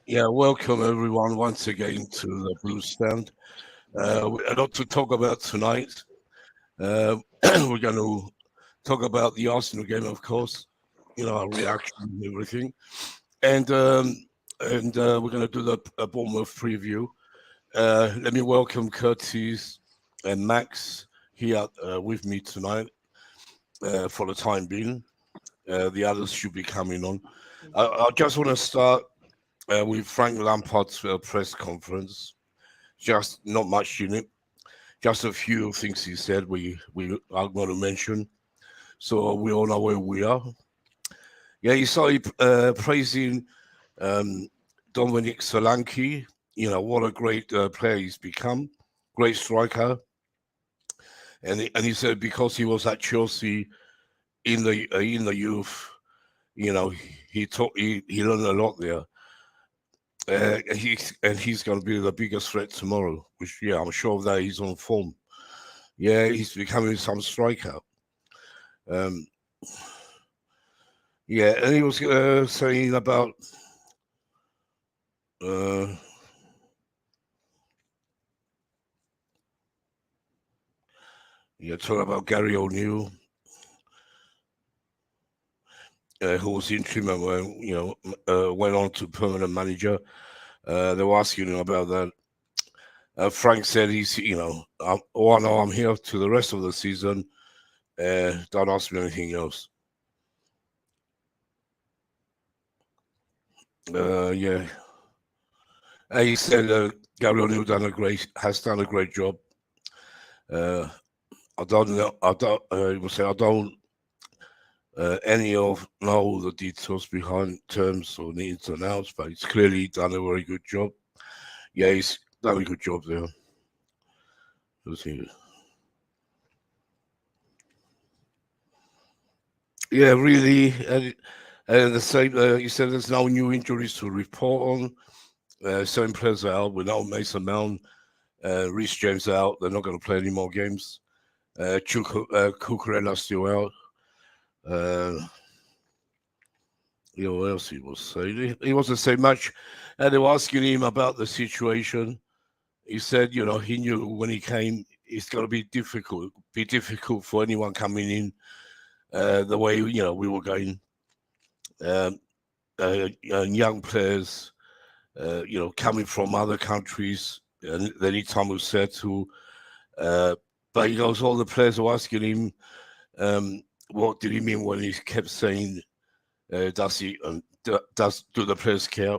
Yeah, welcome everyone once again to the Blue Stand. A lot to talk about tonight. We're going to talk about the Arsenal game, of course. Our reaction and everything, and um, and we're going to do the Bournemouth preview. Let me welcome Curtis and Max here with me tonight for the time being. The others should be coming on. I just want to start with Frank Lampard's press conference. Just not much in it. Just a few things he said we are going to mention, so we all know where we are. Yeah, he started praising um, Dominic Solanke. What a great player he's become, great striker, and he said because he was at Chelsea in the youth, he learned a lot there. And he's going to be the biggest threat tomorrow. Which, yeah, I'm sure of that. He's on form. Yeah, he's becoming some striker. Um, yeah, and he was saying about uh, talking about Gary O'Neill, who was interim and went on to permanent manager. They were asking him about that. Frank said I know I'm here to the rest of the season. Don't ask me anything else. Yeah, he said Gary O'Neill has done a great job. Uh, I don't know. I don't. He will say I don't any of know the details behind terms or the ins and outs, but he's clearly done a very good job. Yeah, he's done a good job there. Yeah, really. And the same. He said there's no new injuries to report on. Same players are out. We know Mason Mount, Reece James out. They're not going to play any more games. Cucurella still out. Uh, what else he was saying? He wasn't saying much. And they were asking him about the situation. He said, he knew when he came, it's going to be difficult for anyone coming in the way, we were going. Um, young players, coming from other countries, and they need time to settle. But he goes, all the players were asking him, what did he mean when he kept saying, do the players care?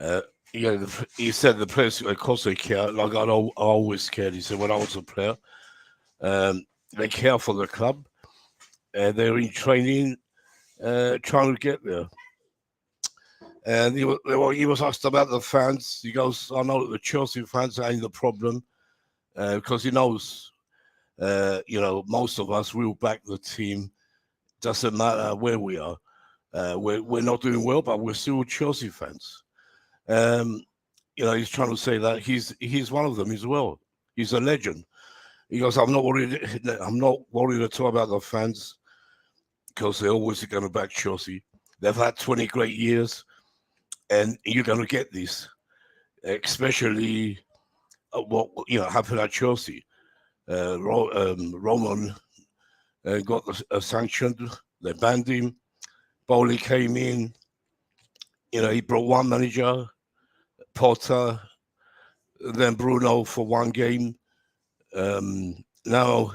Uh, he said the players, of course, they care. Like I always cared. He said when I was a player, they care for the club. They're in training, trying to get there. And he was asked about the fans. He goes, I know that the Chelsea fans ain't the problem because he knows, most of us will back the team. Doesn't matter where we are. We're not doing well, but we're still Chelsea fans. Um, he's trying to say that he's one of them as well. He's a legend. He goes, I'm not worried. I'm not worried at all about the fans because they're always going to back Chelsea. They've had 20 great years, and you're going to get this, especially what happened at Chelsea. Roman got sanctioned. They banned him. Bowley came in. He brought one manager, Potter, then Bruno for one game. Now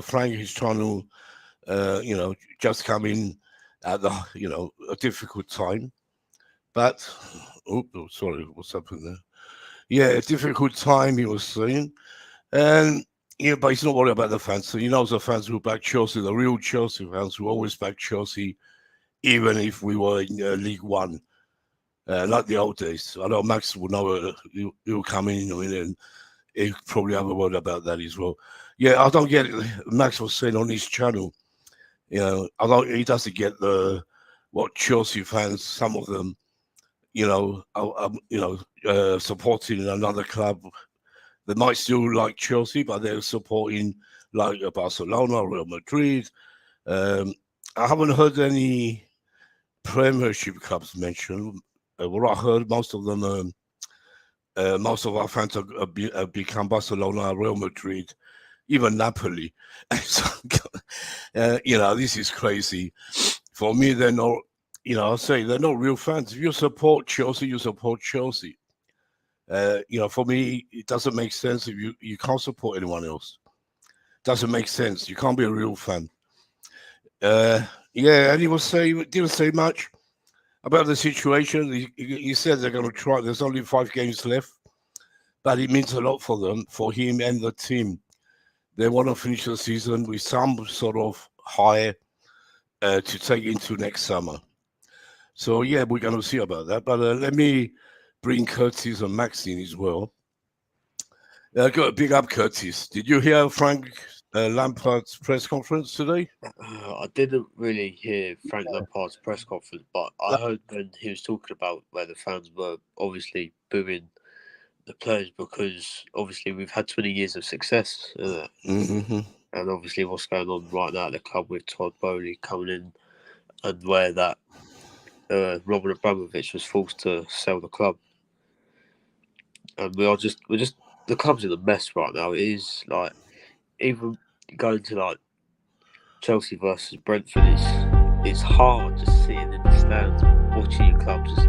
Frank is trying to, just come in at a difficult time. But, sorry, what's happened there? Yeah, a difficult time, he was saying. And, but he's not worried about the fans. So he knows the fans who back Chelsea, the real Chelsea fans who always back Chelsea, even if we were in League One, like the old days. I know Max will know he'll come in and he'll probably have a word about that as well. Yeah, I don't get it. Max was saying on his channel, he doesn't get what Chelsea fans, some of them, supporting another club. They might still like Chelsea, but they're supporting like Barcelona, Real Madrid. I haven't heard any Premiership clubs mentioned. what I heard, most of them, most of our fans have become Barcelona, Real Madrid, even Napoli. So, this is crazy. For me, they're not. I'll say they're not real fans. If you support Chelsea, you support Chelsea. For me, it doesn't make sense if you can't support anyone else. Doesn't make sense. You can't be a real fan. And he didn't say much about the situation. He said they're going to try. There's only 5 games left, but it means a lot for them, for him and the team. They want to finish the season with some sort of high to take into next summer. So yeah, we're going to see about that. But let me bring Curtis and Max in as well. Got a big up, Curtis. Did you hear Frank Lampard's press conference today? I didn't really hear Frank Lampard's press conference, but I heard when he was talking about where the fans were obviously booing the players because obviously we've had 20 years of success, Mm-hmm. and obviously what's going on right now at the club with Todd Bowley coming in, and where that Roman Abramovich was forced to sell the club, and we're just the club's in a mess right now. It is like even going to like Chelsea versus Brentford, it's hard just sitting in the stands watching your club just.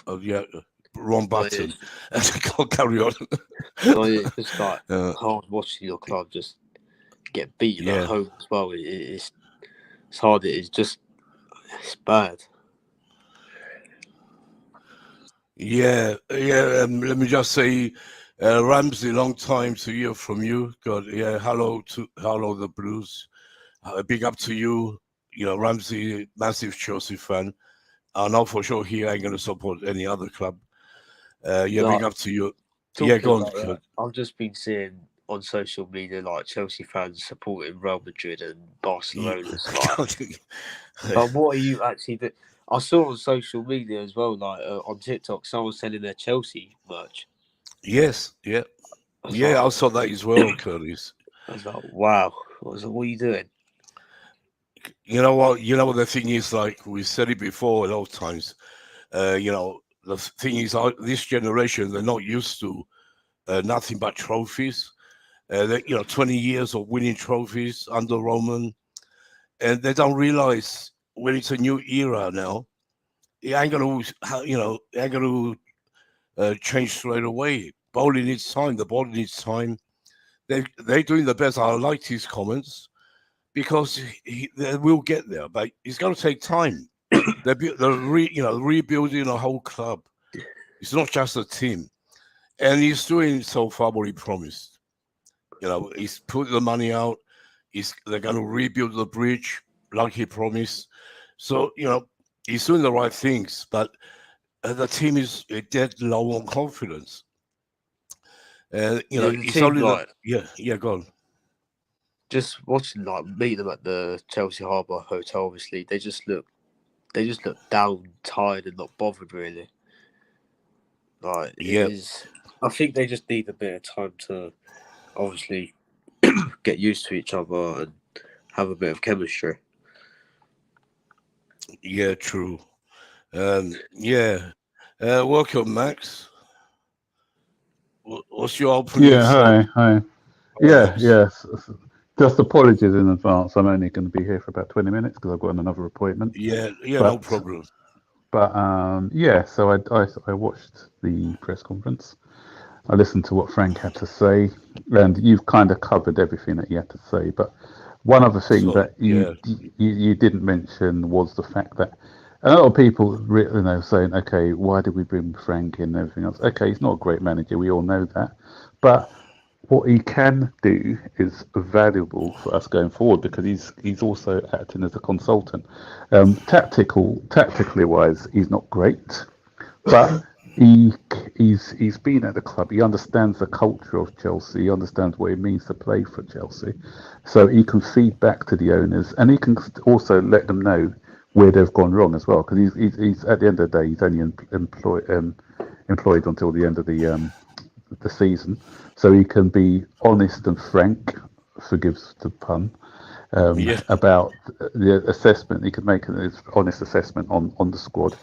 Oh yeah, wrong button. Can't carry on. It's just like hard watching your club just get beaten at home as well. It's hard. It's bad. Yeah. Let me just say, Ramsey, long time to hear from you. God, yeah. Hello the Blues. Big up to you. Ramsey, massive Chelsea fan. I know for sure he ain't going to support any other club. Big up to you. Yeah, go on. I've just been seeing on social media like Chelsea fans supporting Real Madrid and Barcelona. But what are you actually doing? I saw on social media as well, like on TikTok, someone selling their Chelsea merch. Yes, yeah. I saw that as well, Curtis. I was like, wow. What are you doing? You know what the thing is, like we said it before a lot of times, the thing is, this generation, they're not used to nothing but trophies. 20 years of winning trophies under Roman, and they don't realize when it's a new era now, it ain't gonna change straight away. Bowling needs time. The ball needs time. They're doing the best. I liked his comments because they will get there, but it's going to take time. They're rebuilding a whole club. It's not just a team, and he's doing so far what he promised. He's put the money out. They're going to rebuild the bridge like he promised. So he's doing the right things, but the team is dead low on confidence. It's only go on. Just watching meet them at the Chelsea Harbour Hotel. Obviously, they just look down, tired, and not bothered really. I think they just need a bit of time to obviously get used to each other and have a bit of chemistry. Yeah, true. Welcome, Max. What's your opening? Yeah, hi. Yes. Just apologies in advance. I'm only going to be here for about 20 minutes because I've got another appointment. No problem. But so I watched the press conference. I listened to what Frank had to say, and you've kind of covered everything that he had to say. But one other thing that you didn't mention was the fact that a lot of people, saying, okay, why did we bring Frank in and everything else? Okay, he's not a great manager. We all know that. But what he can do is valuable for us going forward because he's also acting as a consultant. Tactically wise, he's not great, but he's been at the club. He understands the culture of Chelsea. He understands what it means to play for Chelsea, so he can feed back to the owners, and he can also let them know where they've gone wrong as well. Because he's at the end of the day, he's only employed until the end of the season, so he can be honest and frank, forgives the pun, Yeah. about the assessment. He could make an honest assessment on the squad.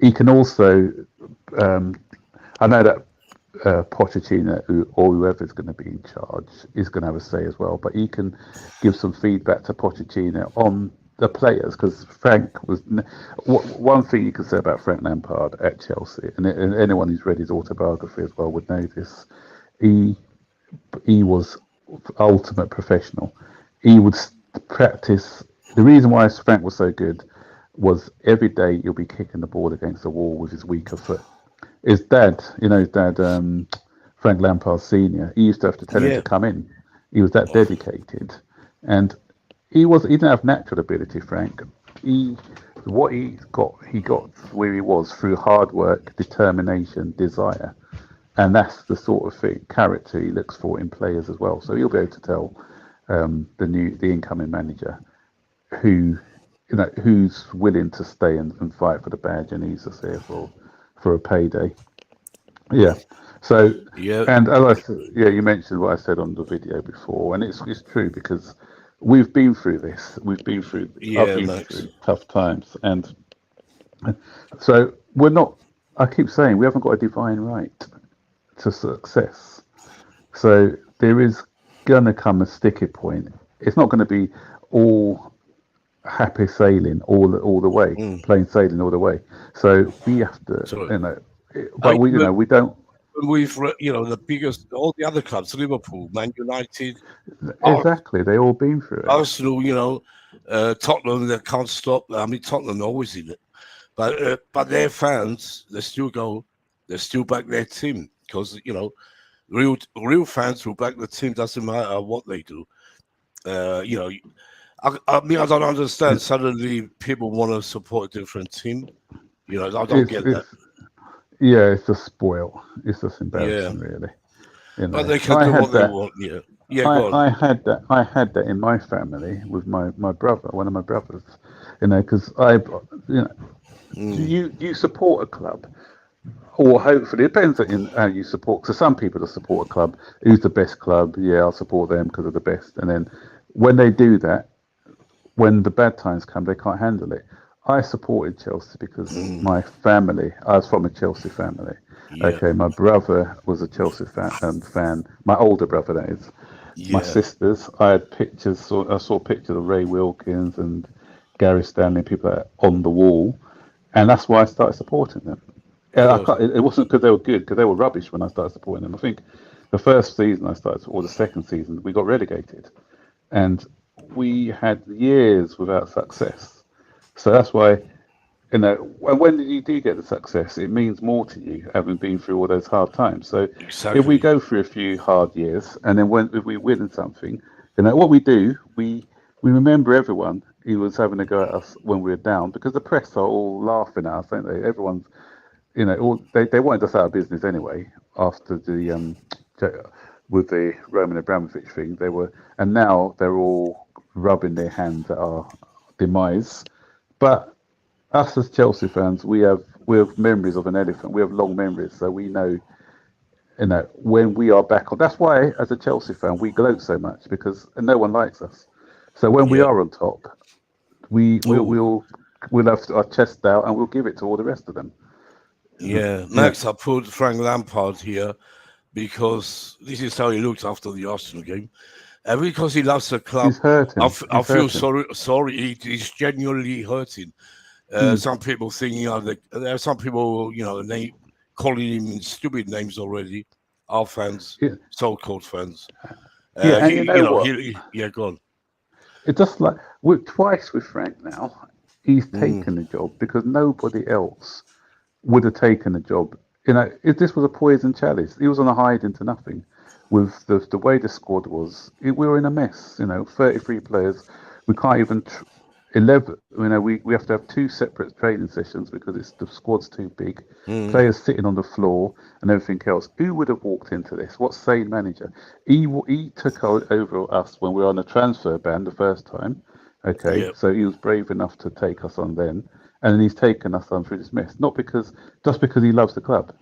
He can also, I know that Pochettino or whoever's going to be in charge is going to have a say as well, but he can give some feedback to Pochettino on the players, because Frank was one thing you can say about Frank Lampard at Chelsea, and anyone who's read his autobiography as well would know this. He was ultimate professional. He would practice. The reason why Frank was so good was every day he'll be kicking the ball against the wall with his weaker foot. His dad, his dad, Frank Lampard Senior, he used to have to tell him to come in. He was that dedicated, and he didn't have natural ability, Frank. He got where he was through hard work, determination, desire, and that's the sort of character he looks for in players as well. So he'll be able to tell the incoming manager who's willing to stay and fight for the badge, and he's just there for a payday. Yeah. So and as I said, you mentioned what I said on the video before, and it's true, because we've been through this. I've been through tough times, and so we're not. I keep saying we haven't got a divine right to success. So there is gonna come a sticky point. It's not going to be all happy sailing all the way, plain sailing all the way. So we have to, but we don't. We've, the biggest, all the other clubs, Liverpool, Man United, exactly, they all been through it. Arsenal, Tottenham, they can't stop. I mean, Tottenham are always in it, but their fans, they still back their team, because real fans will back the team. Doesn't matter what they do. I mean, I don't understand. Suddenly, people want to support a different team. I don't get that. Yeah, it's just spoil. It's just embarrassing, really. But they can do what they want. Yeah. Go on. I had that in my family with my brother, one of my brothers. Because you support a club, or hopefully it depends on how you support. So some people will support a club. Who's the best club? Yeah, I'll support them because they're the best. And then when they do that, when the bad times come, they can't handle it. I supported Chelsea because my family, I was from a Chelsea family. Yeah. Okay, my brother was a Chelsea fan. My older brother, that is. Yeah. My sisters, I had pictures. I saw pictures of Ray Wilkins and Gary Stanley, people on the wall, and that's why I started supporting them. It wasn't because they were good, because they were rubbish when I started supporting them. I think the first season I started, or the second season, we got relegated, and we had years without success. So that's why, when you do get the success, it means more to you, having been through all those hard times. So if we go through a few hard years, and then if we win something, what we do, we remember everyone who was having a go at us when we were down, because the press are all laughing at us, aren't they? Everyone's, they wanted us out of business anyway after with the Roman Abramovich thing. And now they're all rubbing their hands at our demise. But us as Chelsea fans, we have memories of an elephant. We have long memories, so we know, when we are back on. That's why, as a Chelsea fan, we gloat so much, because no one likes us. So when we are on top, we'll have our chest out and we'll give it to all the rest of them. Yeah, Max, I put Frank Lampard here because this is how he looked after the Arsenal game. And because he loves the club, he's hurting. I feel sorry. He's genuinely hurting. Some people think, there are some people, calling him stupid names already. Our fans, so-called fans. Go on. It's just like twice with Frank now. He's taken the job because nobody else would have taken the job. If this was a poison chalice, he was on a hide into nothing. With the way the squad was, we were in a mess. 33 players. We can't even 11. We have to have 2 separate training sessions because the squad's too big. Players sitting on the floor and everything else. Who would have walked into this? What sane manager? He took over us when we were on a transfer ban the first time. Okay, so he was brave enough to take us on then, and then he's taken us on through this mess. Not just because he loves the club,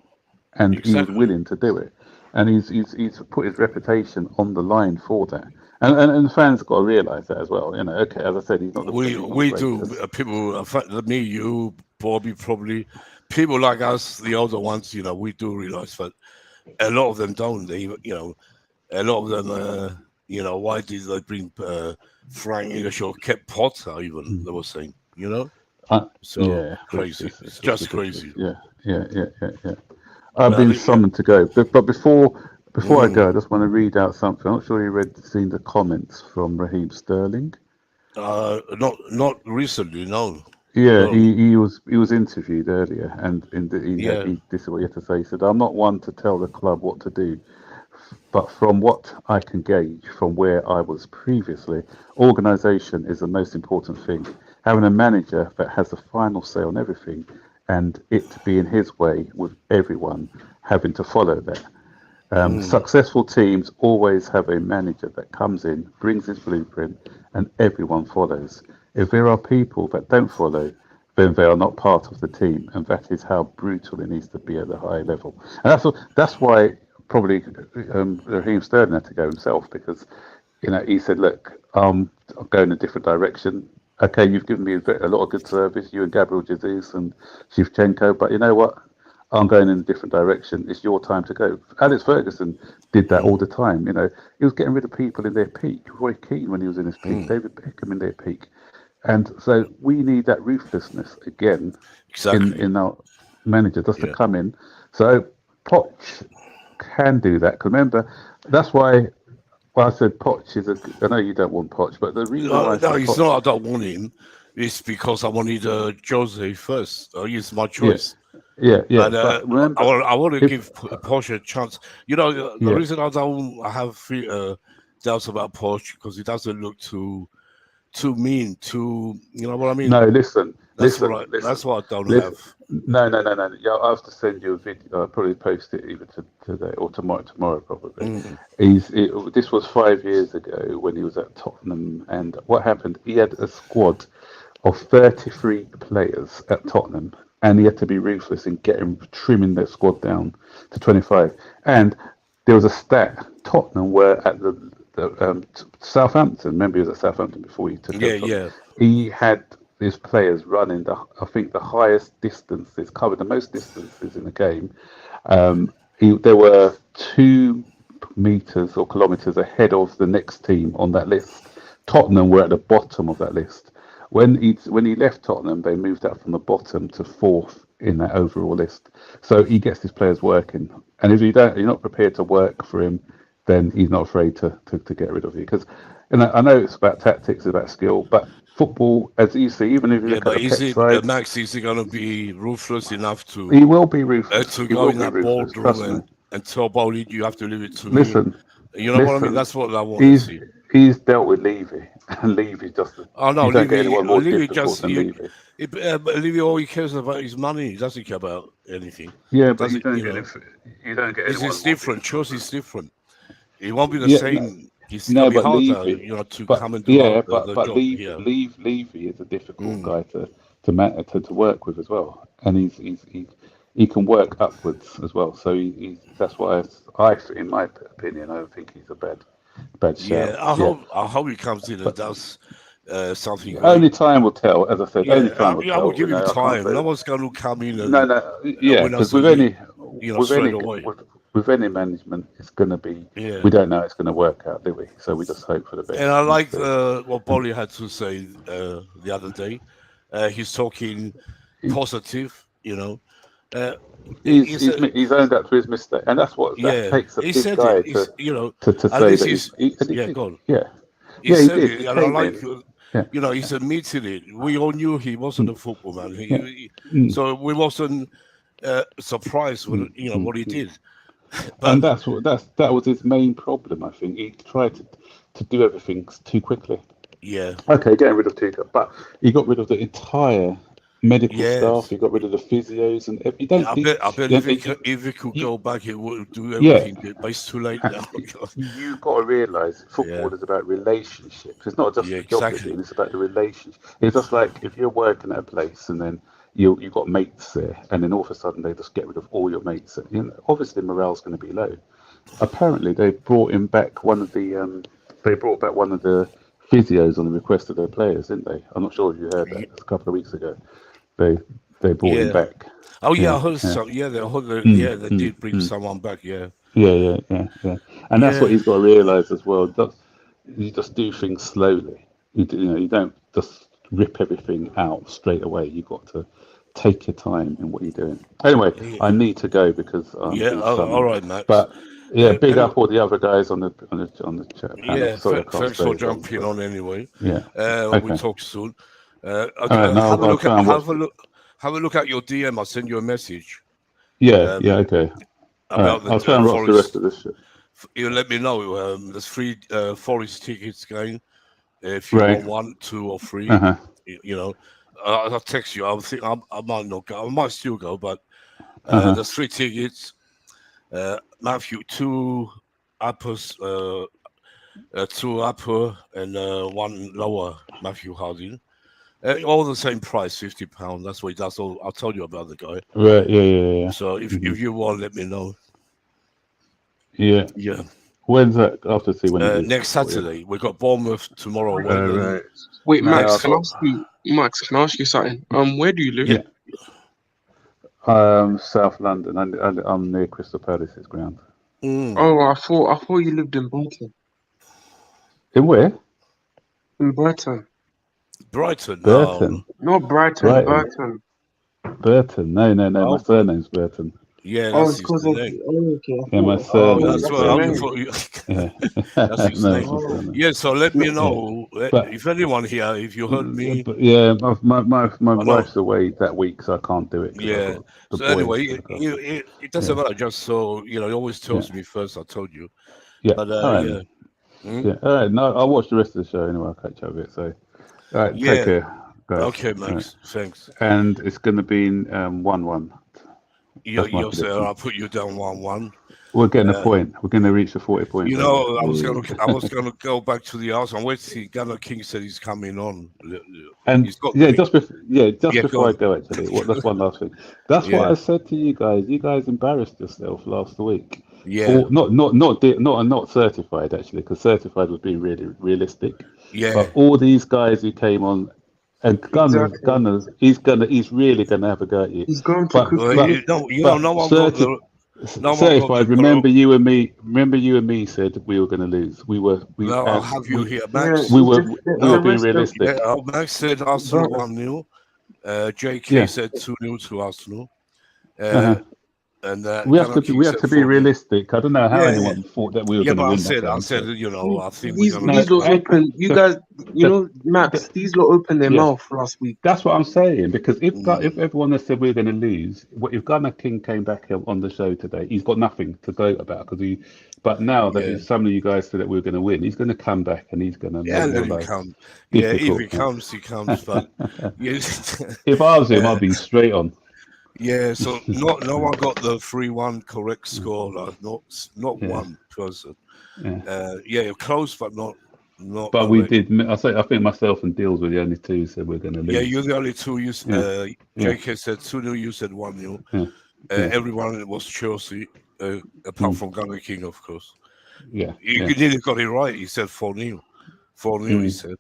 and he was willing to do it. And he's put his reputation on the line for that. And fans got to realise that as well. Okay, as I said, he's not the We do. greatest. People, in fact, me, you, Bobby, probably people like us, the older ones. We do realize that a lot of them don't. A lot of them. Why did they bring Frank English or kept Potter? Even they were saying. So crazy. It's just crazy. Yeah. I've been summoned to go, but before I go, I just want to read out something. I'm not sure you seen the comments from Raheem Sterling. Not recently, no. Yeah, No. he was interviewed earlier, and this is what he had to say. He said, "I'm not one to tell the club what to do, but from what I can gauge from where I was previously, organisation is the most important thing. Having a manager that has the final say on everything, and it being his way with everyone having to follow that. Successful teams always have a manager that comes in, brings his blueprint, and everyone follows. If there are people that don't follow, then they are not part of the team, and that is how brutal it needs to be at the high level." And that's why probably Raheem Sterling had to go himself, because he said, "Look, I'm going a different direction. Okay, you've given me a lot of good service, you and Gabriel Jesus and Shevchenko, but you know what? I'm going in a different direction. It's your time to go." Alex Ferguson did that all the time. He was getting rid of people in their peak. Roy Keane when he was in his peak, David Beckham in their peak, and so we need that ruthlessness again in our manager just to come in. So Poch can do that. Cause remember, that's why. Well, I said Poch is I know you don't want Poch, but the reason why no, it's not. I don't want him. It's because I wanted Jose first. He's my choice. Yeah. And But remember, I want to give Poch a chance. The reason I have doubts about Poch because he doesn't look too mean. You know what I mean? No, listen. That's what I don't have. No. Yeah, I have to send you a video. I'll probably post it either today or tomorrow probably. This was 5 years ago when he was at Tottenham, and what happened? He had a squad of 33 players at Tottenham, and he had to be ruthless in trimming their squad down to 25. And there was a stat: Tottenham were at the Southampton. Remember, he was at Southampton before he took over. Yeah. He had his players running I think the highest distances, covered the most distances in the game. There were 2 meters or kilometers ahead of the next team on that list. Tottenham were at the bottom of that list. When he left Tottenham, they moved up from the bottom to 4th in that overall list. So he gets his players working, and if you're not prepared to work for him, then he's not afraid to get rid of you. Because I know it's about tactics, it's about skill, but football, as you see, even if you look at the pitch side, Max, is he going to be ruthless enough to? He will be ruthless. To go in that boardroom and tell Bowley, you have to leave it to me. You know what I mean? That's what I want to see. He's dealt with Levy, and Levy's just. You don't get anyone more difficult than Levy. Levy, all he cares about is money. He doesn't care about anything. Yeah, but you don't get. It's different. Choice's different. It won't be the same. It's going to be harder, to come and do the job. Levy is a difficult guy to work with as well, and he can work upwards as well. So that's why in my opinion, I don't think he's a bad shout. Yeah, I hope he comes in and does something. Only time will tell. As I said, only time will tell. I will give him time. No one's going to come in and because with any management, it's going to be. Yeah. We don't know it's going to work out, do we? So we just hope for the best. And I like what Bolly had to say the other day. He's talking positive, He's owned up to his mistake, and that's what that takes a big guy to say that. He said it, and I like. He's admitted it. We all knew he wasn't a football man. So we wasn't surprised when what he did. But, and that was his main problem. I think he tried to do everything too quickly. Yeah. Okay, getting rid of Tuchel, but he got rid of the entire medical staff. He got rid of the physios, and you don't. I bet if he could go back, he would do everything. But it's too late now. You've got to realise football is about relationships. It's not just the job you're doing, it's about the relationship. It's just like if you're working at a place and then you've got mates there, and then all of a sudden they just get rid of all your mates. Obviously morale's going to be low. Apparently they brought him back one of the they brought back one of the physios on the request of their players, didn't they? I'm not sure if you heard that. Ye- It's a couple of weeks ago. They brought him Yeah. back. Oh yeah, I Yeah, heard yeah. some. Yeah, they Mm, did bring mm. someone back. Yeah. Yeah. And that's what Yeah. he's got to realise as well. You just do things slowly. You don't just rip everything out straight away. You've got to take your time in what you're doing. Anyway, Yeah. I need to go because I'm Yeah. being Oh, all summoned. right, Max. But yeah, big Anyway, up all the other guys on the chat panel. yeah. Sorry, I can't Thanks stay for as long. jumping on. Anyway, Yeah. we'll Okay. talk soon. All right. Now Have a I'll look at try and watch. have a look at your DM. I'll send you a message. Yeah. Okay. All right. About I'll try the and watch the rest Forest. of this shit. You let me know. There's free Forest tickets going. If you Right. want one, two, or three, Uh-huh. you know, I'll text you. I might not go. I might still go, but Uh-huh. there's 3 tickets. Matthew, 2 uppers, 2 upper and 1 lower. Matthew Harding. All the same price, £50. That's all. I told you about the guy. Right. Yeah. So if you want, let me know. Yeah. Yeah. When's that? I have to see when it is. Next Saturday, we've got Bournemouth tomorrow. Right. Wait, No, Max, I can I ask you something? Where do you live? Yeah. South London. I'm near Crystal Palace's ground. Oh, I thought you lived in Brighton. In where? In Brighton. Brighton. Burton. Not Brighton, Brighton. Burton. Burton. No. Oh. My surname's Burton. Yeah, Oh, that's it's his because of. name. Oh, okay. Yeah, my Oh, surname. that's that's what the I name. thought. You, Yeah. that's his No, name. it's my Oh. surname. Yeah, so let me know But- if anyone here, if you heard me. But yeah, my know. wife's away that week, so I can't do it. 'cause I've Yeah. got the So boys anyway, to look after. it doesn't matter. Just so you know, he always tells me first. I told you, Yeah. but All right. yeah. Hmm? Yeah. All right. No, I'll watch the rest of the show anyway. I'll catch up with it. So, all right. Yeah. Take care, guys. Okay, All right. Max. Thanks. And it's going to be 1-1. You're my saying prediction. I'll put you down 1-1. We're getting a point. We're going to reach the 40 points. You know, I was gonna go back to the house. I'm waiting to see Gunnar King said he's coming on. And He's got just before I go go, actually, that's one last thing. That's what I said to you guys. You guys embarrassed yourself last week. Yeah. Or not certified actually, because certified would be really realistic. Yeah. But all these guys who came on, and Gunners, he's really gonna have a go at you. He's going to But- cook Well, you. no one got the. No one got Certified. the Remember you and me said we were going to lose. No, I'll have you here, Max. We were the being rest of- realistic. Yeah, Max said Arsenal But- 1-0. JK Yeah. said 2-0 to Arsenal. Uh-huh. And We have Gunnar to King we have said to be 4-0. realistic. I don't know how Yeah. anyone thought that we were Yeah, going to but win. I said, I think we're These gonna. lot open. You guys, Max. These lot opened their Yeah. mouth last week. That's what I'm saying. Because if everyone has said we're going to lose, if Gunnar King came back on the show today, he's got nothing to gloat about. But now that some of you guys said that we're going to win, he's going to come back and he's going to Yeah, make let your him life come. Yeah, if difficult, he man. comes, he comes. But yeah, If I was him, I'd be straight on. yeah. So no one got the 3-1 correct score. Like not Yeah. one person. Yeah. Close, but not. But we correct. did. I think myself and Deals were the only two who said we're going to lose. Yeah, you're the only two. Yeah. JK said 2-0. You said 1-0. Yeah. Everyone was Chelsea, apart from Gunnar King, of course. Yeah. You nearly got it right. He said 4-0. 4-0. He said.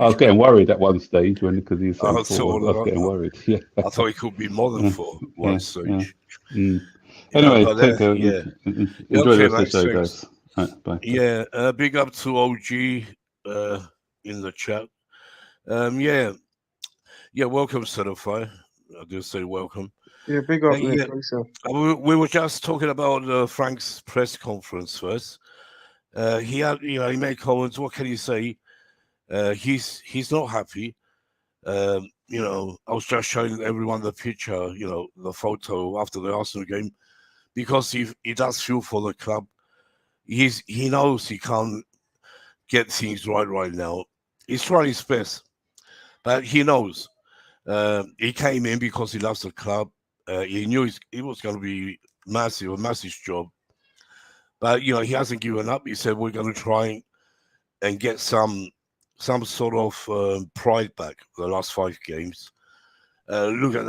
I was getting worried at one stage because he said Oh, 4. so I was getting worried. Yeah. I thought it could be more than 4 one stage. Anyway, but take care. yeah. Enjoy the rest of Okay, the Max, show, thanks. guys. Right, bye. Yeah, big up to OG in the chat. Welcome, Certify. I just say welcome. Yeah, big up, Yeah. Nick. Listen. We were just talking about Frank's press conference first. He had, he made comments. What can you say? He's not happy. I was just showing everyone the picture, the photo after the Arsenal game, because he does feel for the club. He knows he can't get things right now. He's trying his best, but he knows. He came in because he loves the club. He knew it was going to be a massive job. But he hasn't given up. He said we're going to try and get some sort of pride back for the last 5 games. Look at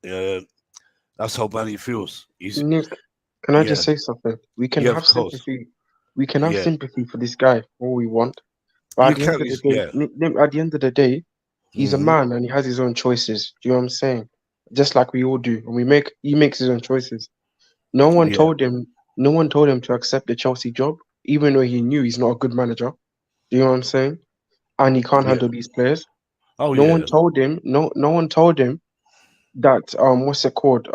that. That's how bad he feels. Nick, can I just say something? We can Yeah, have of course. sympathy. We can have Yeah. sympathy for this guy, all we want. But You at the end can, of the day, yeah. at the end of the day, he's a Mhm. man and he has his own choices. Do you know what I'm saying? Just like we all do, and he makes his own choices. No one Yeah. told him. No one told him to accept the Chelsea job, even though he knew he's not a good manager. Do you know what I'm saying? And he can't Yeah. handle these players. Oh No yeah. one told him. No one told him that what's it called?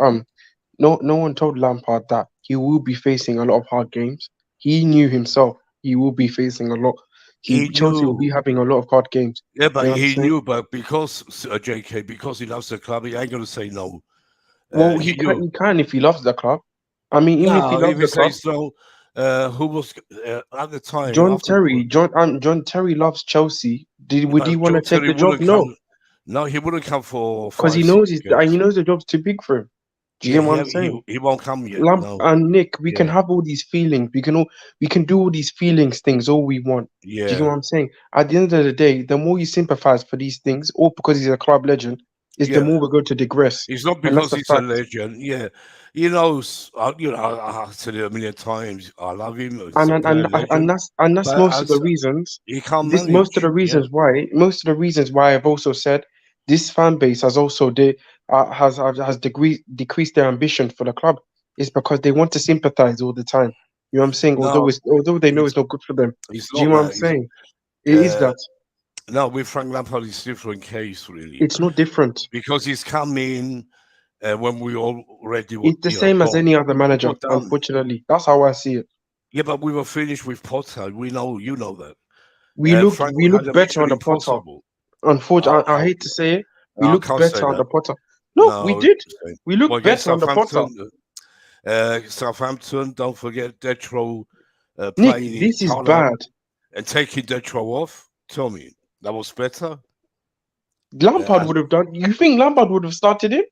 No one told Lampard that he will be facing a lot of hard games. He knew himself he will be facing a lot. He Chelsea will be knew. having a lot of hard games. Yeah, but You know what I'm he saying? knew. But because JK, because he loves the club, he ain't gonna say no. Well, He he knew. can if he loves the club. I mean, even if he No, if loves he the club, says no, who was at the time John after? Terry, John Terry loves Chelsea. Would he But want to John take Terry the job? wouldn't No, come. No, he wouldn't come for because he 5, 6 knows he games. knows the job's too big for him. Do you Yeah, get what I'm saying? he won't come yet. Lamp No. and Nick, we can Yeah. have all these feelings. We can do all these feelings things all we want. Do you get Yeah. what I'm saying? At the end of the day, the more you sympathize for these things, or because he's a club legend, is the Yeah. more we're going to digress. It's not And that's because a he's a fact. legend. Yeah. He knows. I said it a million times. I love him. He's And a and player and, and legend. that's But most of as the reasons. he can't This most of the manage. Yeah. reasons why I've also said this fan base has also has decreased their ambition for the club is because they want to sympathize all the time. You know what I'm saying? No, Although they know it's it's not good for them. it's Do you not know what I'm that. saying? It is Uh, that. no, with Frank Lampard, it's different case really It's not different. because he's come in when we already were, It's the same as any other manager, got done. unfortunately. That's how I see it. Yeah, but we were finished with Potter. We know, you know that. We looked Frank we had looked a better mission under Potter. impossible. Unfortunately, I I, hate to say it, we I looked can't say better under that. Potter. No, we No, did. it's the same. We Well, looked against better under Potter. Southampton, don't forget Detro Nick, playing in this is Tottenham bad. and taking Detro off. Tell me, that was better. Lampard And, would have done. You think Lampard would have started him?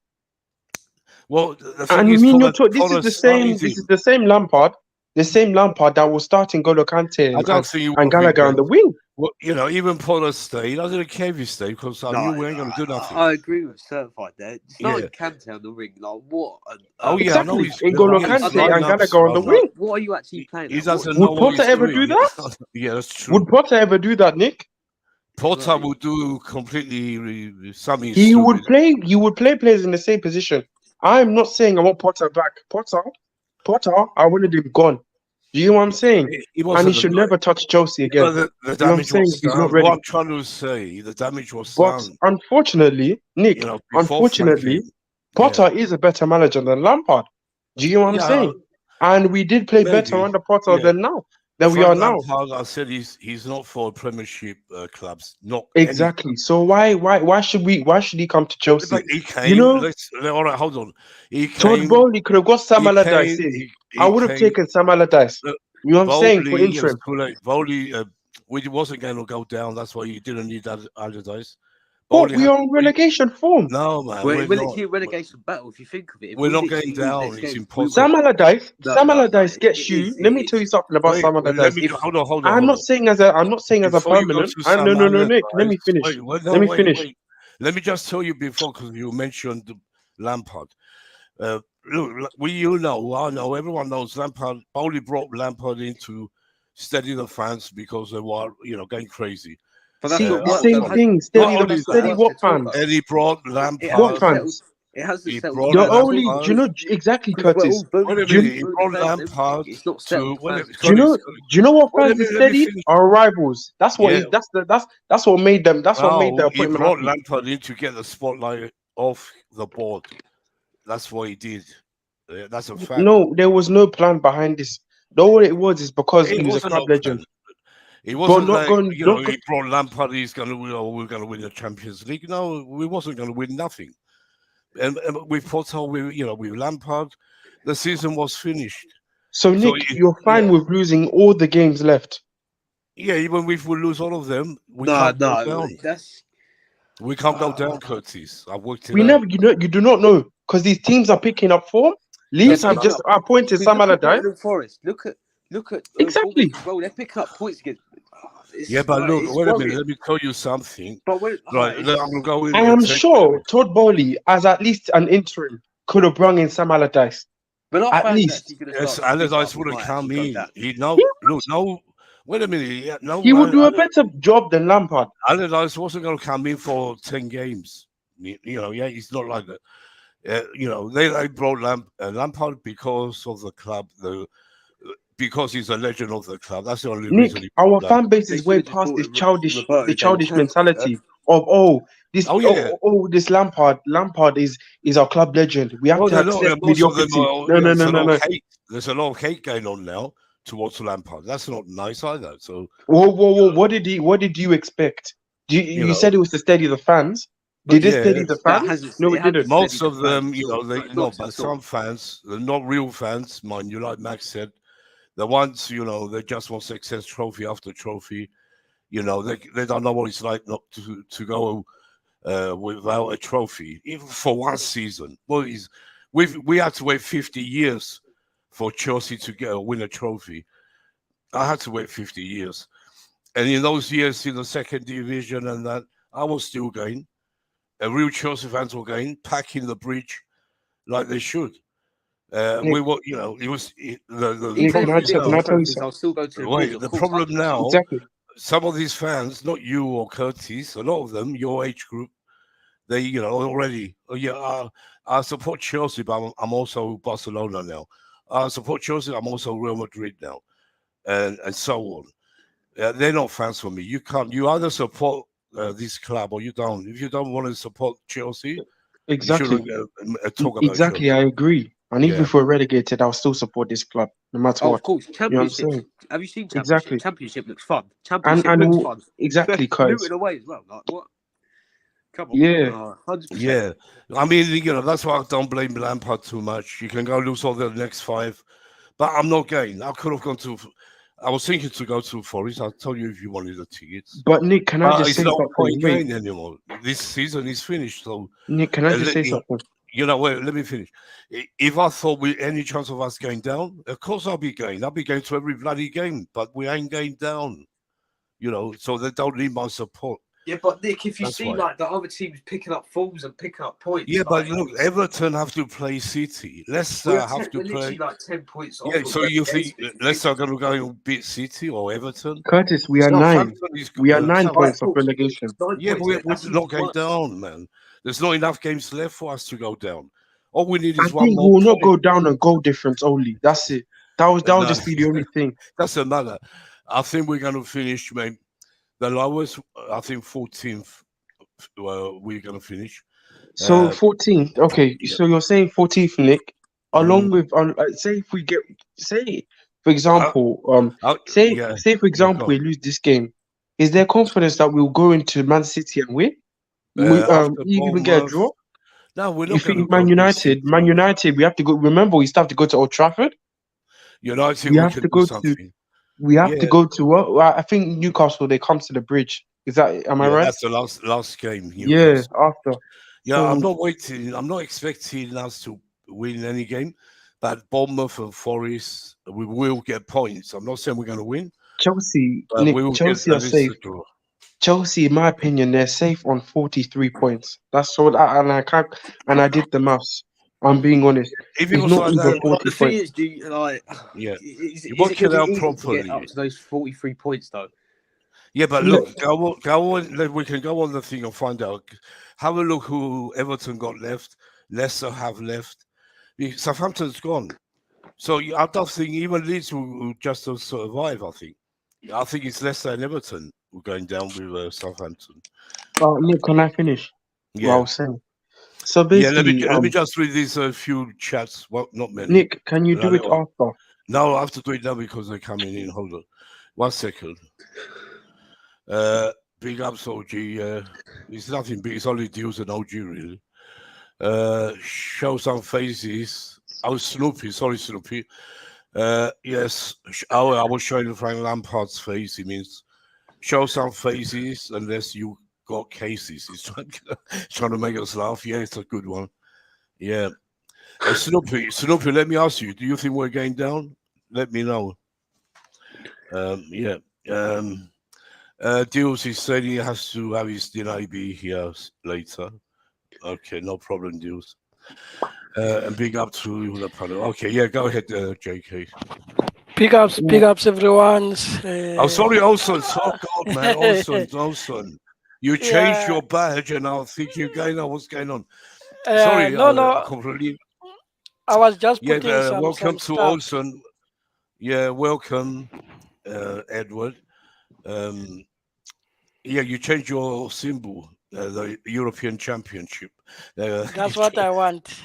well, the thing And is, me and this is Potter the started same. him. This is the same Lampard. The same Lampard that was starting Golo Kante I don't think he would and have been Gallagher on benched. the wing. Well, even Potter stayed. I didn't care if he stayed because I knew we ain't going to do nothing. I agree with Certified there. It's not Yeah. in Kante on the ring. Like, what? Oh, yeah, I know Exactly. he's N'Golo yeah, he's Kante and lining up Gallagher on the smart. wing. What are you actually playing He at? doesn't know Would what Potter he's ever doing. do that? Yeah, that's true. Would Potter ever do that, Nick? Potter Right. would do completely something He would stupid. play. He would play players in the same position. I'm not saying I want Potter back. Potter. I wanted him gone. Do you know what I'm saying? He And he wasn't should the never touch Chelsea again. but the You know what I'm damage saying? was He's not done. ready. What I'm trying to say, the damage was But done. unfortunately, Nick, Before Frank unfortunately, came. Potter is a better manager than Lampard. Do you know what I'm Yeah, saying? And we did play better maybe. under Potter Yeah. than we are Frank now. Lampard, I said he's not for Premiership clubs, not any. Exactly. So why should he come to Chelsea? But he came. You know, All right, hold on. He Todd came. Bowley could have got Sam He Allardyce came. in. He I would have came. taken Sam Allardyce. Look, You know what I'm saying? For Bowley, it was interim. too late. Bowley, we wasn't going to go down. That's why you didn't need that Allardyce. But Bowley we had are in relegation form. no man. We're We're literally not. a relegation battle. If you think of it, if We're we not literally getting lose down. next It's game, impossible. Sam Allardyce No, gets it you. is. Let me tell you something about Wait, Sam let Allardyce. me If hold on. I'm not saying as a Before you go permanent. to No, Sam Nick. Let me finish. wait. Let me just tell you before, because you mentioned Lampard. Look, I know, everyone knows Lampard. Bowley brought Lampard in to steady the fans because they were, going crazy. But that's See, what the worked. same thing. Steady that, what Torgo. fans? and he brought It What Lampard. hasn't settled. fans? It hasn't He settled brought The down at only, all. do you Lampard. know exactly, Because we're Curtis? all Burnley Wait a fans, minute. He Burnley brought fans and everything. Lampard It's not to. settled. Wait, Fans. Do you know what Wait, fans is let me steady? finish. Our rivals. That's what Yeah. is. That's what made them. That's what made the No, he appointment brought happy. Lampard in to get the spotlight off the board. That's what he did. That's a fact. No, there was no plan behind this. All it was is because It he was a wasn't club no legend. plan. It wasn't not like, going. Not go, he brought Lampard, we're going to win the Champions League. No, we wasn't going to win nothing. And we thought, with Lampard, the season was finished. so Nick, you're fine with losing all the games left. Yeah, even if we lose all of them, we No, can't go down. that's We can't go down, Curtis. I've worked it We out. never. You do not know because these teams are picking up form. Leeds have just appointed Sam Allardyce. Forest. Look at Exactly. Well, they're picking up points again. Yeah, but look, wait a minute. Let me tell you something. But when, Right, I'm going to go in. I am sure Todd Bowley, as at least an interim, could have brought in Sam Allardyce. But our At fans least actually going to Yes, start to think Allardyce we wouldn't might come actually go in. down. He he, no. Wait a minute. Yeah, no, he would do a better job than Lampard. Allardyce wasn't going to come in for 10 games. Yeah, he's not like that. They brought Lampard because of the club, because he's a legend of the club. That's the only Nick, reason he our brought fan base They is should way have just past bought this it, the reverted David childish Hampton mentality instead. of Oh yeah. this Lampard is our club legend. We have Well, to accept most of them mediocrity. are. No, no, There's no, a no, lot no. of hate. There's a lot of hate going on now towards Lampard. That's not nice either. So Whoa. What did you expect? you You know, said it was to steady the fans. But Did it yeah. steady the that fans? hasn't No, it it didn't. hasn't Most steadied the of them, fans at all. Like, but not at all. some fans, they're not real fans, mind you. Like Max said, the ones they just want success trophy after trophy. They don't know what it's like not to go without a trophy, even for one season. Well, we had to wait 50 years for Chelsea to win a trophy. I had to wait 50 years, and in those years in the second division and that, I was still going. Real Chelsea fans were going, packing the bridge like they should. Nick, We were, it was the Nick, Even if problem we can didn't now. win I tell you trophies, something? I'll still go to the bridge. Wait, Of the course, problem 100%. now. Exactly. Some of these fans, not you or Curtis, a lot of them, your age group, they, already, I support Chelsea, but I'm also Barcelona now. I support Chelsea, I'm also Real Madrid now, and so on. They're not fans for me. You either support this club or you don't. If you don't want to support Chelsea, you Exactly. shouldn't talk about Exactly. I Chelsea. agree. And even Yeah. if we're relegated, I'll still support this club, no matter Oh, of what. course, You know what I'm championships. saying? Have you seen championship? Exactly. Championship looks fun. And Championship looks fun. exactly, Curtis. Luton away as well. Like what? Come on. Yeah. 100%. Yeah. I mean, that's why I don't blame Lampard too much. You can go lose all the next 5. But I'm not going. I could have gone to. I was thinking to go to Forest. I'll tell you if you wanted the tickets. But Nick, can I just It's say no something? point Wait, going anymore. This season is finished. So, Nick, can I just let say me- something? wait, let me finish. If I thought we any chance of us going down, of course I'll be going. I'll be going to every bloody game, but we ain't going down. So they don't need my support. Yeah, but Nick, if you That's see why. like the other teams picking up forms and picking up points, Yeah, but like, look, Everton have to play City. Leicester have to we're literally play. like 10 points off. Yeah, of so you think relegation if you Leicester are think going to go and beat City or Everton? Curtis, we are 9. Southampton is We are 9 South- points Right, of cool. relegation. 9 Yeah, points. but we're That's not even going worse. down, man. There's not enough games left for us to go down. All we need I is one think we more will not point. go down on goal difference only. That's it. That will No, just be the only thing. doesn't matter. I think we're going to finish, man. The lowest, I think 14th, we're going to finish. So Uh, 14th. Okay, yeah. so you're saying 14th, Nick, along with say if we get for example, Yeah, say for example go. we lose this game, is there confidence that we'll go into Man City and win? After Even get a Bournemouth. draw? No, we're You not going to think go beat City. Man United, we have to go. Remember, we still have to go to Old Trafford. United, We we have can to do go to. something. We have to Yeah, go to what? Well, I think Newcastle. They come to the bridge. Is that? Am I yeah, right? that's the last game, Yeah. Newcastle. After. Yeah, I'm So not waiting. I'm not expecting us to win any game, but Bournemouth and Forest, we will get points. I'm not saying we're going to win, Chelsea, but Nick, we will get Chelsea at are least safe. a draw. Chelsea, in my opinion, they're safe on 43 points. That's all. And I can't. And I did the maths. I'm being honest. If it It's was not like even that, But 40 the thing points. is, do you, like, yeah, is you it work going it to out be easy to get up properly. to those 43 points though? Yeah, but Yeah. look, go on. We can go on the thing and find out. Have a look who Everton got left, Leicester have left. Southampton's gone. So I don't think even Leeds will just survive. I think it's Leicester and Everton who are going down with Southampton. Nick, can I finish what I Yeah, was saying? So yeah. basically, Let me just read these few chats. Well, not many. Nick, can you do Like, it after? No, I have to do it now because they're coming in. Hold on, 1 second. Big ups, OG. It's nothing big. It's only deals and OG really. Show some faces. Oh, Snoopy. Sorry, Snoopy. Yes. I was showing Frank Lampard's face. He means show some faces unless you got cases. He's trying to make us laugh. Yeah, it's a good one. Yeah. Snoopy, let me ask you, do you think we're going down? Let me know. Yeah. Deals, he said he has to have his dinner be here later. Okay, no problem, Deals. And big up to the panel. Okay, yeah, go ahead, JK. Big ups, everyone. Oh, sorry, Olson. Oh, God, man. Olson. You changed Yeah. your badge, and I think you're going on. What's going on? Sorry, I No. completely. I was just Yeah, putting welcome some to stuff. Olson. Yeah, welcome, Edward. Yeah, you changed your symbol, the European Championship. That's what I want.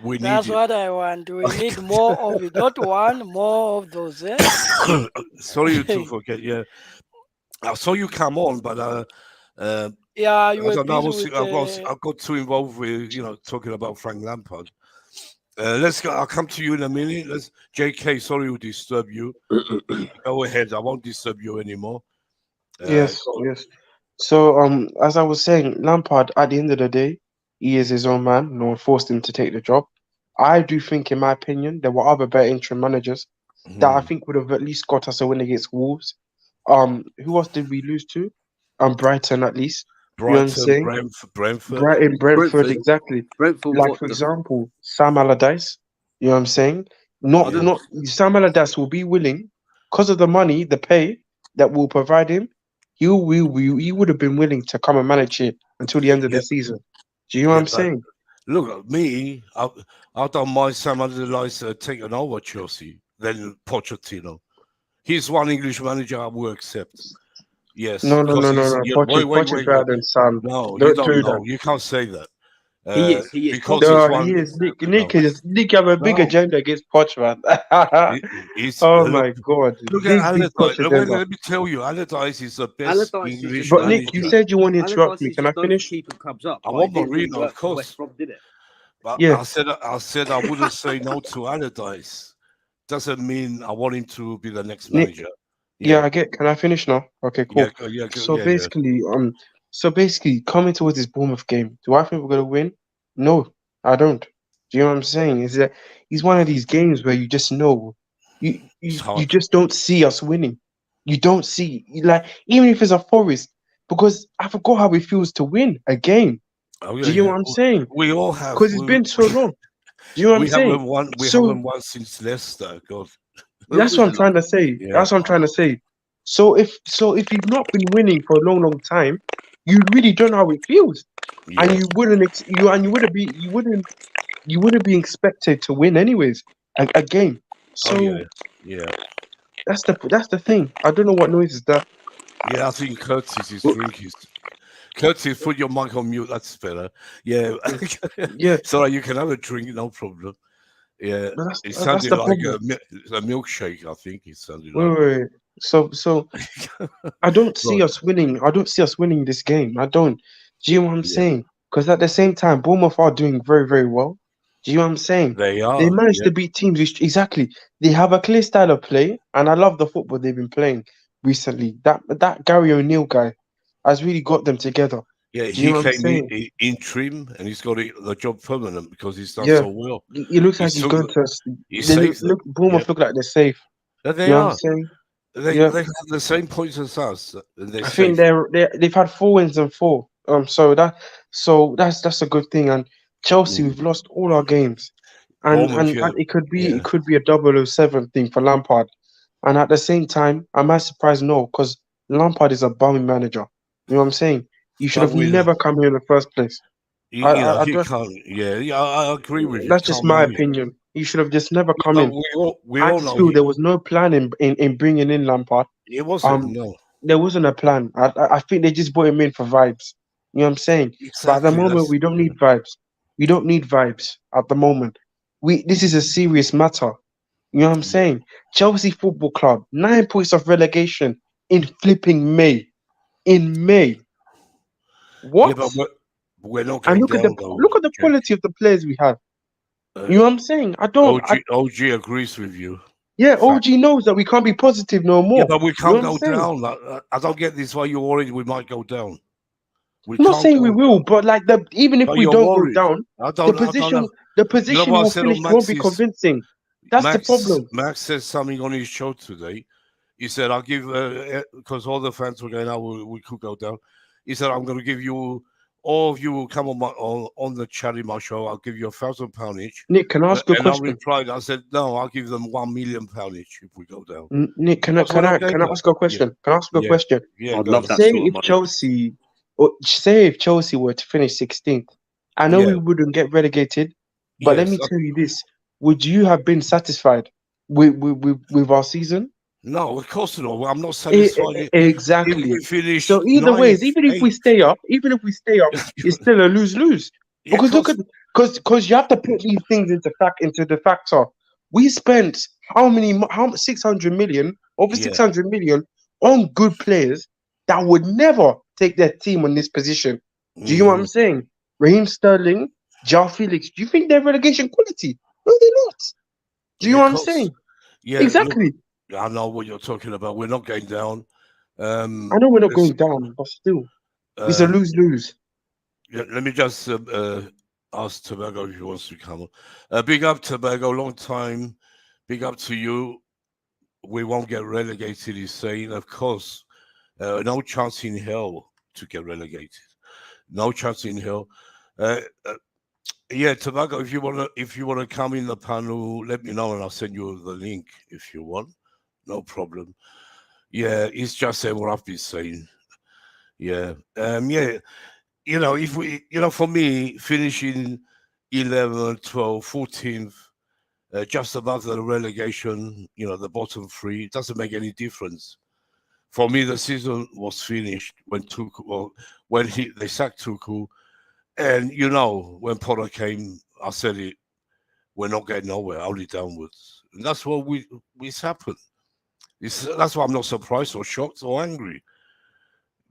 We need That's it. what I want. We need more of it. Not one, more of those. Eh? Sorry to forget. Yeah, I saw you come on, but Yeah, you I were don't know. busy with. I got too involved with talking about Frank Lampard. Let's go. I'll come to you in a minute. JK, sorry to disturb you. Go ahead. I won't disturb you anymore. Yes, yes. So, as I was saying, Lampard, at the end of the day, he is his own man. No one forced him to take the job. I do think, in my opinion, there were other better interim managers that I think would have at least got us a win against Wolves. Who else did we lose to? Brighton, at least. You know what I'm Brighton, saying? Brentford. Brentford, exactly. Brentford, Like, what for the example, Sam Allardyce. You know what I'm saying? Not Sam Allardyce will be willing, because of the money, the pay that we'll provide him. He would have been willing to come and manage it until the end of Yeah, the season. Do you know what yeah, I'm but saying? look at me. I don't mind Sam Allardyce taking over Chelsea than Pochettino. He's one English manager I will accept. Yes, No, because he's Poch is better than Sam. No, you Don't don't do know. that. You can't say that. He is. Because he's No, one. he is. No, Nick have a big no. agenda against Poch, man. He's Oh my God, look at big Poch Allardyce. agenda. Let me tell you, Allardyce is the best Allardyce is just English But known Nick, for you manager. said you want to interrupt Allardyce me. is Can I just known for finish? keeping clubs up, I but it want didn't really Mourinho, of work for West course. Brom, did it? But Yeah. I said I wouldn't say no to Allardyce. Doesn't mean I want him to be the next Nick, manager. yeah, Yeah, I get. Can I finish now? Okay, cool. So basically, coming towards this Bournemouth game, do I think we're gonna win? No, I don't. Do you know what I'm saying? Is that he's one of these games where you just know, It's you hard. just don't see us winning. You don't see like even if it's a Forest, because I forgot how it feels to win a game. Oh, Do yeah, you know yeah. what I'm saying? We all have. Because it's been so long. Do you know what I'm We saying? haven't won. We So haven't won since Leicester. God. When that's was what the I'm trying to say. Yeah. That's what I'm trying to say. So if you've not been winning for a long time, you really don't know how it feels, and Yeah. you wouldn't you wouldn't be expected to win anyways a game. Oh yeah. So Yeah. that's the thing. I don't know what noise is that. Yeah. I think Curtis is drinking. Curtis, put your mic on mute. That's better. Yeah. Yeah, So you can have a drink, no problem. Yeah. but It that's sounded the like problem. a milkshake. I think it sounded Wait, like. wait, wait. So I don't see Right. us winning. I don't see us winning this game. I don't. Do you know what I'm Yeah. saying? Because at the same time, Bournemouth are doing very, very well. Do you know what I'm saying? They They are. managed Yeah. to beat teams exactly. They have a clear style of play, and I love the football they've been playing recently. That Gary O'Neill guy has really got them together. Yeah. Do you He know what I'm came saying? in trim, and he's got the job permanent because he's done Yeah. so well. It looks He like he's took. going to. He They saved them. Yeah. Bournemouth look like they're safe. They You know what I'm are. saying? They Yeah. have the same points as us, and they're I think safe. they've had 4 wins and four. That's a good thing. And Chelsea, we've lost all our games, and Bournemouth, and, yeah, and yeah. it could be a 007 thing for Lampard. And at the same time, am I surprised? No, because Lampard is a bum manager. You know what I'm saying? You should But have never come here in the first place. I he don't. can't. Yeah, yeah, I agree with you. That's just Can't my manage. opinion. You should have just never Yeah, come but in. we I all just know feel there was no plan in bringing in Lampard. it wasn't. Um, No, there wasn't a plan. I think they just brought him in for vibes. You know what I'm saying? But at the exactly. moment, That's we don't need vibes. We don't need vibes at the moment. This is a serious matter. You know what I'm yeah, saying? Chelsea Football Club, 9 points of relegation in flipping May. In May. yeah, What? but we're not And going down though, look at the Jake. quality of the players we have. Uh, You know what I'm saying? I don't. OG agrees with you. Yeah, Fact. OG knows that we can't be positive no Yeah, more. but we You know can't what I'm go saying? down. Like, I don't get this. Why you're worried we might go down? We I'm not can't saying we go will, down. but like even if But we you're don't go worried. down, I don't know. the You know position what I we'll said finish on won't be Max's convincing. That's the problem. Max said something on his show today. He said, "I'll give because all the fans were going, oh, we could go down." He said, "I'm going to give you or if you will come on the chat in my show, I'll give you £1,000 each. Nick, can I ask you a And I question? replied, I said, no, I'll give them £1 million each if we go down. Nick, can I ask you a question? Can I ask you a question? Yeah, I'd go love on. that Say sort of if money. Chelsea were to finish 16th, I know we wouldn't get relegated, but let me tell you this: would you have been satisfied with our season? No, of course not. I'm not satisfied. Exactly. If we finish So either way, ninth, even if we eighth, stay up, it's still a lose-lose. yeah, Because look at because you have to put these things into the factor. We spent how 600 million, over Yeah. 600 million on good players that would never take their team on this position. Do you know what I'm saying? Raheem Sterling, João Felix, do you think they're relegation quality? No, they're not. Do you know what I'm saying? Yeah, Exactly. Look, I know what you're talking about. We're not going down. I know we're not going down, but still, it's a lose-lose. Yeah, let me just ask Tobago if he wants to come on. Big up, Tobago, long time. Big up to you. We won't get relegated, he's saying. Of course, no chance in hell to get relegated. No chance in hell. Yeah, Tobago, if you wanna come in the panel, let me know and I'll send you the link if you want. No problem. Yeah, it's just saying what I've been saying. Yeah. Yeah. If we, for me, finishing 11th, 12th, 14th, just above the relegation, the bottom three, it doesn't make any difference. For me, the season was finished when they sacked Tuchel. And, when Potter came, I said it, we're not getting nowhere, only downwards. And that's what it's happened. That's why I'm not surprised or shocked or angry.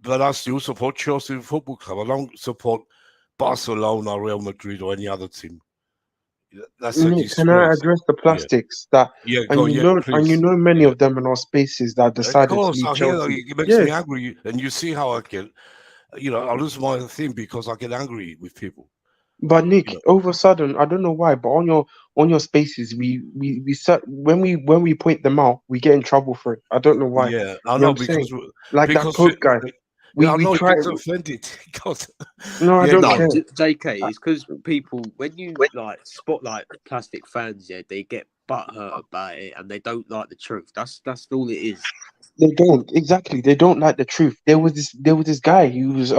But I still support Chelsea Football Club. I don't support Barcelona, Real Madrid, or any other team. That's a Nick, can I disgrace. address the plastics Please. Many of them in our spaces that decided Of course, to leave I hear that. Chelsea. It makes me angry, and you see how I get. I lose my thing because I get angry with people. But Nick, over a sudden, I don't know why, but on your spaces, when we point them out, we get in trouble for it. I don't know why. Yeah, I You know know what I'm saying? because Like that Pope guy. I We know he try. gets offended. God. No, I Yeah, don't go on. care. JK, it's because people, when you spot plastic fans, they get butthurt about it and they don't like the truth. That's all it is. They don't exactly. They don't like the truth. There was this guy who was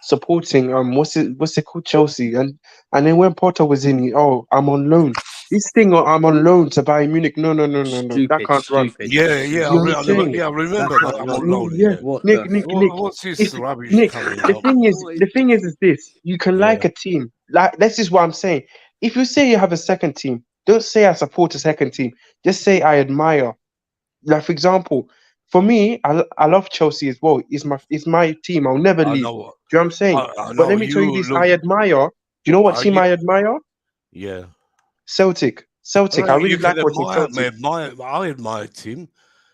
supporting what's it called, Chelsea, and then when Potter was in, I'm on loan. This thing, I'm on loan to Bayern Munich. No, that can't run. Yeah, You know what I'm saying? I remember that. I'm on loan. Yeah, Yeah. Nick. What's this rubbish Nick, coming the out? thing is this: you can like a team. Like this is what I'm saying. If you say you have a second team, don't say I support a second team. Just say I admire. Like for example, for me, I love Chelsea as well. It's my team. I'll never I leave. know. Do you know what I'm saying? I But know let me tell you you this: look. I admire. Do you know what team I admire? Yeah. Celtic. I really You can like watching Celtic. I admire team.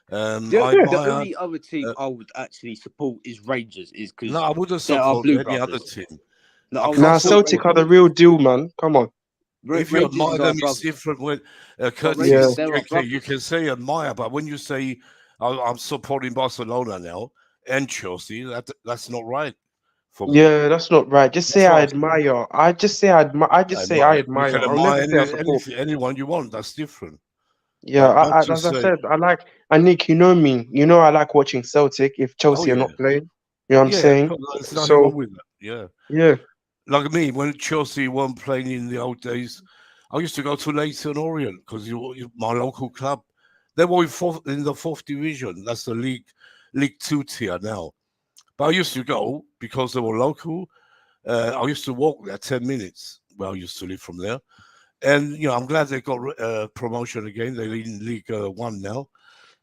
The only other team I would actually support is Rangers, because no, I wouldn't there are support Blue any other Brothers. team. Nah, Celtic are the real deal, man. Come on. If you Rangers admire is our them, it's brothers. different. When Rangers, they're our JK, brothers. you can say admire, but when you say I'm supporting Barcelona now and Chelsea, that's not right for me. Yeah, that's not right. Just say I admire. I just say I admire. I just say I You admire. can I'll never admire say I support. anyone you want. That's different. Yeah, But not to as I say, said, I like. And Nick, you know me. You know I like watching Celtic if Chelsea are not playing. You know what I'm saying? There's nothing wrong So with that. yeah. Like me, when Chelsea weren't playing in the old days, I used to go to Leighton Orient because my local club. They were in the fourth division. That's the League Two tier now. But I used to go because they were local. I used to walk there 10 minutes. Well, I used to live from there. And, I'm glad they got promotion again. They're in League One now.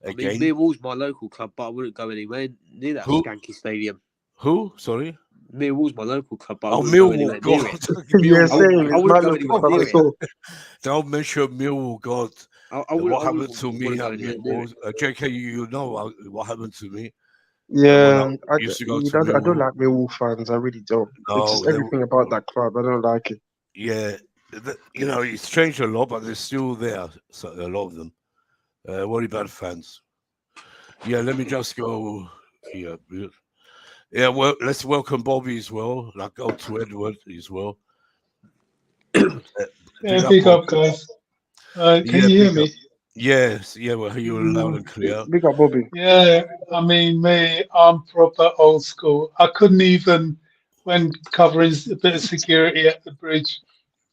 Again. I mean, Millwall's my local club, but I wouldn't go anywhere near that skanky stadium. Who? Sorry? Millwall's my local club, but I wouldn't Millwall, go anywhere God. near it. Yeah, same. I It's my wouldn't go local anywhere club near as it. well. Don't mention Millwall, God. What happened to me at near Millwall? JK, you know what happened to me. Yeah, I used to go to Millwall. I don't like Millwall fans. I really don't. It's just everything about that club. I don't like it. Yeah, it's changed a lot, but they're still there. So a lot of them. Very bad fans. Yeah, let me just go here. Yeah, well, let's welcome Bobby as well. Like go to Edward as well. Uh, Yeah, Big up, big Bob. up, guys. Can Yeah, you hear big up. me? Yes, yeah, well, you were loud and clear. Big up, Bobby. Yeah, I mean, me, I'm proper old school. I couldn't even, when covering a bit of security at the bridge,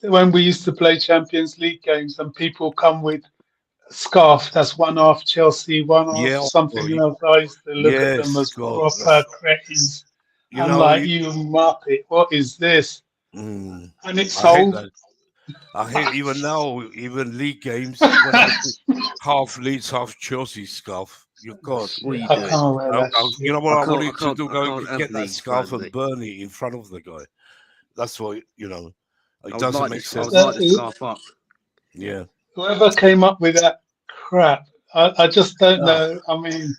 when we used to play Champions League games and people come with a scarf that's one half Chelsea, one half Yeah, something oh, else, I used to look at them yes, as God, proper cretins. you I'm know, like, you muppet, what is this? mm, And it's I hate sold. that. I hate even now, even league games when I see half Leeds, half Chelsea scarf. You God, What are Shit, you I doing? can't wear that you shit. know what I I wanted to can't. do? I Go can't have get that Leeds scarf fans, and mate. burn it in front of the guy. That's what I it would doesn't like make this. I would sense. like the That, scarf up. Yeah, whoever came up with that crap, I just don't Ah, know. I mean,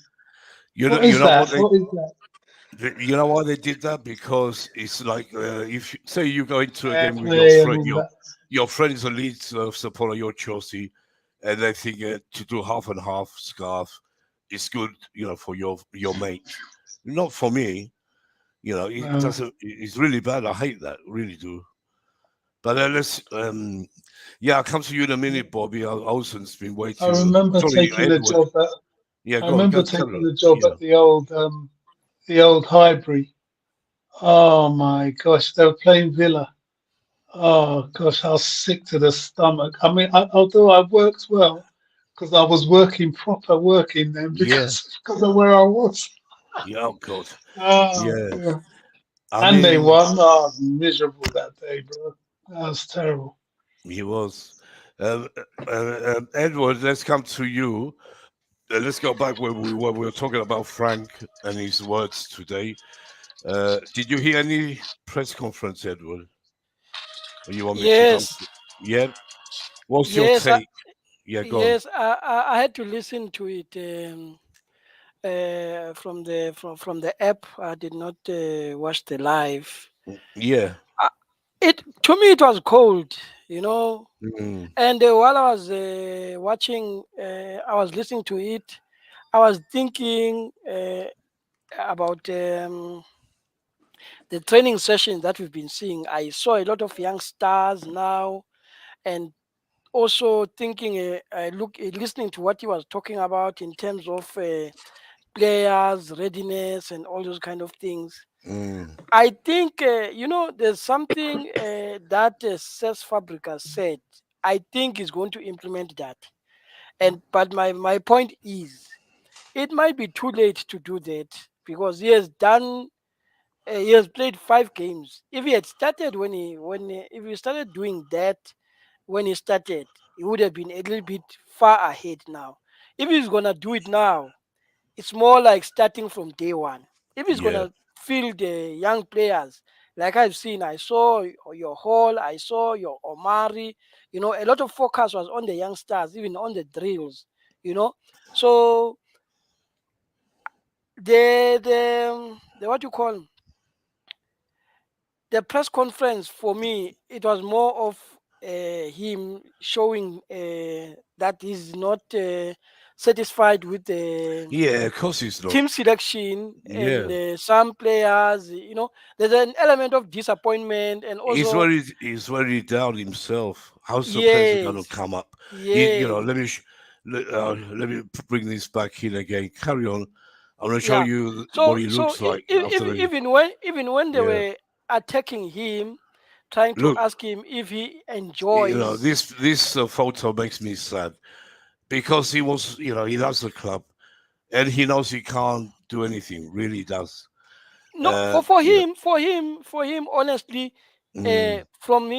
what you is know what that? What is that? you know why they did that? Because it's like if say you go into a Fair game with play and all that. your friend is a Leeds supporter, you're Chelsea, and they think to do half and half scarf is good, for your mate, not for me. It No. doesn't. It's really bad. I hate that. Really do. But let's. Yeah, I'll come to you in a minute, Bobby. Olsen's been I waiting. remember Sorry, taking a Edward. job at Yeah, I go on. remember Go tell taking her. a job Yeah. at the old Highbury. Oh my gosh, they were playing Villa. Oh gosh, I was sick to the stomach. I mean, although I worked well because I was working proper working then Yeah. because of where I was. Yeah. Oh God. Oh Yeah. yeah. I And they mean, won. Oh, I was miserable that day, bro. That was terrible. he was. Edward, let's come to you. Let's go back where we were talking about Frank and his words today. Did you hear any press conference, Edward? Or you want me to come Yes, to? Yeah. What's your yes, take? Yeah, go on. yes. I had to listen to it from the app. I did not watch the live. Yeah. Uh, it to me it was cold, you know. Mm. And while I was watching, I was listening to it. I was thinking about the training sessions that we've been seeing. I saw a lot of young stars now, and also thinking, listening to what he was talking about in terms of players, readiness, and all those kind of things. Mm. I think there's something that Cesc Fabregas said. I think he's going to implement that. And but my point is, it might be too late to do that because he has played 5 games. If he had started if he started doing that when he started, he would have been a little bit far ahead now. If he's gonna do it now, it's more like starting from day one. If he's Yeah. gonna field the young players, like I've seen, I saw your Hall, I saw your Omari. A lot of focus was on the youngsters, even on the drills. You know, so the what you call the press conference for me, it was more of him showing that he's not satisfied with the Yeah. Of course he's not. team selection and Yeah. some players. There's an element of disappointment and also He's very down himself. How's the players are going to yes, come up? yes, Let me bring this back in again. Carry on. I'm going to show yeah. you what So he looks like after the. even when they Yeah. were attacking him, trying to Look, ask him if he enjoys. this photo makes me sad because he loves the club and he knows he can't do anything. Really does. No, Uh, for you know. him, honestly, Mm, from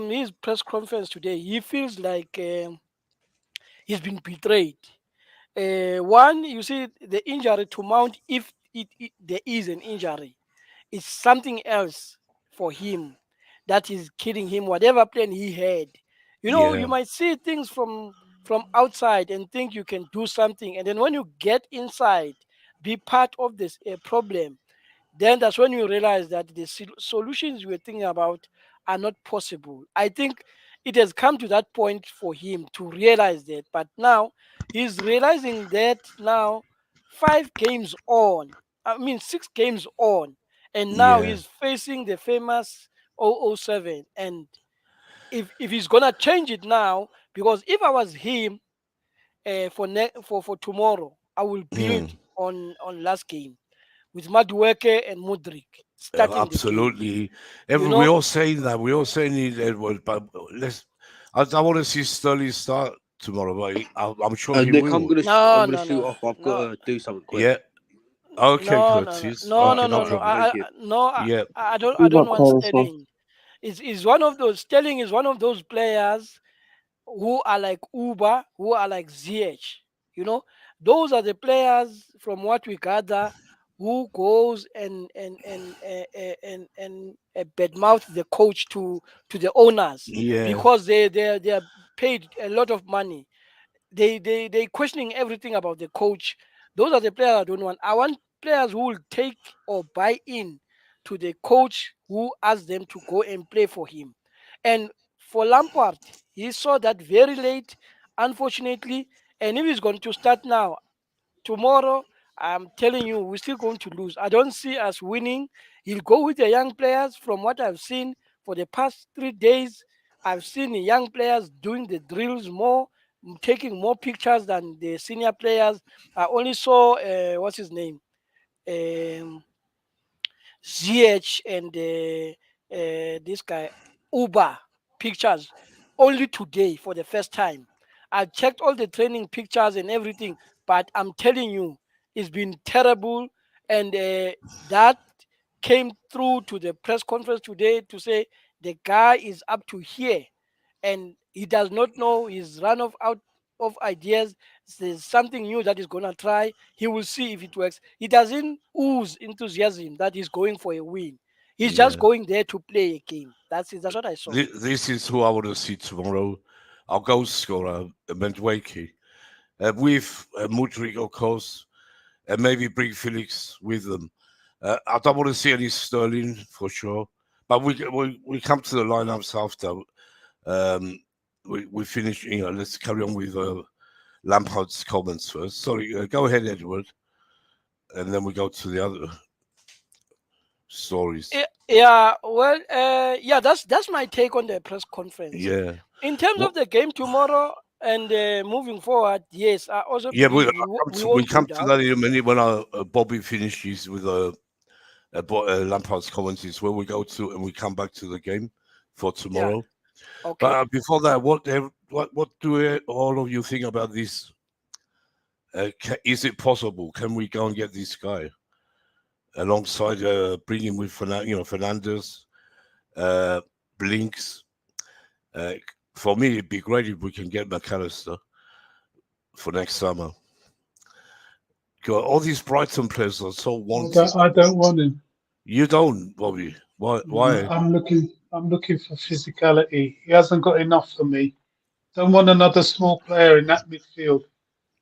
his press conference today, he feels like he's been betrayed. One, you see the injury to Mount, if there is an injury, it's something else for him that is killing him. Whatever plan he had, you yeah. might see things from outside and think you can do something, and then when you get inside, be part of this problem, then that's when you realize that the solutions you were thinking about are not possible. I think it has come to that point for him to realize that, but now he's realizing that now 5 games on. I mean, 6 games on, and now Yeah, he's facing the famous 007. And if he's gonna change it now, because if I was him, for tomorrow, I will build mm, on last game with Madueke and Mudrik starting the game. absolutely. You We know, all saying that. We all saying it, Edward. But let's. I want to see Sterling start tomorrow, but I'm sure he Nick, I'm will. gonna no, I'm gonna no, shoot no, off. I've got no, to do something quick. Yeah. Okay, no, no, no, Curtis. no, All no, Okay, right, no no, all no. right. problem. Thank you. Yeah. I Big don't up want Carlos, man. Sterling. Is one of those Sterling is one of those players who are like Uber, who are like ZH. You know, those are the players from what we gather who goes and badmouth the coach to the owners Yeah. because they are paid a lot of money. They questioning everything about the coach. Those are the players I don't want. I want players who will take or buy in to the coach who asked them to go and play for him. And for Lampard, he saw that very late, unfortunately. And if he's going to start now, tomorrow, I'm telling you, we're still going to lose. I don't see us winning. He'll go with the young players. From what I've seen for the past 3 days, I've seen the young players doing the drills more, taking more pictures than the senior players. I only saw, what's his name? Um, ZH and this guy Uber pictures only today for the first time. I checked all the training pictures and everything, but I'm telling you, it's been terrible. And that came through to the press conference today to say the guy is up to here and he does not know, he's run off out of ideas. There's something new that he's gonna try. He will see if it works. He doesn't ooze enthusiasm that he's going for a win. He's just Yeah. going there to play a game. That's it. That's what I saw. This is who I want to see tomorrow. Our goal scorer, Mendwaki, with Mudrik, of course, and maybe bring Felix with them. I don't want to see any Sterling for sure, but we come to the lineups after. We finish. Let's carry on with Lampard's comments first. Sorry, go ahead, Edward, and then we go to the other stories. Yeah, well, yeah, that's my take on the press conference. Yeah. In terms What? of the game tomorrow and moving forward, yes, I also Yeah, believe we we won't go come to down. that in a minute when Bobby finishes with Lampard's comments, where we go to and we come back to the game for Yeah, tomorrow. okay. But before that, what do all of you think about this? Is it possible? Can we go and get this guy alongside bringing with Fernandez, Blinks? For me, it'd be great if we can get McAllister for next summer. God, all these Brighton players are so wanted. I don't want him. You don't, Bobby. Why? I'm looking for physicality. He hasn't got enough for me. Don't want another small player in that midfield.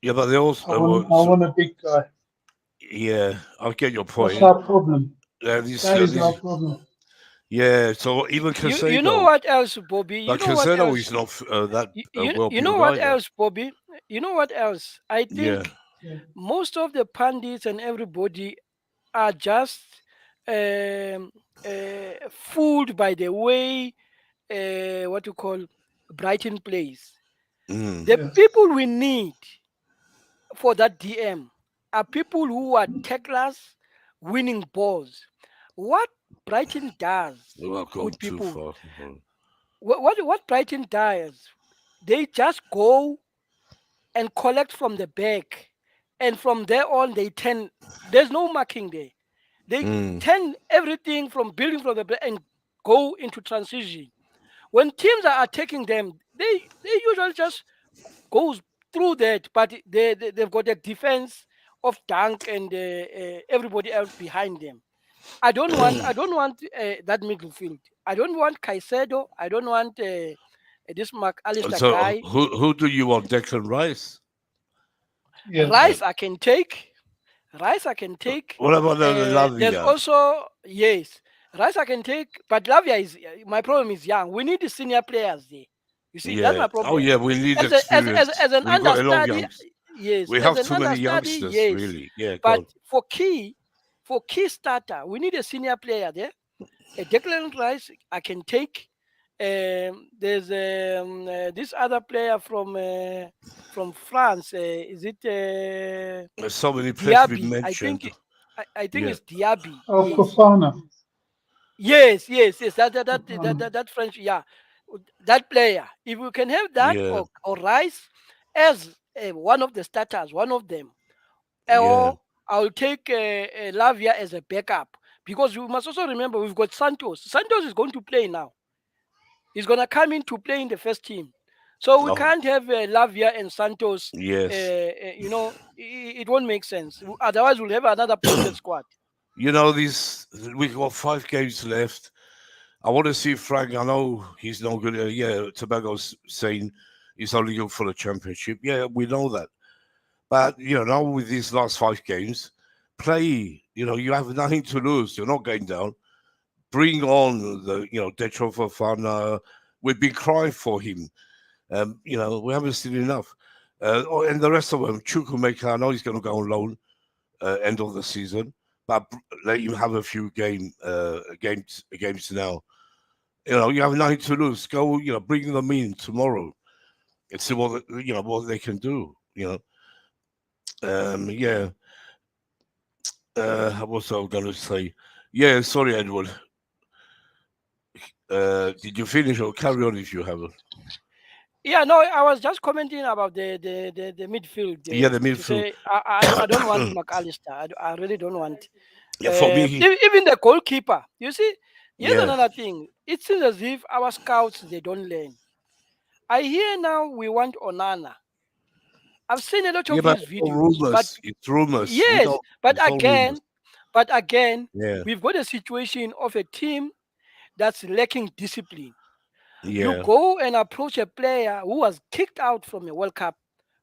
Yeah, but they also. I want a big guy. Yeah, I get your That's point. our problem. That is our This, problem. yeah, so even You know Casado, what else, Bobby? You but know what Casado else? is not that well You know built what either. else, Bobby? You know what else? I Yeah. think Yeah. most of the pundits and everybody are just um, fooled by the way what you call Brighton plays. Mm. The Yeah. people we need for that DM are people who are tacklers, winning balls. What Brighton does, Well, I've gone good too people, far. what Brighton does, they just go and collect from the back, and from there on they turn. There's no marking there. They Mm. turn everything from building from the back and go into transition. When teams are attacking them, they usually just goes through that, but they've got a defense of Dunk and everybody else behind them. I don't want that midfield. I don't want Caicedo. I don't want this McAllister So guy. who do you want? Declan Rice? Yeah. Rice I can take. Rice I can take. What about There's Lavia? also, yes, Rice I can take, but Lavia is my problem is young. We need the senior players there. You see, that's Yeah. my Oh problem. yeah, we need As experience. an We've got a lot of understudy, youngs. yes. We As have an too many understudy, youngsters, yes. really. Yeah, go But on. for key, for key starter, we need a senior player there. A Declan Rice, I can take. There's this other player from France. Is it There's so many players been Diaby? I think mentioned. I think Yeah. it's Diaby. Oh, Yes, Fofana. yes, yes, yes. Fofana. That French, yeah, that player. If we can have that Yeah. or Rice as one of the starters, one of them, Yeah. or I'll take Lavia as a backup because we must also remember we've got Santos. Santos is going to play now. He's going to come in to play in the first team. So we Oh, can't have Lavia and Santos. yes. It won't make sense. Otherwise, we'll have another project squad. You know, we've got 5 games left. I want to see Frank. I know he's not good. Yeah, Tobago's saying he's only good for the championship. Yeah, we know that. But, now with these last 5 games, play. You have nothing to lose. You're not going down. Bring on Detro Fofana. We've been crying for him. We haven't seen enough. And the rest of them, Chukwuemeka, I know he's going to go on loan end of the season, but let him have a few games now. You have nothing to lose. Go, bring them in tomorrow and see what they can do. Yeah. What was I going to say? Yeah, sorry, Edward. Did you finish or carry on if you haven't? Yeah, no, I was just commenting about the midfield. Yeah, the To midfield. say I don't want McAllister. I really don't want. Yeah, for me, Even the goalkeeper. You see, here's yeah, another thing. It seems as if our scouts they don't learn. I hear now we want Onana. I've seen a lot yeah, of but his it's all videos, but rumors. It's rumors. We yes, don't. It's all rumors. but again, Yeah, we've got a situation of a team that's lacking discipline. You yeah. go and approach a player who was kicked out from a World Cup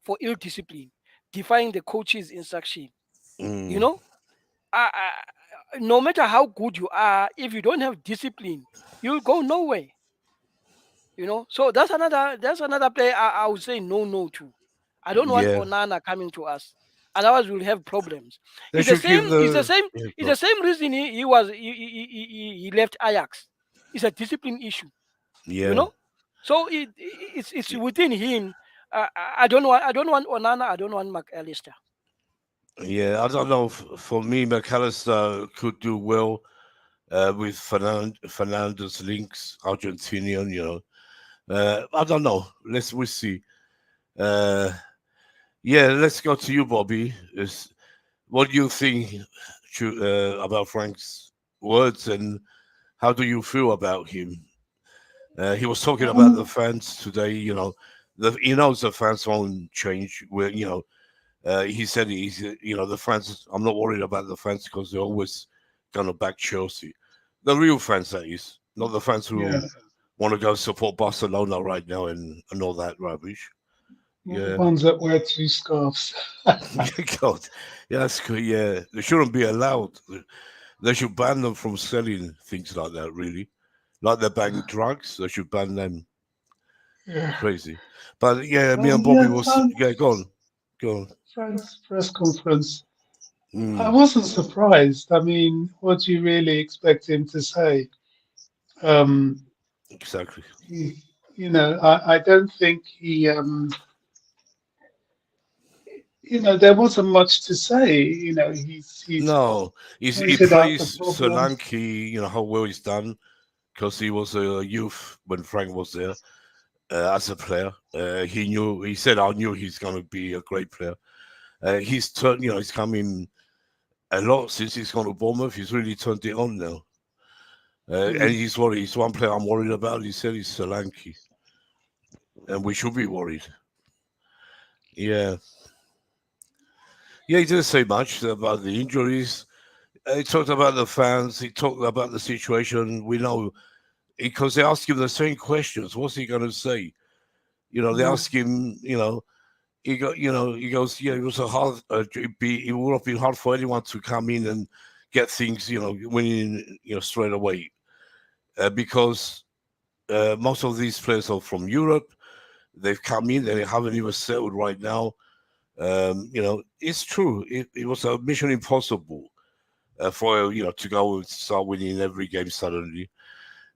for ill discipline, defying the coach's instruction. You Mm, know, no matter how good you are, if you don't have discipline, you'll go nowhere. So that's another player I would say no to. I don't want yeah. Onana coming to us. Otherwise, we'll have problems. They It's the should same. give It's the the. same. Yeah, It's the same reason he left Ajax. It's a discipline issue. You yeah, know, so it's within him. I don't want Onana. I don't want McAllister. yeah. I don't know. For me, McAllister could do well with Fernandez links, Argentinian. I don't know. We'll see. Uh, yeah, let's go to you, Bobby. What do you think about Frank's words, and how do you feel about him? He was talking about the Um, fans today. He knows the fans won't change. He said the fans. I'm not worried about the fans because they're always gonna back Chelsea. The real fans, that is, not the fans yeah, who want to go support Barcelona right now and all that rubbish. not the Yeah, ones that wear 2 scarves. God, yeah, that's good. Yeah, they shouldn't be allowed. They should ban them from selling things like that. Really, like they're banning drugs. They should ban them. Yeah. Crazy. But yeah, me and Bobby Yeah, was yeah. Go on. Frank's press conference. I Mm, wasn't surprised. I mean, what do you really expect him to say? Um, exactly. he, I don't think there wasn't much to say. He's No, he pointed out the praised problems. Solanke. How well he's done because he was a youth when Frank was there as a player. He said, I knew he's going to be a great player. He's turned, he's coming a lot since he's gone to Bournemouth. He's really turned it on now. And he's worried. He's one player I'm worried about. He said he's Solanke. And we should be worried. Yeah. Yeah, he didn't say much about the injuries. He talked about the fans. He talked about the situation. We know because they ask him the same questions. What's he going to say? They ask him. He goes. Yeah, it was a hard. It would have been hard for anyone to come in and get things. Winning. Straight away, because most of these players are from Europe. They've come in. They haven't even settled right now. It's true. It was a mission impossible. for to go and start winning every game suddenly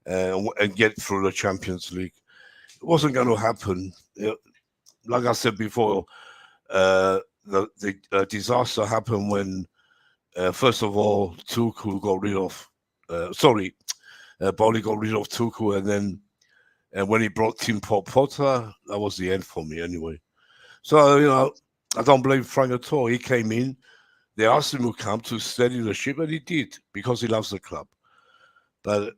and get through the Champions League. It wasn't going to happen. Like I said before, the disaster happened when, first of all, Tuchel got rid of. Bowley got rid of Tuchel, and then when he brought Tim Potter, that was the end for me anyway. So I don't blame Frank at all. He came in. They asked him to come to steady the ship, and he did because he loves the club. But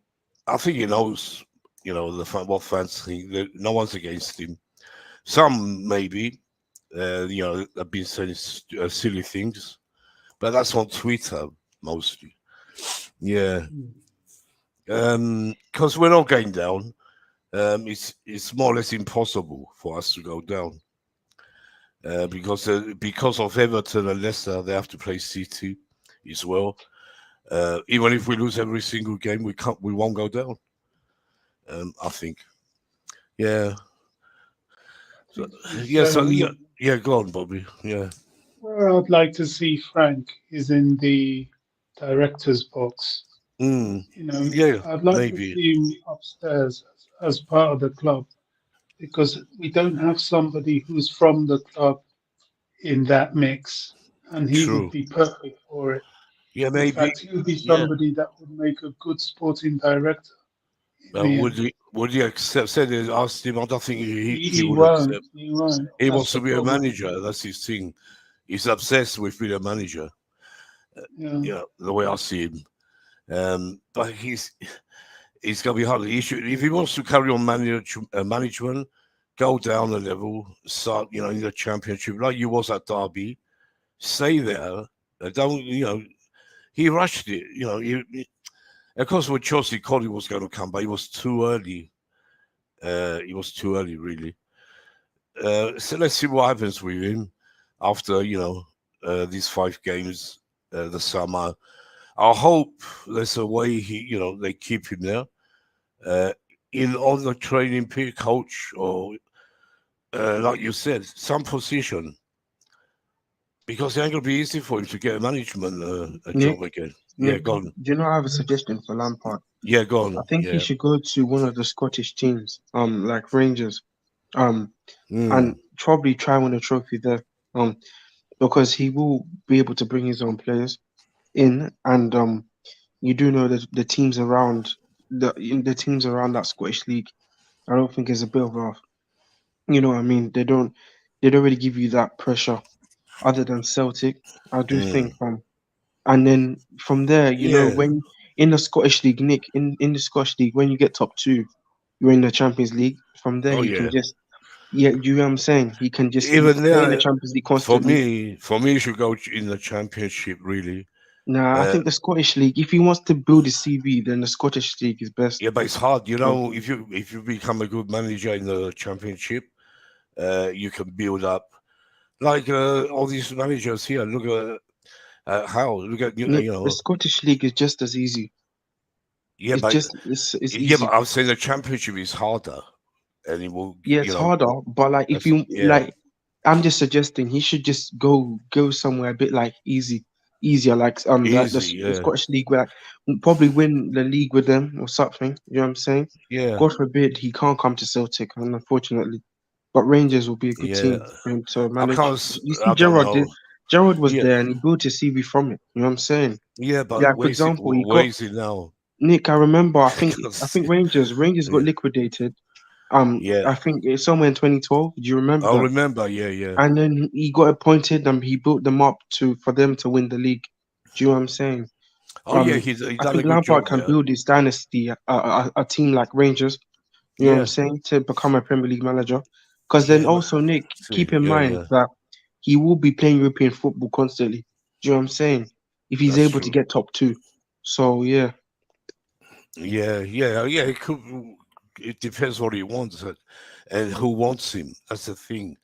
I think he knows, what fans think. That no one's against him. Some maybe, have been saying silly things, but that's on Twitter mostly. Yeah, because we're not going down. It's more or less impossible for us to go down because of Everton and Leicester. They have to play City as well. Even if we lose every single game, we won't go down. I think. Yeah. So, yeah. Go on, Bobby. Yeah. Where I'd like to see Frank is in the director's box. Yeah. I'd like Maybe. to see him upstairs as part of the club, because we don't have somebody who's from the club in that mix, and he True. would be perfect for it. Yeah, In maybe. fact, he would be Yeah. somebody that would make a good sporting director. Would he accept? Said they asked him. I don't think he would won't. accept. He won't. He That's wants to the be a problem. manager. That's his thing. He's obsessed with being a manager. Yeah. The way I see him. But he's gonna be hard. If he wants to carry on management, go down a level, start in the Championship like you was at Derby. Stay there. Don't he rushed it. Of course, with Chelsea, Collie was going to come, but he was too early. He was too early, really. So let's see what happens with him after these 5 games the summer. I hope there's a way they keep him there on the training peak coach or like you said, some position, because it ain't gonna be easy for him to get a management job again. Yeah, go on. Do you know I have a suggestion for Lampard? Yeah, go on. I think he should go to one of the Scottish teams, like Rangers, and probably try win a trophy there, because he will be able to bring his own players in, and you do know that the teams around that Scottish league, I don't think is a bit of a, what I mean. They don't really give you that pressure, other than Celtic. I do think, and then from there, when in the Scottish League, Nick, in the Scottish League, when you get top 2, you're in the Champions League. From there, he can just, you know what I'm saying? He can just even stay in the there, Champions League constantly. for me, he should go in the Championship. Really. Nah, I think the Scottish League, if he wants to build his CV, then the Scottish League is best. Yeah, but it's hard. If you become a good manager in the Championship, you can build up. Like all these managers here. Look at The Scottish League is just as easy. Yeah, It's but just it's easy. yeah, but I'm saying the Championship is harder, and it will. Yeah, it's harder, but like if you like, I'm just suggesting he should just go somewhere a bit like easier, like like the Scottish League, where like, probably win the league with them or something. You know what I'm saying? Yeah. God forbid he can't come to Celtic, unfortunately. But Rangers will be a good team for him to manage. You see, Gerrard was there and he built his CV from it. You know what I'm saying? Yeah, but like for example, where is it now? Nick, I remember. I think Rangers got liquidated. I think it's somewhere in 2012. Do you remember? I remember. Yeah. And then he got appointed, and he built them up for them to win the league. Do you know what I'm saying? Oh yeah, he's I done think a good Lampard job can there. build his dynasty, a team like Rangers. You know what I'm saying, to become a Premier League manager. Because then also, Nick, keep in mind that he will be playing European football constantly. Do you know what I'm saying? If he's able to get top 2, so yeah. Yeah. It could. It depends what he wants and who wants him. That's the thing.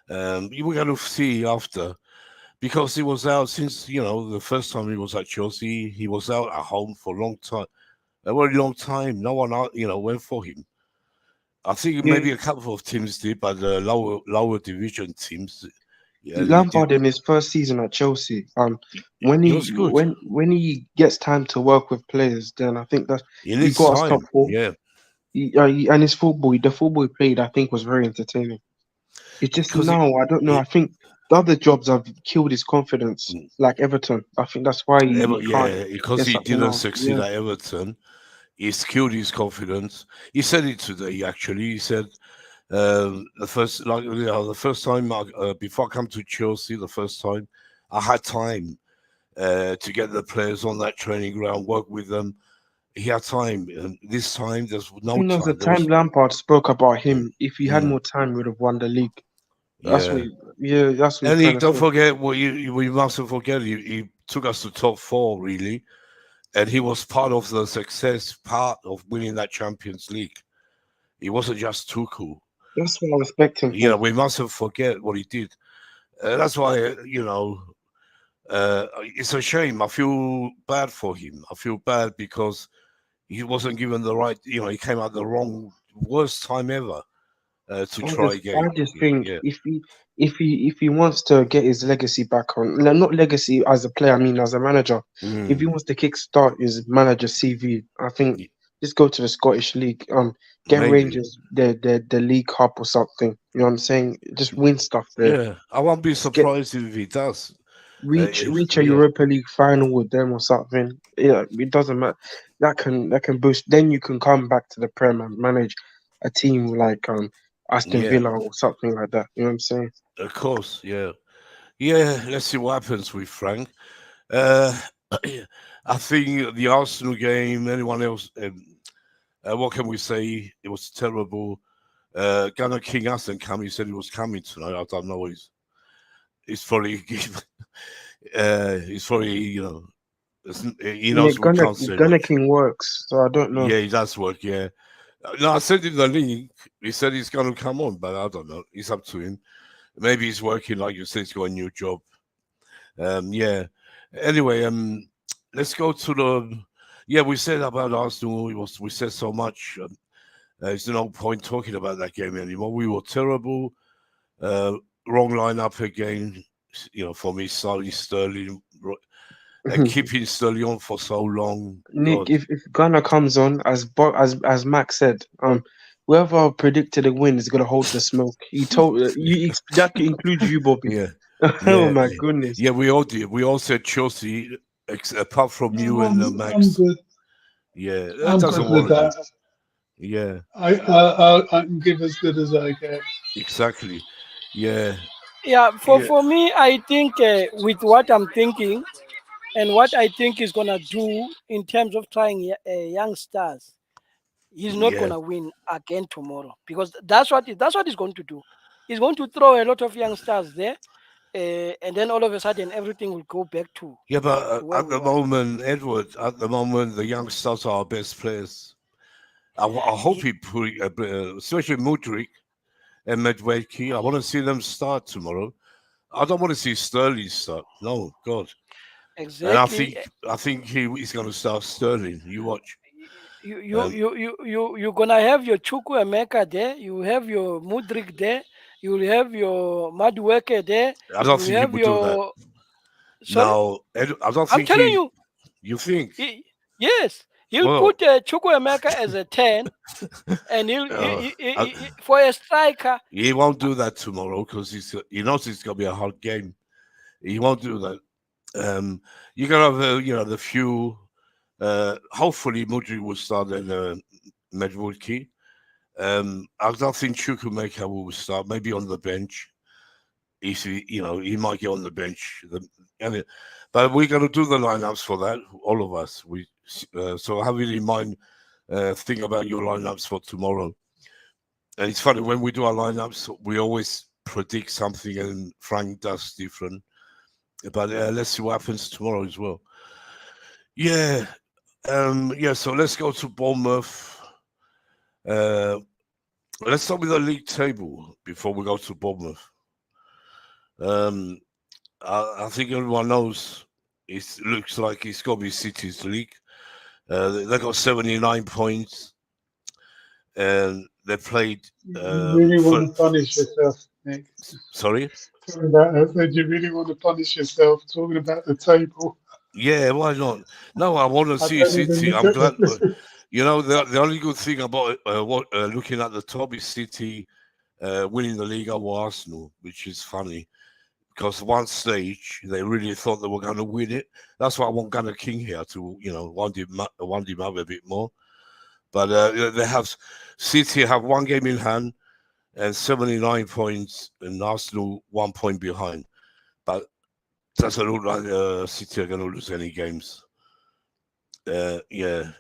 We're going to see after, because he was out since the first time he was at Chelsea. He was out at home for a very long time. No one went for him. I think maybe a couple of teams did, but the lower division teams, Yeah, he did. Lampard in his first season at Chelsea, when He he was good. when he gets time to work with players, then I think that He he needs got us top time. four. Yeah, And his the football he played, I think, was very entertaining. It's just because now, I don't know. I think the other jobs have killed his confidence, like Everton. I think that's why he can't because get he something didn't now. succeed Yeah. at Everton. He's killed his confidence. He said it today. Actually, he said the first time before I come to Chelsea, the first time I had time to get the players on that training ground, work with them. He had time, and this time there's I no think there was a time. There time was, Lampard spoke about him. If he had mm, more time, he would have won the league. That's what, yeah. that's what he's And trying to don't say. forget what we mustn't forget. He took us to top four, really, and he was part of the success, part of winning that Champions League. He wasn't just Tuchel. That's what I respect him for. We mustn't forget what he did. That's why it's a shame. I feel bad for him. I feel bad because he wasn't given the right. He came at the worst time ever to try I again. just think Yeah. if he wants to get his legacy back on, no, not legacy as a player, I mean as a manager. If he Mm. wants to kickstart his manager CV, I think just go to the Scottish League. Get Maybe. Rangers the League Cup or something. You know what I'm saying? Just win stuff there. Yeah. I won't be Just get surprised if he does. reach a Yeah. Europa League final with them or something. Yeah, it doesn't matter. That can boost. Then you can come back to the Prem and manage a team like Aston Yeah. Villa or something like that. You know what I'm saying? Of course. Yeah. Yeah. Let's see what happens with Frank. Uh, I think the Arsenal game. Anyone else? What can we say? It was terrible. Gunnar King hasn't come. He said he was coming tonight. I don't know. He's probably he's probably he Yeah, knows we can't say Gunnar much. King works, so I don't know. Yeah, he does work. Yeah. No, I sent him the link. He said he's going to come on, but I don't know. It's up to him. Maybe he's working, like you said. He's got a new job. Yeah. Anyway, let's go to the. Yeah, we said about Arsenal. We said so much. There's no point talking about that game anymore. We were terrible. Wrong lineup again. For me, starting Sterling, keeping Sterling on for so long. Nick, God. if Gunnar comes on as Max said, whoever predicted a win is gonna hold the smoke. He told that includes you, Bobby. Yeah. Oh Yeah, my goodness. yeah, we all did. We all said Chelsea, apart from No, you and I'm Max. good. Yeah, that I'm doesn't good with worry me. that. Yeah, I can give as good as I get. exactly. Yeah, Yeah, yeah, for me, I think with what I'm thinking and what I think is gonna do in terms of trying young stars, he's not yeah, gonna win again tomorrow because that's what he's going to do. He's going to throw a lot of young stars there, and then all of a sudden everything will go back yeah. But to where at we the were. moment, Edward, at the moment, the youngsters are our best players. I hope he put, especially Mudrik and Medvedki. I want to see them start tomorrow. I don't want to see Sterling start. No, God. And Exactly. I think he's going to start Sterling. You watch. Um, You're gonna have your Chukwuemeka there, you have your Mudrik there, you'll have your Madueke there, I don't you think he have would do that. your sorry? No, I don't I'm think telling he. you, You think? yes, he'll Well, put Chukwuemeka as a 10, and for a striker. he won't do that tomorrow because he knows it's gonna be a hard game. He won't do that. You're gonna have the few. Hopefully, Mudri will start and Medvedki. I don't think Chukwuemeka will start. Maybe on the bench. He might get on the bench. But we're going to do the lineups for that, all of us. So have it in mind. Think about your lineups for tomorrow. And it's funny when we do our lineups, we always predict something, and Frank does different. But let's see what happens tomorrow as well. Yeah, yeah. So let's go to Bournemouth. Let's start with the league table before we go to Bournemouth. I think everyone knows it looks like it's got to be City's league. They got 79 points, and they played. You really want to punish yourself, Nick. Sorry. I said you really want to punish yourself talking about the table. Yeah, why not? No, I want to see don't even City. look I'm at glad. it. You know, the only good thing about looking at the top is City winning the league over Arsenal, which is funny because one stage they really thought they were going to win it. That's why I want Gunnar King here to, wind him up a bit more. But they have City have one game in hand and 79 points, and Arsenal 1 point behind. But doesn't look like City are going to lose any games. Yeah,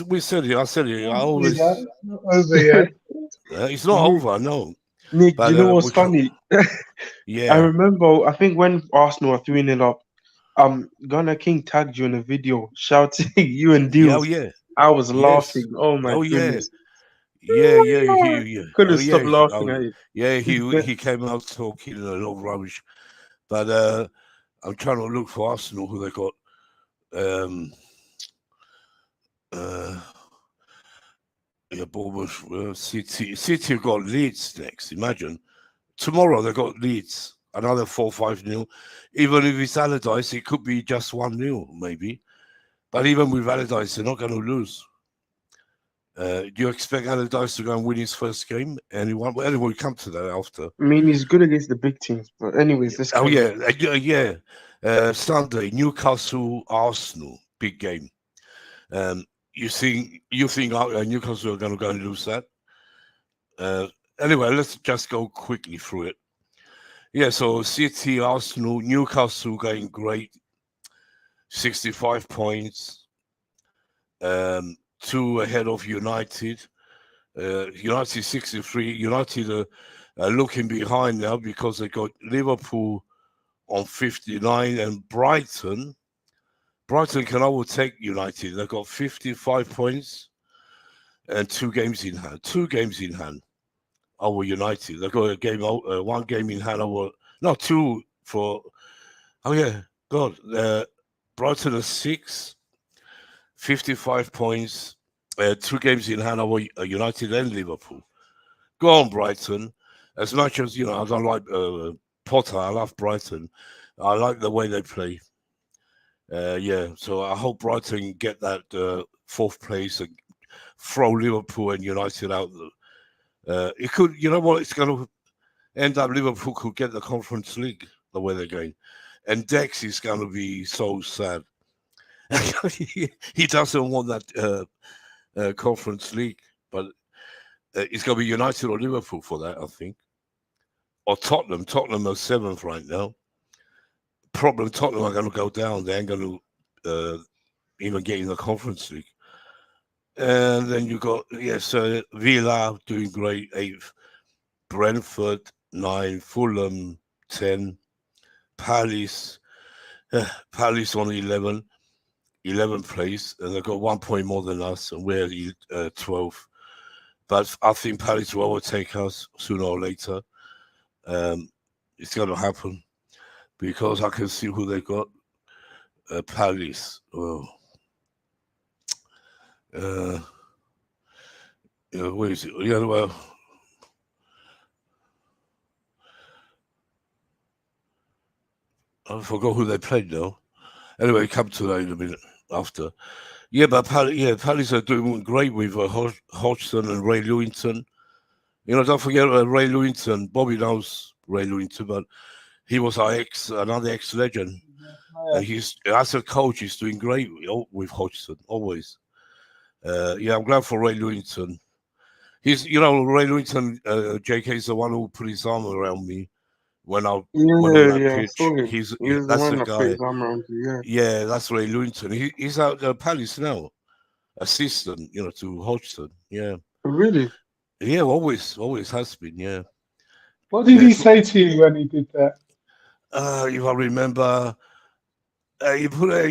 we said it. I said it. I always. It's not over yet. It's not over, no. Nick, But do you know what's we can, funny? I yeah, remember, I think when Arsenal are 3-0 up, Gunnar King tagged you in a video shouting you and yeah, oh, Deals. yeah, I was yes, laughing. Oh my oh yeah, goodness. yeah, yeah. Couldn't Oh stop yeah, laughing at it. yeah. It's the- He came out talking a lot of rubbish. But I'm trying to look for Arsenal who they got. Yeah, Bournemouth, City have got Leeds next. Imagine tomorrow they got Leeds, another 4-5-0. Even if it's Allardyce, it could be just 1-0 maybe. But even with Allardyce, they're not going to lose. Do you expect Allardyce to go and win his first game? Anyone? Well, anyway, we'll come to that after. I mean, he's good against the big teams. But anyways, let's Oh carry on. yeah. Sunday, Newcastle, Arsenal, big game. You think Newcastle are going to go and lose that? Anyway, let's just go quickly through it. Yeah, so City, Arsenal, Newcastle going great, 65 points, 2 ahead of United. United 63. United are looking behind now because they got Liverpool on 59 and Brighton. Brighton can overtake United. They've got 55 points and 2 games in hand. 2 games in hand over United. They've got a game, 1 game in hand over. No, 2 for. Oh yeah, God. Brighton are 6, 55 points, 2 games in hand over United and Liverpool. Go on, Brighton. As much as I don't like Potter. I love Brighton. I like the way they play. Yeah, so I hope Brighton get that 4th place and throw Liverpool and United out. It could, you know what? It's going to end up Liverpool could get the Conference League the way they're going, and Dex is going to be so sad. He doesn't want that Conference League, but it's going to be United or Liverpool for that, I think, or Tottenham. Tottenham are 7th right now. Problem Tottenham are going to go down. They ain't going to even get in the Conference League. And then you got Villa doing great, 8th, Brentford 9, Fulham 10, Palace on 11th place, and they've got 1 point more than us, and we're 12th. But I think Palace will overtake us sooner or later. It's going to happen because I can see who they got. Palace. Oh. Where is it? Yeah, well, I forgot who they played now. Anyway, come to that in a minute after. Yeah, but Palace are doing great with Hodgson and Ray Lewington. Don't forget Ray Lewington. Bobby knows Ray Lewington, but he was another ex-legend. And he's, as a coach, he's doing great with Hodgson, always. I'm glad for Ray Lewington. He's, Ray Lewington, JK is the one who put his arm around me when I went on that I pitch. saw him. He's the that's one the that put guy. his arm around you, Yeah, that's Ray Lewington. He's out at Palace now, assistant, to Hodgson. Yeah. Really? Yeah, always has been. Yeah. What did he say to you when he did that? If I remember, he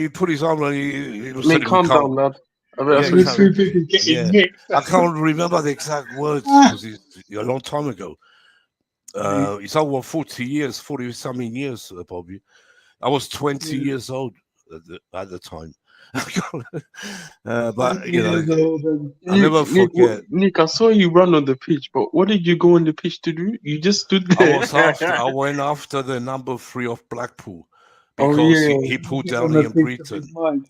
put his arm on. He was Mate, saying, "We calm can't." down, lad. Yeah, He was too busy getting nicked. I can't remember the exact words because it's a long time ago. It's over 40 something years, probably. I was 20 years old at the time. But Years old and I never forget. Nick, I saw you run on the pitch, but what did you go on the pitch to do? You just stood there. I went after the number 3 of Blackpool Oh because yeah. he pulled give down him a Ian piece of Breton, his mind.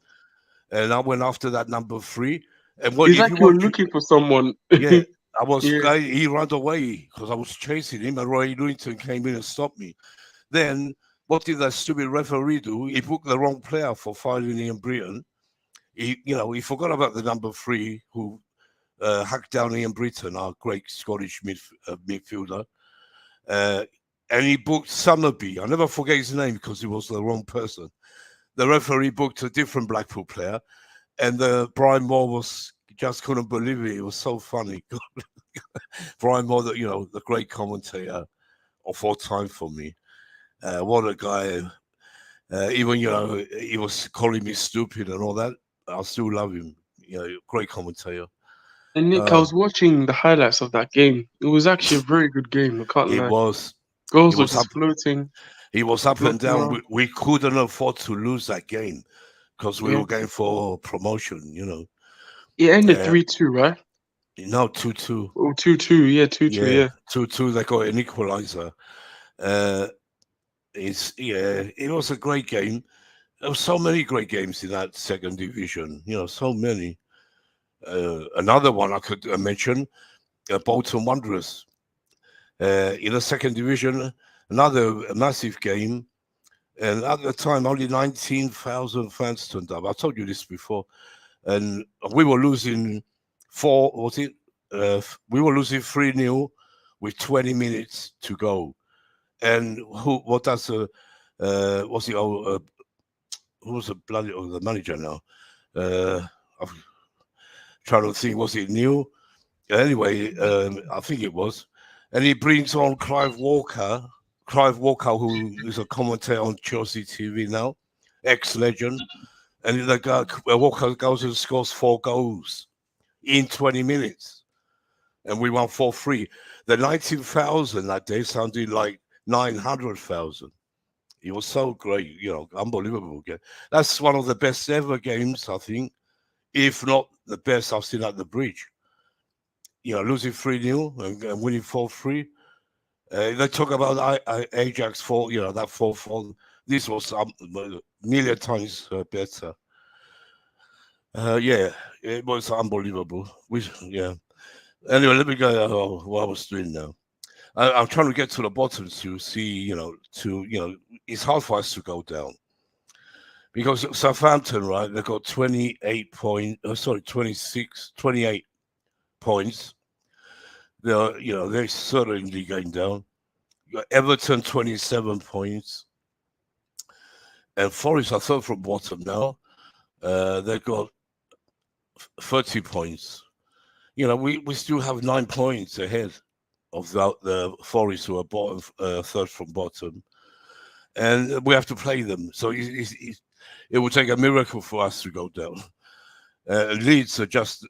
and I went after that number 3. And what It's if like you you were watch? looking for someone. Yeah, I was. Yeah. He ran away because I was chasing him, and Roy Newington came in and stopped me. Then what did that stupid referee do? He booked the wrong player for fouling Ian Breton. He forgot about the number 3 who hacked down Ian Breton, our great Scottish midfielder. And he booked Summerby. I'll never forget his name because he was the wrong person. The referee booked a different Blackpool player, and Brian Moore just couldn't believe it. It was so funny. Brian Moore, the great commentator of all time for me. What a guy. Even, he was calling me stupid and all that. I still love him. Great commentator. And Nick, I was watching the highlights of that game. It was actually a very good game. I can't It lie. was. Goals It were was just up. floating. He was up and Floating down. around. We couldn't afford to lose that game because we Yeah. were going for promotion, It ended Uh, 3-2, right? No, 2-2. Oh, 2-2. Yeah, 2-2. Yeah, Yeah. 2-2. They got an equalizer. It was a great game. There were so many great games in that second division. So many. Another one I could mention, Bolton Wanderers. In the second division, another massive game. And at the time, only 19,000 fans turned up. I told you this before. And we were losing we were losing 3-0 with 20 minutes to go. And who's the manager now? I'm trying to think, was it new? Anyway, I think it was. And he brings on Clive Walker, who is a commentator on Chelsea TV now, ex-legend. And the guy, Walker goes and scores 4 goals in 20 minutes. And we won 4-3. The 19,000 that day sounded like 900,000. It was so great, unbelievable game. That's one of the best ever games, I think, if not the best I've seen at the Bridge. Losing 3-0 and winning 4-3. They talk about Ajax 4, that 4-4. This was a million times better. Yeah, it was unbelievable. Anyway, let me go what I was doing now. I'm trying to get to the bottom to see, it's hard for us to go down. Because Southampton, right, they've got 28 points. They're certainly going down. Everton 27 points, and Forest are third from bottom now. They've got 30 points. We still have 9 points ahead of the Forest, who are bottom, third from bottom, and we have to play them. So it will take a miracle for us to go down. Leeds are just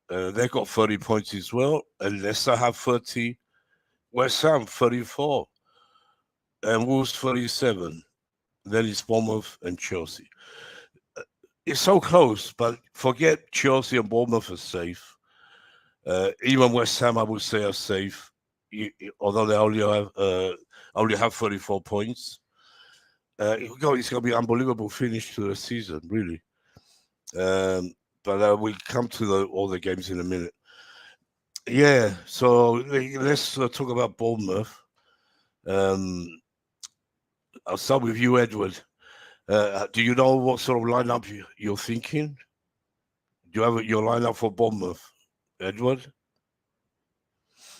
they've got 30 points as well, and Leicester have 30. West Ham 34, and Wolves 37. Then it's Bournemouth and Chelsea. It's so close, but forget Chelsea and Bournemouth are safe. Even West Ham, I would say, are safe, although they only have 34 points. It's going to be an unbelievable finish to the season, really. But we come to all the games in a minute. Yeah, so let's talk about Bournemouth. I'll start with you, Edward. Do you know what sort of lineup you're thinking? Do you have your lineup for Bournemouth, Edward?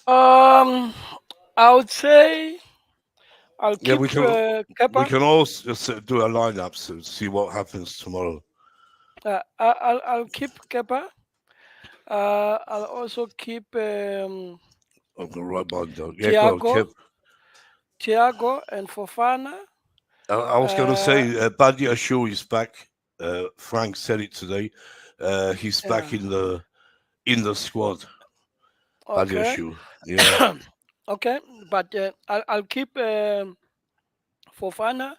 I would say I'll Yeah, keep we Kepa. can also just do a lineup to see what happens tomorrow. I'll keep Kepa. I'll also keep I'm gonna write mine down. Yeah, go on, Kev. Thiago and Fofana. I was going to say, Badia Shaw is back. Frank said it today. He's back in the squad. Badia Okay. Shaw. Yeah. Okay, but I'll keep Fofana,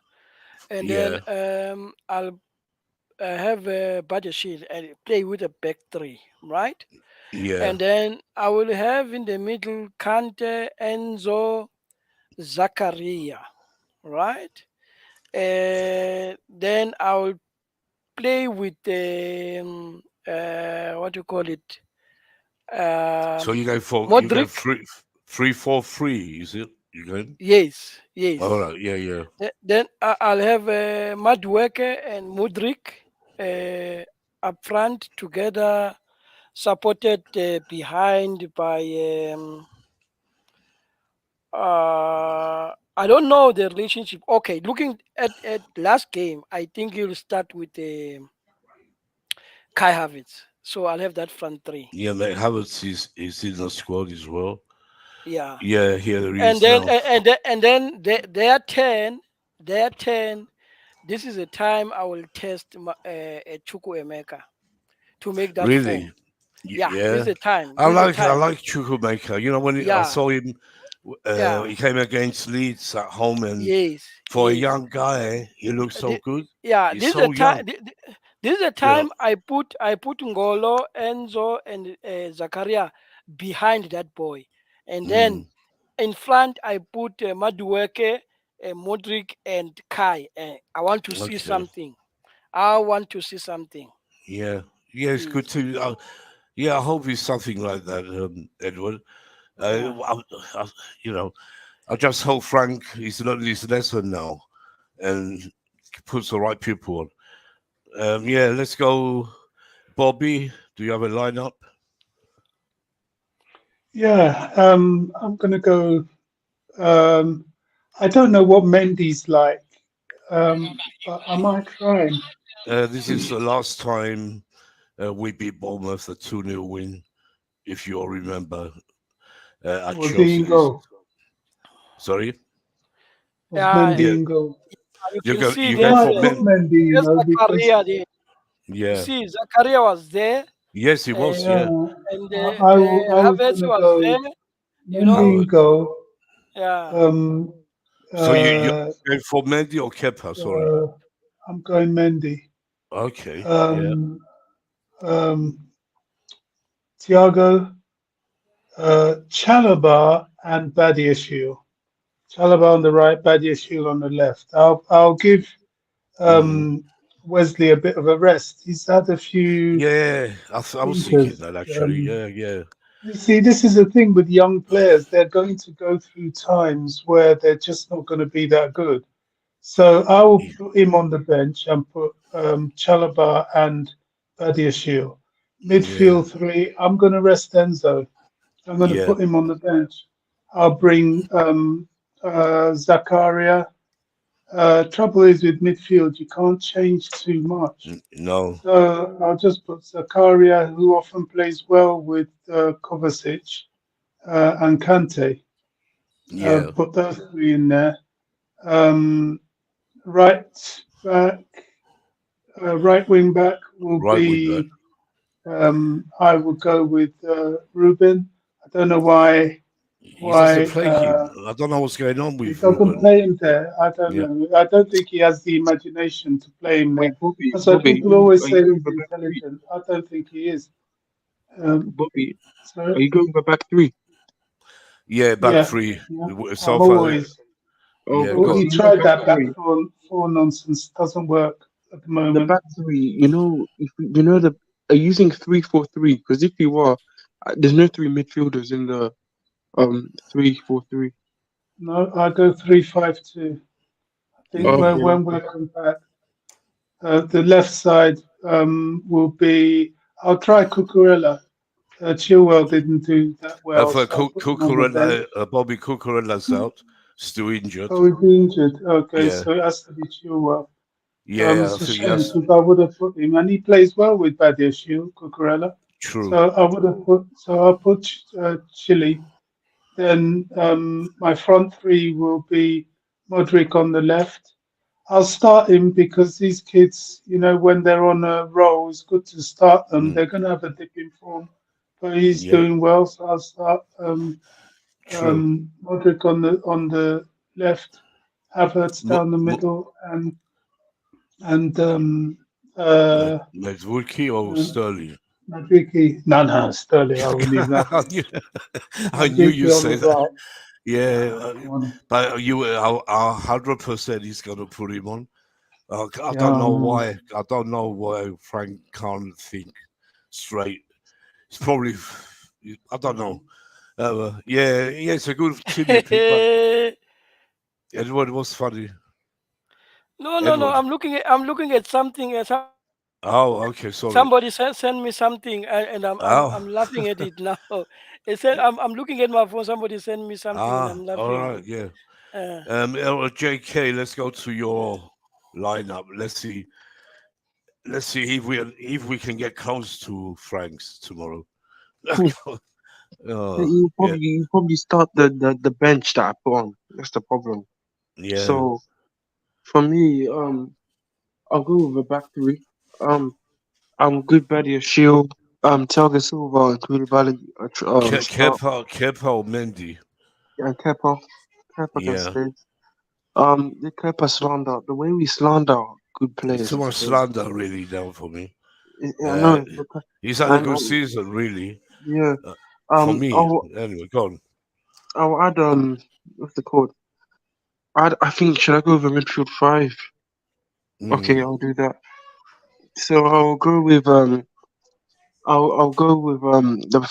and then Yeah. I'll have a budget sheet and play with a back three, right? Yeah. And then I will have in the middle Kante, Enzo, Zakaria, right? Then I will play with what do you call it? So you go for you go Modric. 3-4-3, is it? You going? Yes, All yes. right. Yeah. Yeah. Then I'll have Madueke and Mudrik up front together, supported behind by. I don't know the relationship. Okay, looking at last game, I think you'll start with Kai Havertz. So I'll have that front three. Yeah. Mate, Havertz is in the squad as well. Yeah, Yeah. Here he and is then now. their ten. This is a time I will test Chuku Emeka to make that form. Really? Yeah, this is Yeah. the time. I This is the like I time. like Chukwuemeka. You know when I Yeah, saw him, yeah, he came against Leeds at home, and yes, for a yes. young guy, he looks so The- good. yeah, He's this is the so time. young. This is the You know. time I put Ngolo, Enzo, and Zakaria behind that boy, and then Mm, in front I put Madueke, Modric, and Kai. I want to see okay. something. I want to see something. Yeah. Yeah. It's good Yes. to. Yeah. I hope it's something like that, Edward. Yeah. I, you know, I just hope Frank is not his lesson now and puts the right people on. Yeah. Let's go, Bobby. Do you have a lineup? Yeah, I'm gonna go. Um, I don't know what Mendy's like, but I might try him. This is the last time we beat Bournemouth a 2-0 win, if you all remember, at Was he Chelsea. in goal? Sorry? Was Yeah. Yeah, Mendy in goal? You you can go see you I go there's for might uh, put men. Mendy, there's because Zakaria there. You Yeah. see, Zakaria was there, Yes, it was, uh, yeah. yeah, and I was Havertz gonna was go there. You Mendy know. All in right. goal. Yeah. Um, So you uh, going for Mendy or Kepa? Sorry. uh, I'm going Mendy. Okay. Yeah. Um, um, Thiago, Chalobah, and Badiashile. Chalobah on the right, Badiashile on the left. I'll give Mm. um, Wesley a bit of a rest. He's had a few Yeah. I was thinking injuries. that actually. Yeah. Yeah. You see, this is the thing with young players. They're going to go through times where they're just not going to be that good. So I will Yeah. put him on the bench and put Chalobah and Badiashile. Yeah. Midfield three, I'm going to rest Enzo. I'm going to Yeah. put him on the bench. I'll bring Zakaria. Trouble is with midfield, you can't change too much. No. So I'll just put Zakaria, who often plays well with Kovacic and Kante. Yeah. Put those three in there. Um, right back, right wing back will Right with that. be. I would go with Ruben. I don't know why. He doesn't Why play him. I don't know what's going on he with doesn't Ruben. play him there? I don't Yeah. know. I don't think he has the imagination to play him Wait, there. Bobby, That's why Bobby, people always are say you going he's for back three? intelligent. I don't think he is. Um, Bobby, so are you going for back three? Yeah. Back yeah, three. yeah. So I'm far, always. Oh, yeah. because He Go. you know tried back that back three. four nonsense. Doesn't work at the The moment. back three, you know, if you know the are you using 3-4-3? Because if you are, there's no three midfielders in the 3-4-3. No, I go 3-5-2. I think Mm. Okay, when we're compact, the left side will be. I'll try Cucurella. Chilwell didn't do that well, For so I'll put him on the bench. Bobby Cucurella's out, still injured. Oh, he's injured. Okay, Yeah. so it has to be Chilwell. Yeah. I It's a think shame that's because I would have put him, and he plays well with Badiashile, Cucurella. true. So I would have put. So I'll put Chile. Then my front three will be Modric on the left. I'll start him because these kids, when they're on a roll, it's good to start them. Mm. They're going to have a dip in form, but he's Yeah. doing well, so I'll start True. Modric on the left, Havertz Mo- down the mo- middle, and Medvuki or Sterling? Madriki. No, Sterling. I wouldn't even have I him. knew, I knew Madriki you on say the that. right. Yeah, Come on. but you are 100% he's going to put him on. I Yeah, don't know no. why. I don't know why Frank can't think straight. It's probably, I don't know. Yeah, it's a good team you picked, but Edward was funny. No. Edward. I'm looking at something. Oh, okay, sorry. Somebody sent me something, and I'm Oh, laughing at it now. It said I'm looking at my phone. Somebody sent me something, and I'm all laughing. right, yeah. Uh, JK, let's go to your lineup. Let's see if we can get close to Frank's tomorrow. You Yeah, probably start the bench that I put on. That's the problem. yeah. So for me, I'll go with a back three. Good Badia Shield, Thiago Silva and Koulibaly start, Kepa or Mendy. and Kepa can Yeah, stay. The Kepa slander, the way we slander good it's players too is much crazy. slander really down for me. I know Uh, it's because, he's had a and good season, really. yeah, Uh, for um, me, I'll anyway. Go on. I'll add what's the code? I think should I go with a midfield five? Okay, Mm, I'll do that. So I'll go with the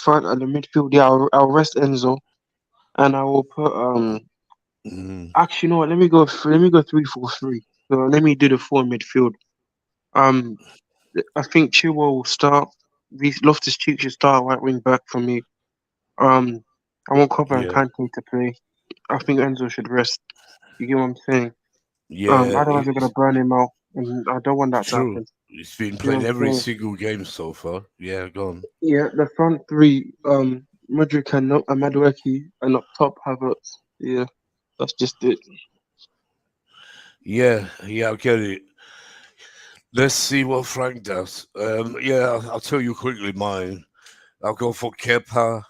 front and the midfield. Yeah, I'll rest Enzo and I will put mm, actually, you know what? Let me go 3-4-3. So let me do the four midfield. Um, I think Chilwell will start. Loftus Cheek should start right wing back for me. Um, I want Cover and yeah, Kante to play. I think Enzo should rest. You get what I'm saying? yeah. Otherwise they're gonna burn him out, and I don't want that to True. happen. He's been You know playing what I'm every saying? single game so far. Yeah, go on. Yeah, the front three, Mudryk and Madueke, and up top Havertz. Yeah, that's just it. Yeah, I get it. Let's see what Frank does. Yeah, I'll tell you quickly mine. I'll go for Kepa.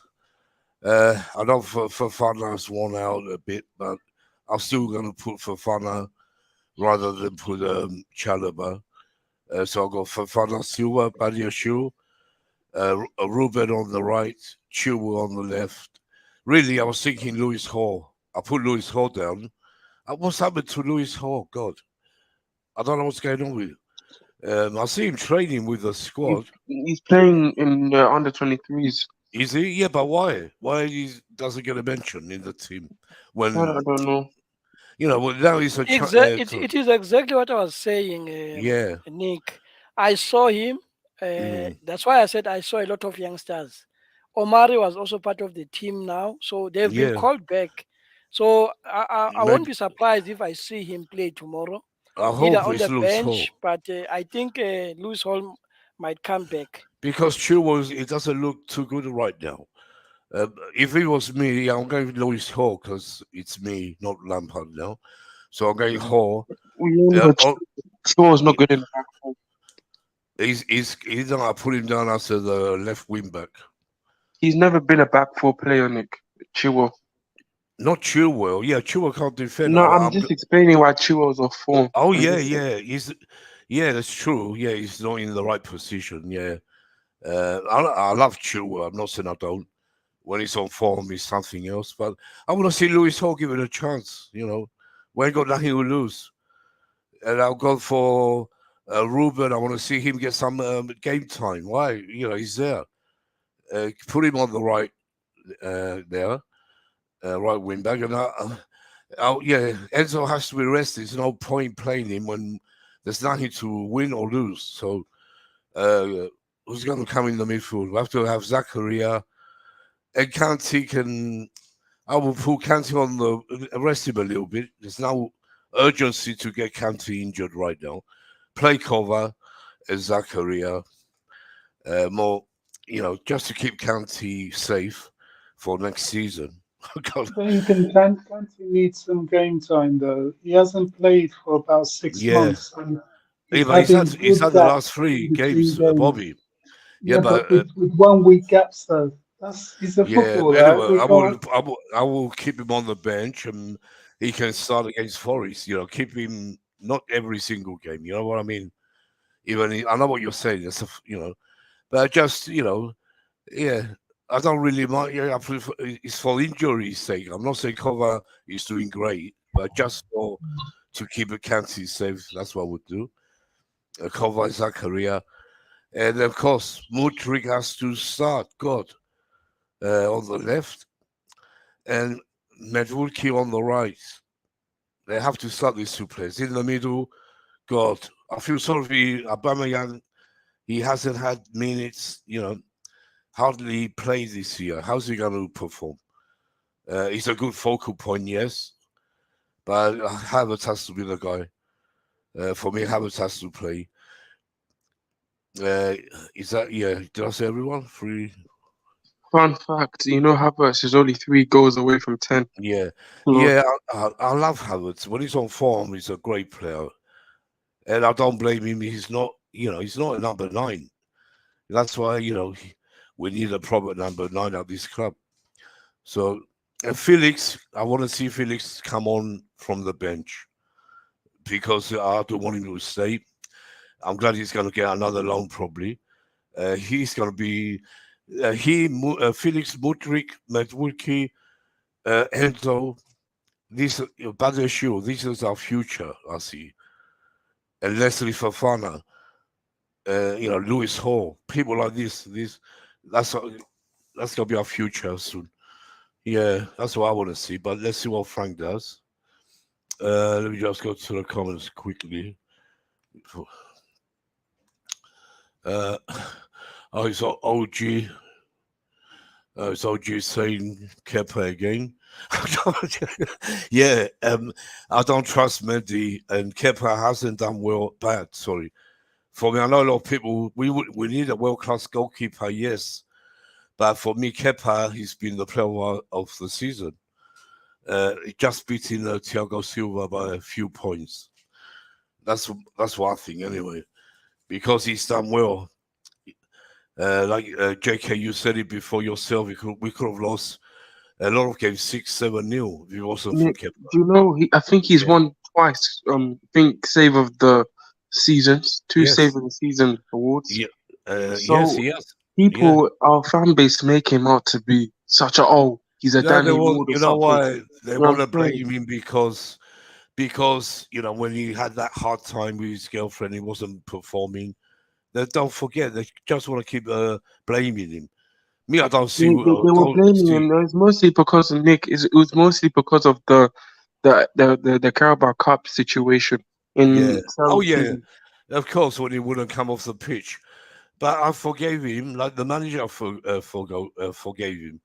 I know Fofana's worn out a bit, but I'm still going to put Fofana rather than put Chalobah. So I'll go Fofana, Silva, Badiashile, Ruben on the right, Chilwell on the left. Really, I was thinking Lewis Hall. I put Lewis Hall down. What's happened to Lewis Hall? God, I don't know what's going on with him. I see him training with the squad. He's playing in the under 23s. Is he? Yeah, but why? Why he doesn't get a mention in the team I when don't know. well, now he's a it is exactly what I was saying, yeah. Nick. I saw him. Mm, That's why I said I saw a lot of youngsters. Omari was also part of the team now, so they've been yeah. called back. So I won't Maybe be surprised if I see him play tomorrow, I either hope on it's the Lewis Hall bench, but I think Lewis Hall might come back. because Chilwell it doesn't look too good right now. If it was me, I'm going Lewis Hall because it's me, not Lampard now. So I'm going Hall. We know Uh, that oh, Shaw not good in the back four. he's gonna put him down as the left wing back. He's never been a back four player, Nick. Chilwell. Not Chilwell. Yeah, Chilwell can't defend. No, I'm just explaining why Chilwell's off form. Oh I'm yeah, just yeah, that's true. Yeah, he's not in the right position. Yeah, I love Chilwell. I'm not saying I don't. When he's on form, he's something else. But I want to see Lewis Hall give it a chance. We ain't got nothing to lose. And I'll go for Ruben. I want to see him get some game time. Why? He's there. Put him on the right there, right wing back, and yeah, Enzo has to be rested. There's no point playing him when there's nothing to win or lose. So, who's going to come in the midfield? We have to have Zakaria and Kanti can. I will put Kanti on rest him a little bit. There's no urgency to get Kanti injured right now. Play cover and Zakaria more, just to keep Kanti safe for next season. God, But even Kante needs some game time, though. He hasn't played for about six yeah. months, and Yeah, he's but having he's good had the last gaps three in between games, games. Bobby. Yeah, Yeah, but but with 1 week gaps, though, he's a yeah. footballer. Anyway, We can't. I will keep him on the bench, and he can start against Forest. Keep him not every single game. You know what I mean? I know what you're saying. But just yeah. I don't really mind. Yeah, it's for injury's sake. I'm not saying Cover is doing great, but just to keep Akanji safe, that's what I would do. Cover Zakaria, and of course, Mudryk has to start. God, on the left, and Medvulki on the right. They have to start these two players in the middle. God, I feel sorry for Aubameyang. He hasn't had minutes. Hardly played this year. How's he going to perform? He's a good focal point, yes, but Havertz has to be the guy. For me, Havertz has to play. Is that Did I say everyone? 3. Fun fact, Havertz is only 3 goals away from 10. Yeah, Lord. yeah. I love Havertz. When he's on form, he's a great player, and I don't blame him. He's not a number 9. That's why we need a proper number 9 at this club. So, Felix, I want to see Felix come on from the bench because I don't want him to stay. I'm glad he's going to get another loan probably. He's going to be Felix, Mudryk, Medvulki, Enzo. This Badeshu, this is our future, I see. And Leslie Fafana, Lewis Hall, people like this. That's going to be our future soon. Yeah, that's what I want to see. But let's see what Frank does. Let me just go to the comments quickly. It's OG. It's OG saying Kepa again. Yeah, I don't trust Mendy, and Kepa hasn't done bad. Sorry. For me, I know a lot of people. We need a world-class goalkeeper, yes, but for me, Kepa, he's been the player of the season. Just beating Thiago Silva by a few points. That's what I think anyway, because he's done well. Like JK, you said it before yourself. We could have lost a lot of games 6-7-0 if it wasn't for Nick, Kepa. do you know? I think he's won twice. Think save of the seasons, 2 Yes. save of the season awards. Yeah. So Yes. people, our fan base, make him out to be such a he's a Danny Ward or You know something. why they You know want what to I'm saying? blame him because when he had that hard time with his girlfriend, he wasn't performing. Don't forget, they just want to keep blaming him. Me, I don't see. They were blaming him. It was mostly because of Nick. It was mostly because of the Carabao Cup situation Yeah. in Oh some yeah. season. Of course, when he wouldn't come off the pitch, but I forgave him. Like the manager forgave him.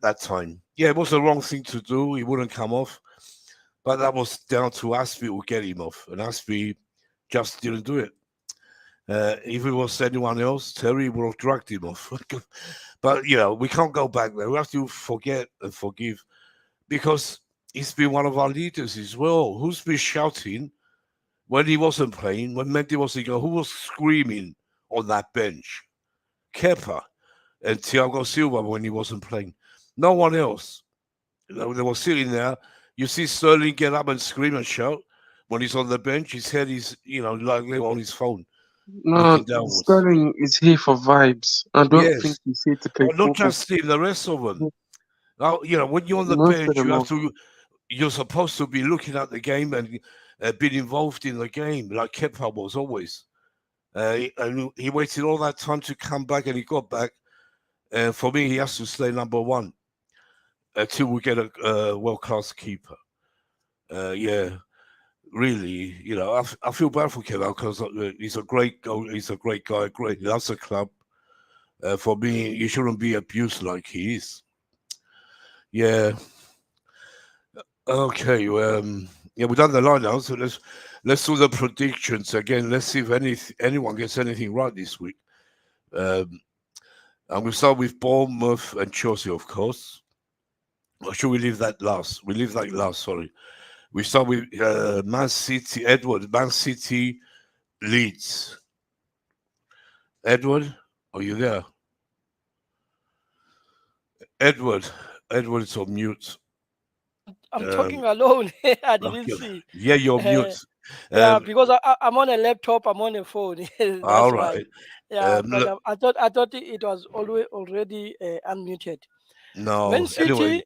That time, yeah, it was the wrong thing to do. He wouldn't come off, but that was down to Aspie to get him off, and Aspie just didn't do it. If it was anyone else, Terry would have dragged him off. But we can't go back there. We have to forget and forgive because he's been one of our leaders as well. Who's been shouting when he wasn't playing, when Mendy wasn't going? Who was screaming on that bench? Kepa and Thiago Silva when he wasn't playing. No one else. They were sitting there. You see Sterling get up and scream and shout when he's on the bench. His head is, like on his phone, No, looking downwards. Sterling is here for vibes. I don't think Yes. he's here to play Well, not football. just him, the rest of them. Now, when you're on the Most of bench, them you're supposed to be looking at the game and being involved in the game, like Kepa was always. And he waited all that time to come back, and he got back. And for me, he has to stay number 1 until we get a world-class keeper. Yeah, really, I feel bad for Kepa because he's a great goal. He's a great guy. He loves the club. For me, he shouldn't be abused like he is. Yeah. Okay. We've done the line now, so let's do the predictions again. Let's see if anyone gets anything right this week. And we'll start with Bournemouth and Chelsea, of course. Or should we leave that last? We leave that last. Sorry. We start with Man City. Edward. Man City Leeds. Edward, are you there? Edward's on mute. I'm talking alone. I didn't Okay. see. Yeah, you're mute. Yeah, Um, because I'm on a laptop, I'm on a phone. That's all why. right. Yeah, but Look, I thought it was already unmuted. Man no. Anyway, City,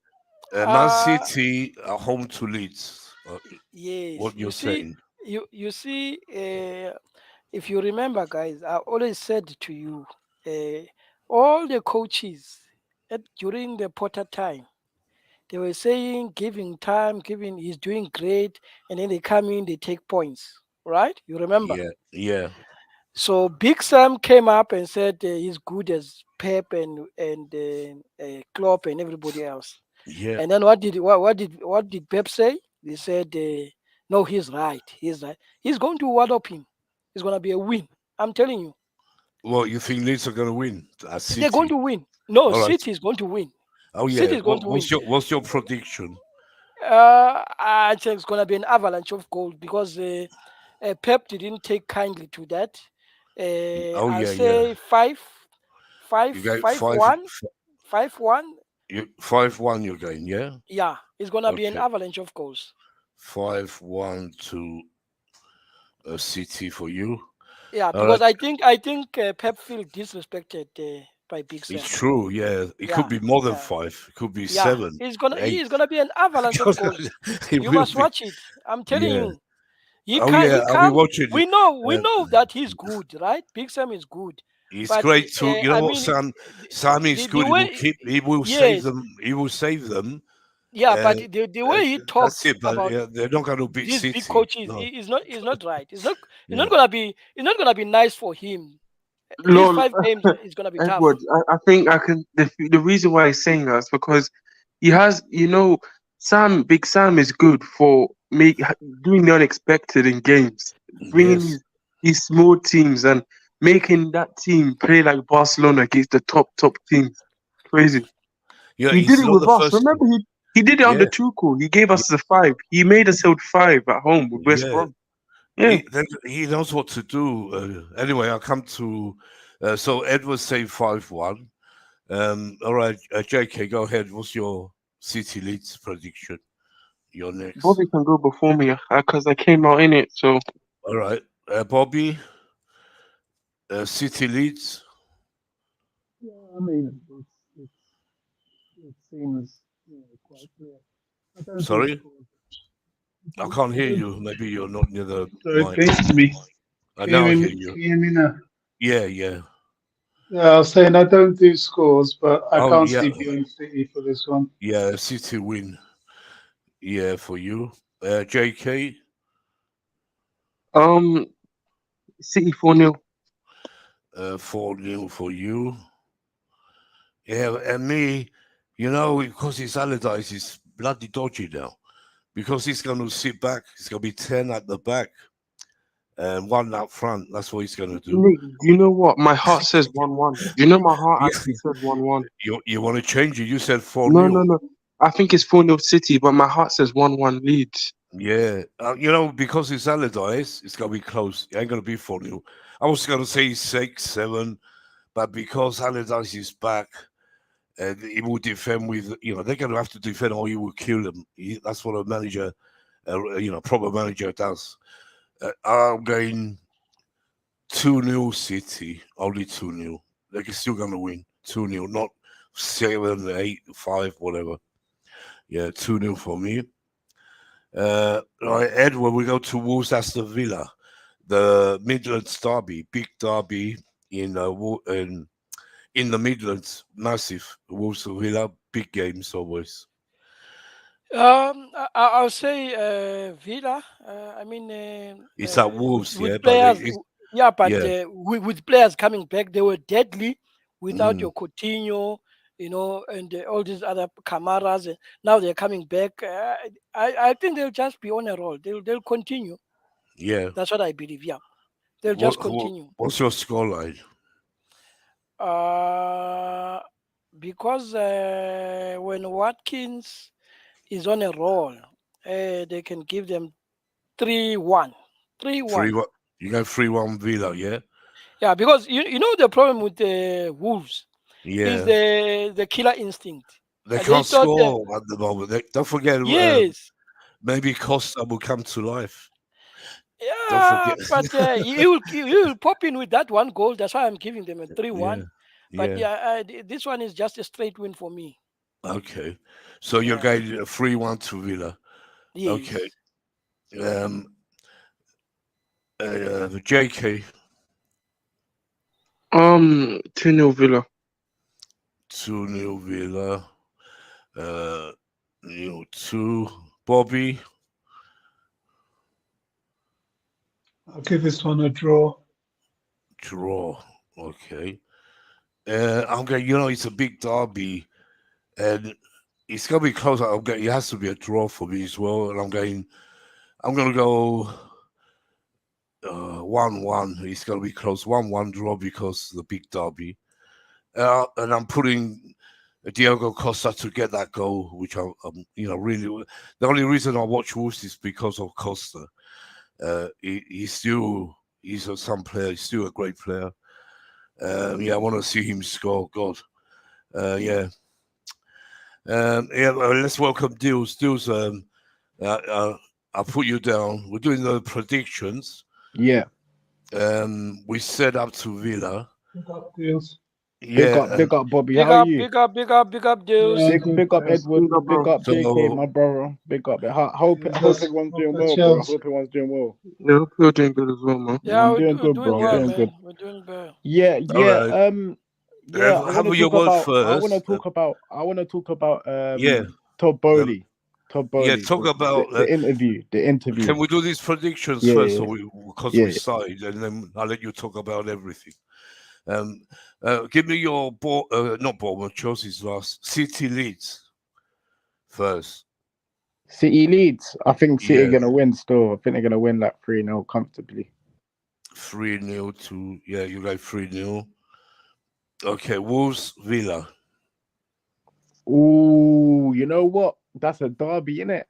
Man uh, City are home to Leeds. yes. What you're saying? You see, if you remember, guys, I always said to you, uh, all the coaches during the Potter time, they were saying, giving time, giving, he's doing great, and then they come in, they take points, right? You remember? Yeah, yeah, So Big Sam came up and said he's good as Pep and Klopp and everybody else. yeah. And then what did Pep say? He said, no, he's right. He's right. He's going to wallop him. It's going to be a win. I'm telling you, Well, you think Leeds are going to win at they're going City? to win. No, All right. City is going to win. Oh City yeah. is going to win. What's your prediction? I think it's going to be an avalanche of goals because Pep didn't take kindly to that. Oh I'll yeah, yeah. say five, five, You got five, one, 5-1. 5-1. You're going, yeah. Yeah, it's going to be an Okay. avalanche of goals. 5-1 to City for you. Yeah, All right. because I think Pep feel disrespected by Big It's Sam. true. Yeah. It could Yeah, be more than yeah, 5. It could be yeah. 7, He's gonna 8. he's gonna be an avalanche of goals. It You will must be. watch it. I'm telling Yeah. you. He Oh can yeah. he I'll be come. watching it. We know that he's good, right? Big Sam is good. It's But great too. You know I what, mean Sam? Sam is the good. He will way keep. He will save yes, them. He will save them. yeah, Uh, but the way he that's talks it. But about yeah, they're not going to beat these big City. coaches No. is not right. Yeah. It's not gonna be nice for him. These Lol, 5 games is gonna be tough. Edward, I think I can. The reason why he's saying that is because he has, Big Sam is good for doing the unexpected in games, bringing Yes. these small teams and making that team play like Barcelona against the top teams. Crazy. Yeah. He did It's it not with the us. first. Remember, he did it under Yeah. Tuchel. He gave us the 5. He made us hold 5 at home with West Yeah. Brom. Yeah. He knows what to do. Anyway, I'll come to. So Edward say 5-1. All right, JK, go ahead. What's your City Leeds prediction? You're next. Bobby can go before me because I came out in it. So All right, Bobby. City Leeds. Yeah, I mean, it seems quite clear. I don't do Sorry, scores. I can't I hear don't. you. Maybe you're not near the Sorry, mic. can you hear me? I now I hear you. Can you hear me now? Yeah, yeah. Yeah, I was saying I don't do scores, but I Oh, can't yeah, see beyond City for this one. yeah. City win. Yeah, for you. JK. um, City 4-0. 4-0 for you. Yeah, and me, because he's Allardyce, he's bloody dodgy now. Because he's going to sit back, he's going to be 10 at the back and 1 up front. That's what he's going to do. Nick, do you know what? My heart says 1-1. Do you know my heart Yeah, actually says 1-1? you want to change it? You said 4 No, 0. no, no. I think it's 4-0 City, but my heart says 1-1 Leeds. Yeah. Because it's Allardyce, it's going to be close. It ain't going to be 4 0. I was going to say 6, 7, but because Allardyce is back, and he will defend with, they're going to have to defend or he will kill them. That's what a manager, proper manager does. I'm going 2-0 City, only 2-0. They're still going to win 2-0, not 7, 8, 5, whatever. Yeah, 2-0 for me. Right, Edward, we go to Wolves Aston Villa, the Midlands derby, big derby in the Midlands, massive. Wolves Villa, big games always. I'll say Villa. It's at Wolves, yeah, with but players, yeah, but yeah. with players coming back, they were deadly without Mm, your Coutinho, and all these other Camaras. And now they're coming back. I think they'll just be on a roll. They'll continue. yeah. That's what I believe. Yeah, they'll just continue. What's your scoreline? Uh, because when Watkins is on a roll, they can give them 3-1. 3-1. 3-1. You got 3-1 Villa, yeah? Yeah, because you know the problem with the Wolves is Yeah. the killer instinct. They They can't thought that score at the moment. Don't forget, yes, maybe Costa will come to life. Don't Yeah, forget. but he will pop in with that one goal. That's why I'm giving them a 3-1. Yeah, But yeah. yeah, this one is just a straight win for me. Okay. So you're Yeah. going 3-1 to Villa. Okay. Yes. Um. JK 2-0 Villa. 2-0 Villa. Uh. 2. Bobby. I'll give this one a draw. Draw. Okay. I'm going. It's a big derby, and it's gonna be close. I'm going. It has to be a draw for me as well, and I'm going. I'm gonna go 1-1. It's gonna be close. 1-1 draw because the big derby. And I'm putting Diego Costa to get that goal, which I'm really. The only reason I watch Wolves is because of Costa. He's some player. He's still a great player. Yeah, I want to see him score. God, yeah. Let's welcome Deals. Deals. I'll put you down. We're doing the predictions. Yeah. We set up to Villa. Big up Deals. Yeah. Big up, Bobby. Big How are up, you? big up, big up, big up, dudes. Yeah, Big, good, big up, thanks. Edward. Big up, Big bro. up, JK, So- my brother. Big up. Hope Jesus. everyone's doing Hope well, that bro. shows. Hope everyone's doing well. Yeah, you're doing good as well, man. Yeah, I'm we're, doing we're good, doing bro. well, Doing man. good. We're doing well. Yeah. Alright. Yeah. I Have want to your talk word about. first. I want to talk about. Yeah. Todd Bowley. Todd Bowley. Yeah, talk about. the interview. The interview. Can we do these predictions Yeah, first, yeah. because Yeah. we started, and then I'll let you talk about everything. Give me your not Bournemouth, Chelsea's last City Leeds first. City Leeds. I think City Yeah. are gonna win. Still, I think they're gonna win like 3-0 comfortably. 3-0 to you got 3-0. Okay, Wolves Villa. Ooh, you know what? That's a derby, innit?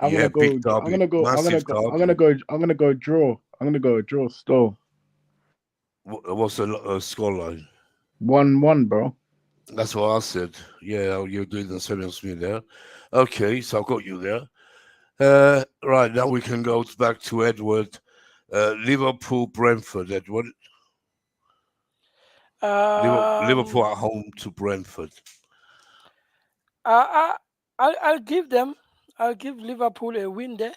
I'm Yeah, gonna go. big derby, I'm gonna go. I'm gonna massive go. I'm derby. gonna go. I'm gonna go draw. I'm gonna go draw. Still What's the scoreline? 1-1, bro. That's what I said. Yeah, you're doing the same as me there. Okay, so I've got you there. Right, now we can go back to Edward. Liverpool, Brentford, Edward. Liverpool Um, at home to Brentford. I'll give them. I'll give Liverpool a win there.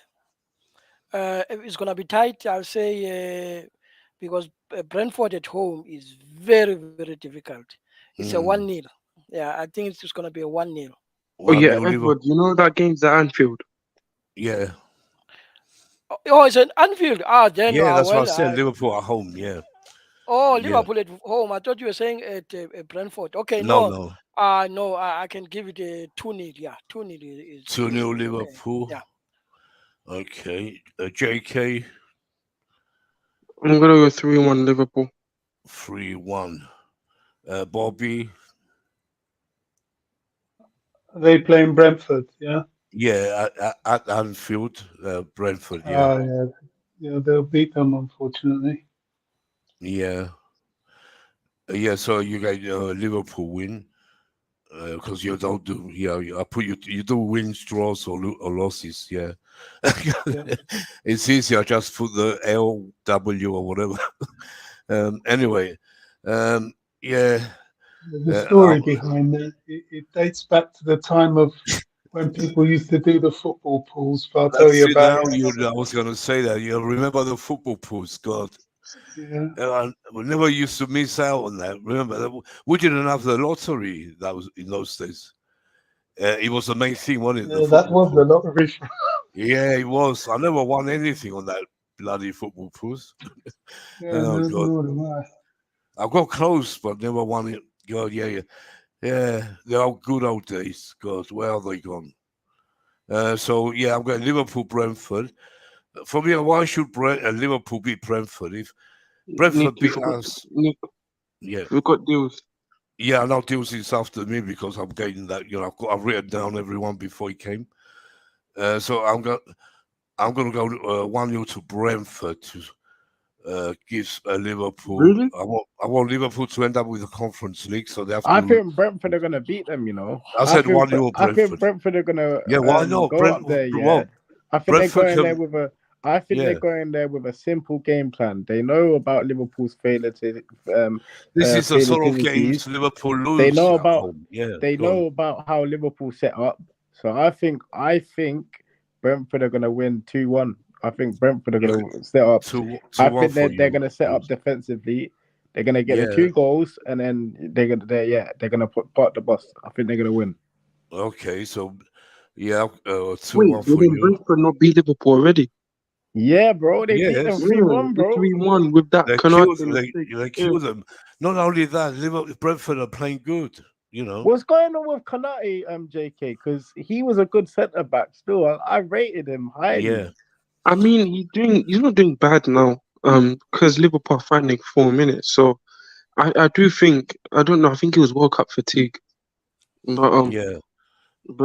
If it's gonna be tight, I'll say because Brentford at home is very, very difficult. It's a 1-0. Yeah, I think it's just gonna be a 1-0. Oh yeah, 1-0 Edward. You know that game's at Anfield. Yeah. Oh, it's an Anfield. Then Yeah, that's what I well, said. Liverpool at home, yeah. oh, Yeah. Liverpool at home. I thought you were saying at Brentford. Okay, No, no. no. No, I can give it a 2-0. Yeah, 2-0 is 2-0 okay. Liverpool. Yeah. Okay. JK, I'm gonna go 3-1 Liverpool. 3-1. Bobby, Are they playing Brentford? Yeah. yeah, at Anfield, Brentford, yeah. Yeah. Yeah, they'll beat them, unfortunately. Yeah. Yeah, so you got Liverpool win. Because you don't do, I put you do wins, draws, or losses, yeah. Yeah. It's easier just put the LW or whatever. Anyway, yeah. There's a story behind that. It dates back to the time of when people used to do the football pools, but I'll tell you about it. I was going to say that. You remember the football pools, God. Yeah. We never used to miss out on that. Remember, we didn't have the lottery that was in those days. It was the main thing, wasn't it? Yeah, that was the lottery. Yeah, it was. I never won anything on that bloody football pools. Yeah, Oh, God. no. I got close, but never won it. God, yeah. The old good old days. God, where are they gone? So yeah, I'm going Liverpool, Brentford. For me, why should Liverpool beat Brentford? If Brentford beat us, yeah, we've got Deals. Yeah, I know Deals is after me because I'm getting that. I've written down everyone before he came. So I'm gonna go 1-0 to Brentford to gives Liverpool. Really? I want Liverpool to end up with the Conference League, so they have to. I think Brentford are gonna beat them. I said 1-0 I think Brentford. Brentford are gonna Yeah, why not? go up there. Yeah, Well, I think Brentford they're going there with a. I think Yeah. they're going there with a simple game plan. They know about Liverpool's This is the failure sort of games tendencies. Liverpool They lose know at about home. Yeah, they go on. know about how Liverpool set up. So I think Brentford are gonna win 2-1. I think Brentford are gonna set up. I 2-1 think for they're you. gonna set up defensively. They're gonna get the Yeah. 2 goals, and then they're gonna park the bus. I think they're gonna win. Okay. So, yeah, Wait, 2-1 for didn't you. Brentford not beat Liverpool already? Yeah, bro, they beat them Yes. three Yeah, one, the bro. 3-1 with that They killed. Canadian mistake. They Yeah. killed them. Not only that, Liverpool, Brentford are playing good. You know. What's going on with Kanate, JK? Because he was a good centre back. Still, I rated him highly. Yeah. I mean, he's not doing bad now. Because Liverpool are finding 4 minutes. So I do think, I don't know. I think it was World Cup fatigue. But Yeah.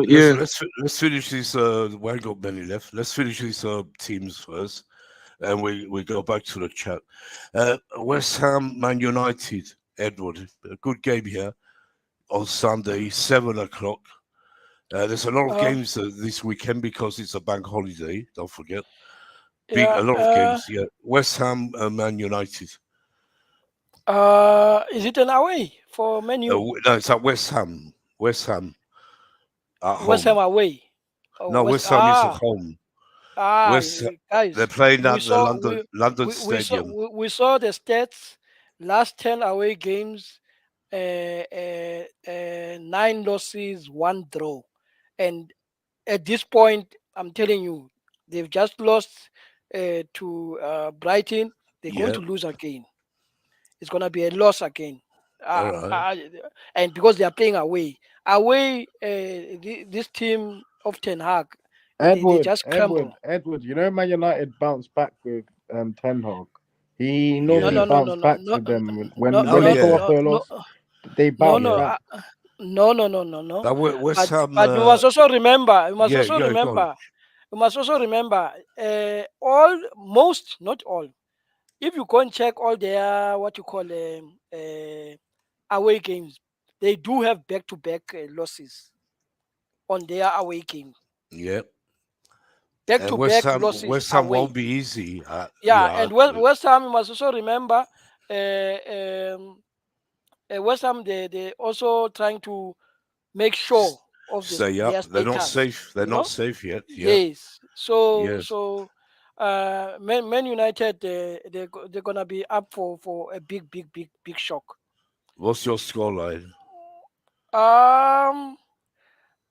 yeah. Let's finish this. We ain't got many left. Let's finish these teams first, and we go back to the chat. West Ham, Man United, Edward. A good game here on Sunday, 7 o'clock. There's a lot of games this weekend because it's a bank holiday. Don't forget. Yeah. A lot of games. Yeah. West Ham, Man United. Is it an away for Menu? No, it's at West Ham. West Ham at West Ham home. away. Oh, No, West Ham is at home. West They're guys, playing we at the saw London we Stadium. we saw the stats. Last 10 away games, 9 losses, 1 draw, and at this point, I'm telling you, they've just lost to Brighton. They're going Yeah. to lose again. It's going to be a loss again. All right. And because they are playing away, this team of Ten Hag, they just crumble. Edward. You know, Man United bounced back with Ten Hag. He No, normally Yeah. no, no, no, bounced no, back no, with them no, when Oh they no, go yeah. after a no, loss. They no, bounce no, back. no. That West Ham. But we must also remember. Yeah. Go on. We must also remember. All, most, not all. If you go and check all their what you call away games, they do have back-to-back losses on their away game. Yeah. And Back-to-back losses West Ham away. won't be easy. Yeah, and West Ham, you must also remember. West Ham, they also trying to make sure of Stay up. their They're not status. safe. They're You not know? safe yet. Yeah. Yes. So Yes. Man United, they're gonna be up for a big shock. What's your scoreline?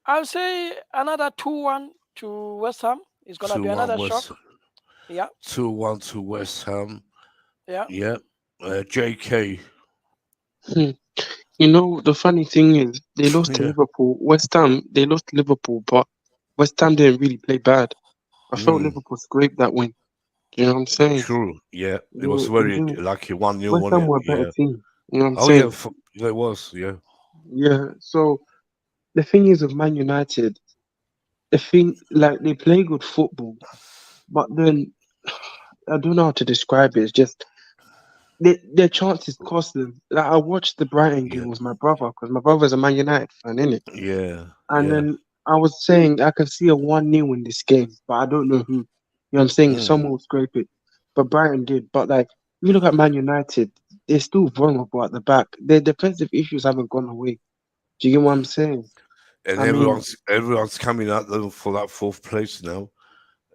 I'll say another 2-1 to West Ham. It's gonna be 2-1 another West. shock. Yeah. 2-1 to West Ham. Yeah. Yeah. JK. You know, the funny thing is, they lost to Yeah. Liverpool. West Ham, they lost to Liverpool, but West Ham didn't really play bad. I felt Liverpool scraped that win. Do you know what I'm saying? True. Yeah. It was Yeah, very and then lucky 1-0, West wasn't Ham it? were a better Yeah. team. You know what I'm Oh saying? yeah. It was. Yeah. Yeah. So the thing is with Man United, the thing like they play good football, but then I don't know how to describe it. It's just their chances cost them. Like I watched the Brighton Yeah. game with my brother because my brother's a Man United fan, innit? Yeah. And Yeah. then I was saying I can see a 1-0 in this game, but I don't know who. You know what I'm saying? Someone will scrape it. But Brighton did. But like if you look at Man United, they're still vulnerable at the back. Their defensive issues haven't gone away. Do you get what I'm saying? And I mean, everyone's coming at them for that 4th place now.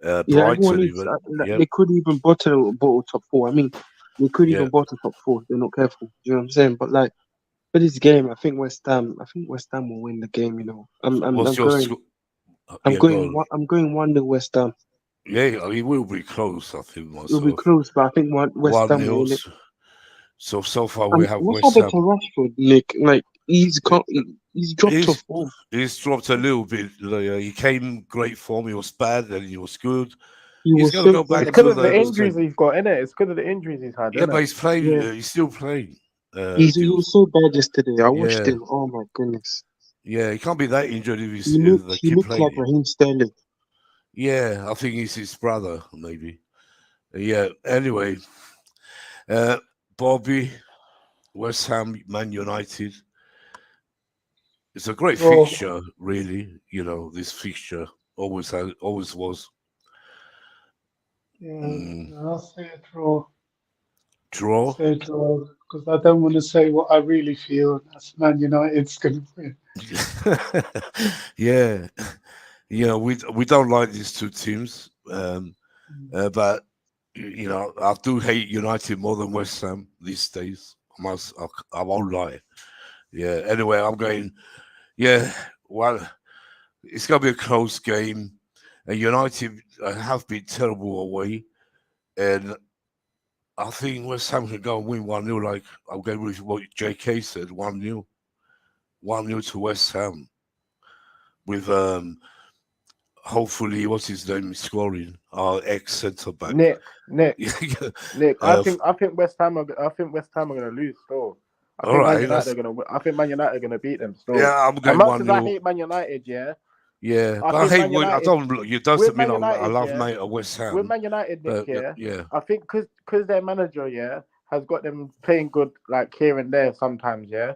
yeah, everyone Brighton is. even. Yeah. They could even bottle top 4. I mean, they could Yeah. even bottle top 4 if they're not careful. Do you know what I'm saying? But like for this game, I think West Ham will win the game. You know, What's your score? I'm Yeah, go going on. I'm going 1-0 West Ham. Yeah, it will be close, I think It'll be myself. close, but I think West Ham will 1-0. win it. So far we And have what West happened to Ham. Rashford, Nick? Like he's dropped off form. He's dropped a little bit. He came great form. He was bad, and he was good. He He's was gonna so go bad. back It's because to of the the injuries same. he's got in it. It's because of the injuries he's had. Yeah, but he's playing. Yeah, He's still playing. he was so bad yesterday. I watched Yeah, him. Oh my goodness. yeah. He can't be that injured He if they keep looked like playing. Raheem Sterling. Yeah, I think he's his brother, maybe. Yeah. Anyway, Bobby, West Ham, Man United. It's a great Oh, fixture, really. You know, this fixture always was. Yeah, I'll say a draw. Draw. Say a draw because I don't want to say what I really feel. That's Man United's going to win. Yeah, we don't like these two teams, but I do hate United more than West Ham these days. I won't lie. Yeah. Anyway, I'm going. Yeah. Well, it's gonna be a close game. And United have been terrible away, and I think West Ham can go and win 1-0. Like I'm going with what JK said, 1-0, 1-0 to West Ham with hopefully what's his name scoring, our ex centre back. Nick. Uh, I think West Ham are going to lose still. I all think Man right, United are going to. I think Man United are going to beat them still. yeah, I'm As going much as I 1-0. hate Man United, yeah. Yeah, I but I think hate. Man United. I don't. It With doesn't mean Man I United, love yeah. West Ham. With Man United, Nick, But, yeah. I think because their manager, yeah, has got them playing good like here and there sometimes, yeah.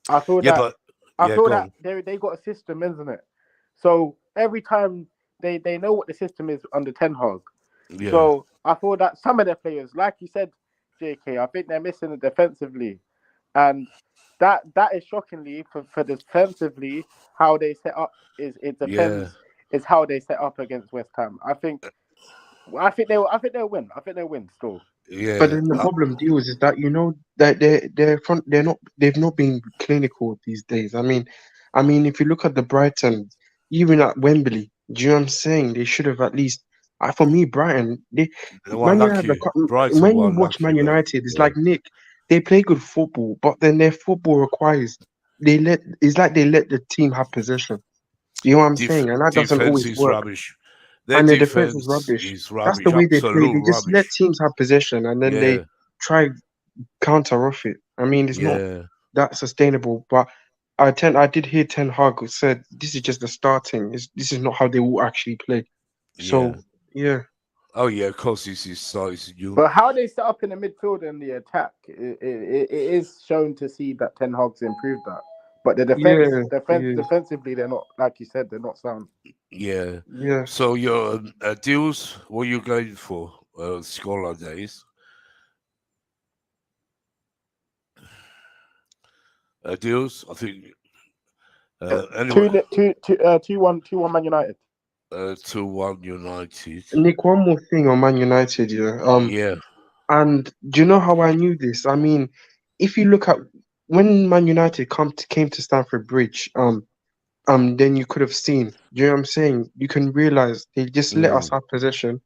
I feel Yeah, that. but I feel go that on. they got a system, isn't it? So every time they know what the system is under Ten Hag. Yeah. So I feel that some of their players, like you said, JK, I think they're missing it defensively, and that is shockingly for defensively how they set up it depends is how they set up against West Ham. I think they'll win. I think they'll win still. Yeah. But then the problem deals is that that they've not been clinical these days. I mean if you look at the Brighton, even at Wembley, do you know what I'm saying? They should have at least. For me, Brighton, Man United. Brighton When you were watch lucky, Man United, it's like Nick. They play good football, but then their football requires it's like they let the team have possession. You know what I'm saying? And that doesn't defense always is work. rubbish. Their And their defense defense is rubbish. is That's rubbish. the way they play. Absolute They just let rubbish. teams have possession and then they try counter off it. I mean, it's not that sustainable. But I did hear Ten Hag who said this is just the starting. This is not how they will actually play. So yeah. Oh yeah, of course this is you. But how they set up in the midfield and the attack, it is shown to see that Ten Hag's improved that. But the defensively, they're not, like you said, they're not sound. Yeah. Yeah. So your deals, what are you going for? Scholar days. Deals, I think. Anyway. 2-1 Man United. 2-1 United. Nick, one more thing on Man United, yeah. And do you know how I knew this? I mean, if you look at when Man United came to Stamford Bridge, then you could have seen. Do you know what I'm saying? You can realize they just let us have possession.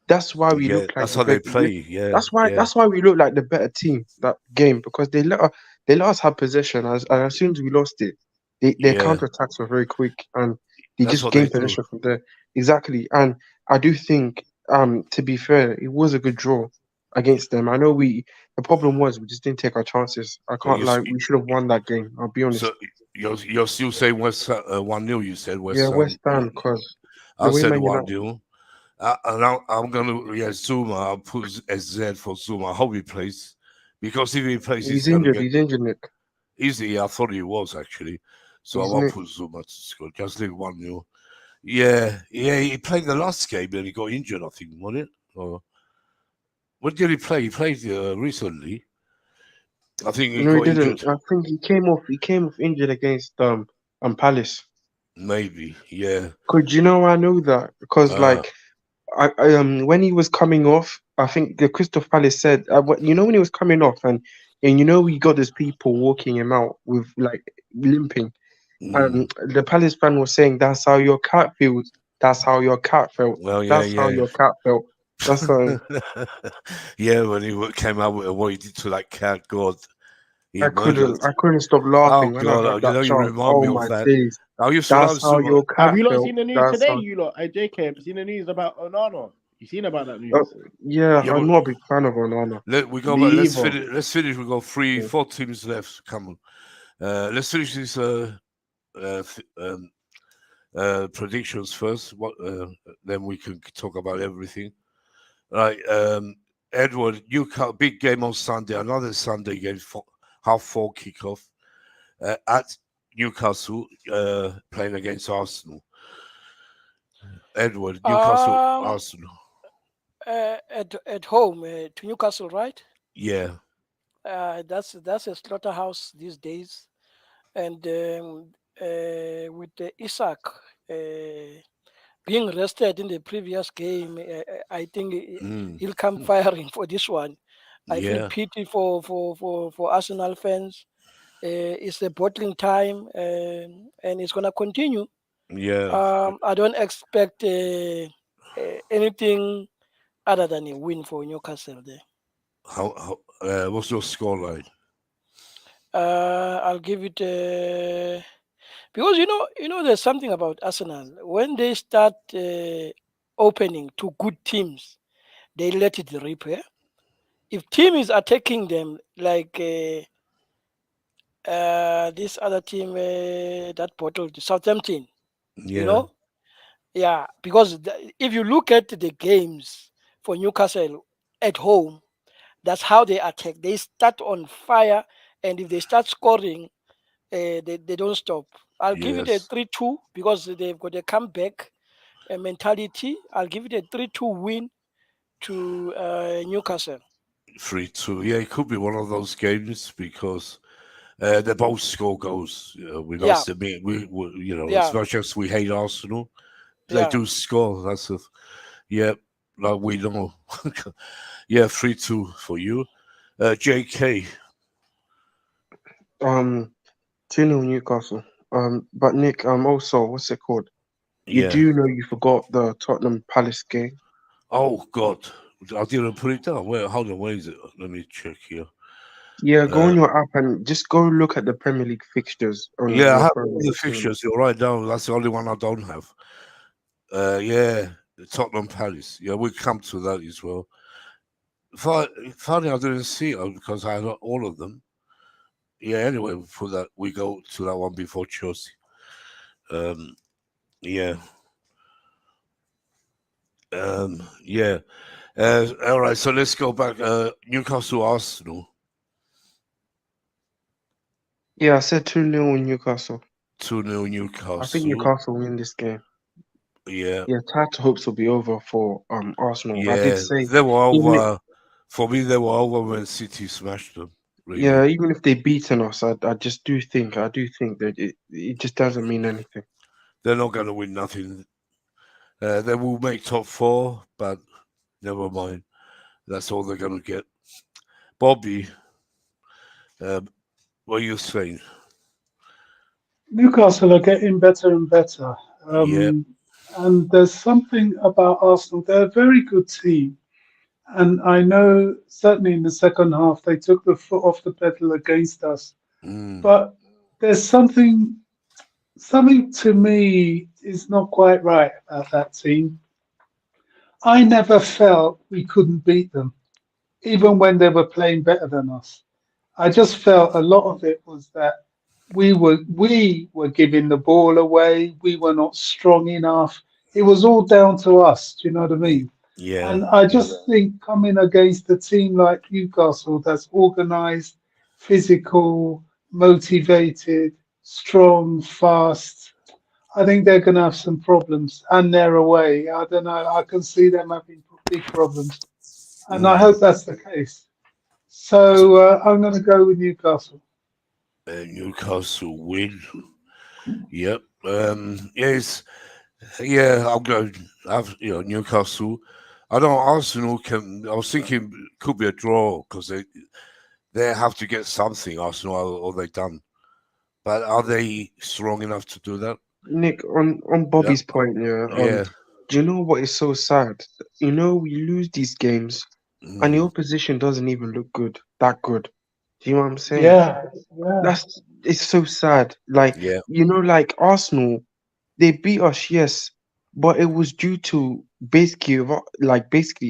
That's why we look like that's how they play. Yeah, that's why we look like the better team that game because they let us have possession. And as soon as we lost it, their counter attacks were very quick and they just gained possession from there. Exactly, and I do think, to be fair, it was a good draw against them. I know the problem was we just didn't take our chances. I can't lie, we should have won that game. I'll be honest. So you're still saying West 1-0. You said West. Yeah, West Ham because I said 1-0. And I'm gonna Zuma. I'll put SZ for Zuma. I hope he plays because if he plays, he's injured. He's injured, Nick. Easy. I thought he was actually. So I won't put Zuma to score. Just leave 1-0. Yeah. He played the last game and he got injured. I think, wasn't it? Or when did he play? He played recently. I think he got injured. I think he came off injured against Palace. Maybe, yeah. Could you know I know that because when he was coming off, I think the Crystal Palace said when he was coming off and we got these people walking him out with like limping, and the Palace fan was saying that's how your cat feels. That's how your cat felt. Well, that's how your cat felt. That's yeah, when he came out with what he did to that cat, God. I couldn't stop laughing when I heard that you remind me of that. Days. I used to That's how your cat Have you not felt. seen the news today, you lot? JK, have you seen the news about Onana? You seen about that news? Yeah, I'm not a big fan of Onana. Let's finish. We got 4 teams left. Come on. Let's finish this predictions first. Then we can talk about everything. Right, Edward, Newcastle big game on Sunday. Another Sunday game, 4:30 kickoff at Newcastle, playing against Arsenal. Edward, Newcastle, Arsenal. at home to Newcastle, right? Yeah, That's a slaughterhouse these days, and with Isaac being rested in the previous game, I think he'll come firing for this one. I feel yeah, pity for Arsenal fans. It's a bottling time, and it's gonna continue. yeah. I don't expect anything other than a win for Newcastle there. What's your scoreline? I'll give it because there's something about Arsenal when they start opening to good teams, they let it rip. If team is attacking them like this other team that bottled Southampton, you Yeah, know, yeah, because if you look at the games for Newcastle at home, that's how they attack. They start on fire, and if they start scoring, they don't stop. I'll give it a yes. 3-2 because they've got a comeback mentality. I'll give it a 3-2 win to Newcastle. 3-2. Yeah, it could be one of those games because they both score goals. We Yeah, must admit, as yeah, much as we hate Arsenal, they yeah. do score. Yeah, like we know. Yeah, 3-2 for you. JK, 2-0 Newcastle. But Nick, also, what's it called? You yeah. do know you forgot the Tottenham Palace game. Oh, God. I didn't put it down. Wait, hold on. Where is it? Let me check here. Yeah, go on Uh, your app and just go look at the Premier League fixtures on yeah, I your have phone. all the fixtures. You're right down. That's the only one I don't have. Yeah, Tottenham Palace. Yeah, we come to that as well. Funny, I didn't see it because I had all of them. Yeah, anyway, for that, we go to that one before Chelsea. Um, yeah, yeah. All right, so let's go back. Newcastle Arsenal Yeah, I said 2-0 Newcastle. 2-0 I think Newcastle. Newcastle win this game. Yeah, Yeah, title hopes will be over for Arsenal. I did yeah. say They were even if, over. For me, they were over when City smashed them. yeah, Really, even if they beaten us, I do think that it just doesn't mean anything. they're not going to win nothing. They will make top four, but never mind. That's all they're going to get. Bobby, what are you saying? Newcastle are getting better and better. Yeah. And there's something about Arsenal. They're a very good team. And I know certainly in the second half they took the foot off the pedal against us. Mm, But there's something to me is not quite right about that team. I never felt we couldn't beat them, even when they were playing better than us. I just felt a lot of it was that we were giving the ball away. We were not strong enough. It was all down to us. Do you know what I mean? yeah. And I just think coming against a team like Newcastle that's organised, physical, motivated, strong, fast, I think they're going to have some problems. And they're away. I don't know. I can see them having big problems. And I Mm. hope that's the case. So I'm going to go with Newcastle. Newcastle win. Yep. Yes. Yeah. I'm going. Newcastle. I know Arsenal can. I was thinking could be a draw because they have to get something. Arsenal, or they done. But are they strong enough to do that? Nick, on Yep. Bobby's point, yeah. Yeah. Do you know what is so sad? You know, we lose these games, and the Mm, opposition doesn't even look good, that good. Do you know what I'm saying? Yeah, yeah. It's so sad. Like, yeah. like Arsenal, they beat us, yes, but it was due to basically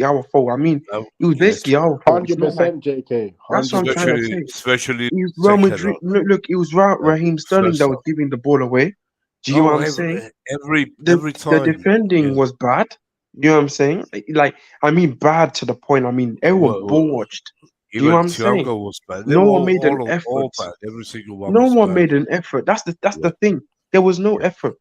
our fault. I mean, it was Yes. basically our fault. It's Hundred not like percent, JK. that's what I'm Hundred trying to percent. Especially, say. especially It was Real second Madrid. half, Look, it was Raheem Sterling that first was half. giving the ball away. Do you know what Oh, I'm saying? every The time. defending Yeah. was bad. You know what I'm saying? Like, I mean, bad to the point. I mean, everyone Well, ball watched. Do you know even what I'm saying? Thiago was bad. They No were one made an all effort. bad. Every single one No was one bad. made an effort. That's Yeah. the thing. There was no Yeah. effort.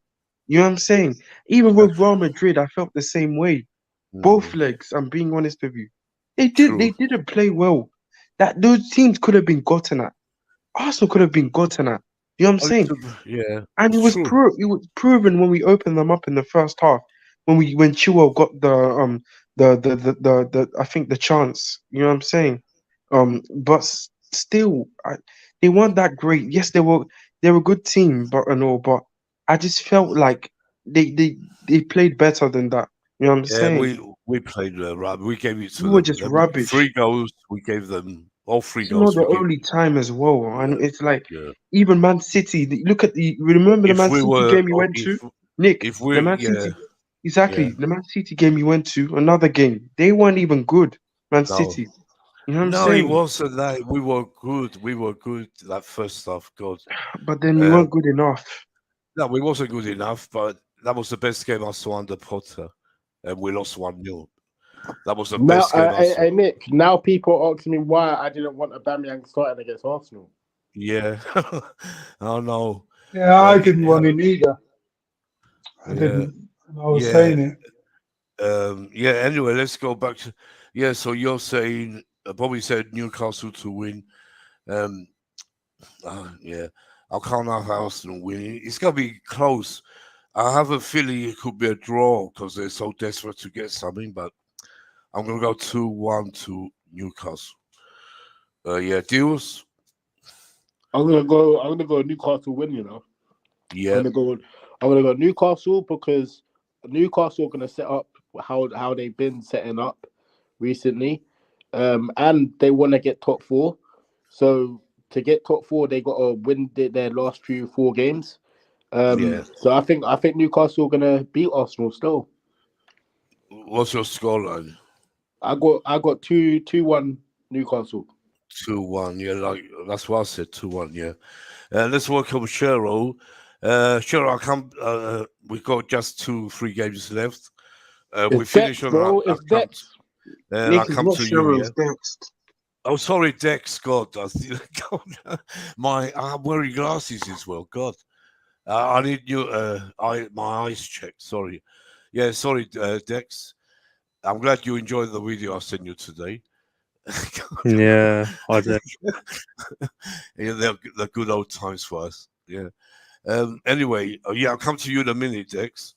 You know what I'm saying? Even Uh, with Real Madrid, I felt the same way. both legs. I'm being honest with you. They True. didn't play well. That those teams could have been gotten at. Arsenal could have been gotten at. You know what I'm saying? Yeah, And it's it true. was proven when we opened them up in the first half, when Chilwell got the I think the chance. You know what I'm saying? But still, they weren't that great. Yes, they were a good team, but and all, but I just felt like they played better than that. You know what I'm Yeah, saying? we played right. We gave it We to were them. just rubbish. 3 goals. We gave them all 3 It's not goals. the We gave. only time as well, Yeah, and it's like yeah. even Man City. Look at remember the If Man we City were, game you or went to, Nick. if The we, Man yeah, City, exactly. yeah. The Man City game you went to, another game. They weren't even good. Man No, City. You know what I'm no, it saying? wasn't that. We were good. We were good that first half. God, But then we uh, weren't good enough. no, we wasn't good enough. But that was the best game I saw under Potter, and we lost 1-0. That was the Now, best game I saw. Nick. Now people are asking me why I didn't want Aubameyang starting against Arsenal. Yeah, I know. Yeah, I didn't Yeah, want him either. I yeah, didn't. And I was yeah. saying it. Yeah. Anyway, let's go back to. Yeah, so you're saying Bobby said Newcastle to win. Um, yeah, I can't have Arsenal winning. It's gonna be close. I have a feeling it could be a draw because they're so desperate to get something. But I'm gonna go 2-1 to Newcastle. Yeah, deals. I'm gonna go Newcastle win. You know, Yeah, I'm gonna go Newcastle because Newcastle are gonna set up how they've been setting up recently, and they want to get top four. So to get top four, they got to win their last 4 games. yeah. So I think Newcastle are gonna beat Arsenal still. What's your scoreline? I got 2-1 Newcastle. 2-1. Yeah, like that's what I said. 2-1. Yeah. Let's welcome Cheryl. Cheryl, I come. We've got just 2-3 games left. We It's finish Dex, on. bro. It's Dex. And I Nick is come not to you. Yeah. Cheryl's next. Oh, sorry, Dex. God, God, I'm wearing glasses as well. God, I need you. My eyes checked. Sorry. Yeah, sorry, Dex. I'm glad you enjoyed the video I sent you today. Yeah, I do. Yeah, they're good old times for us. Yeah. Anyway, yeah, I'll come to you in a minute, Dex.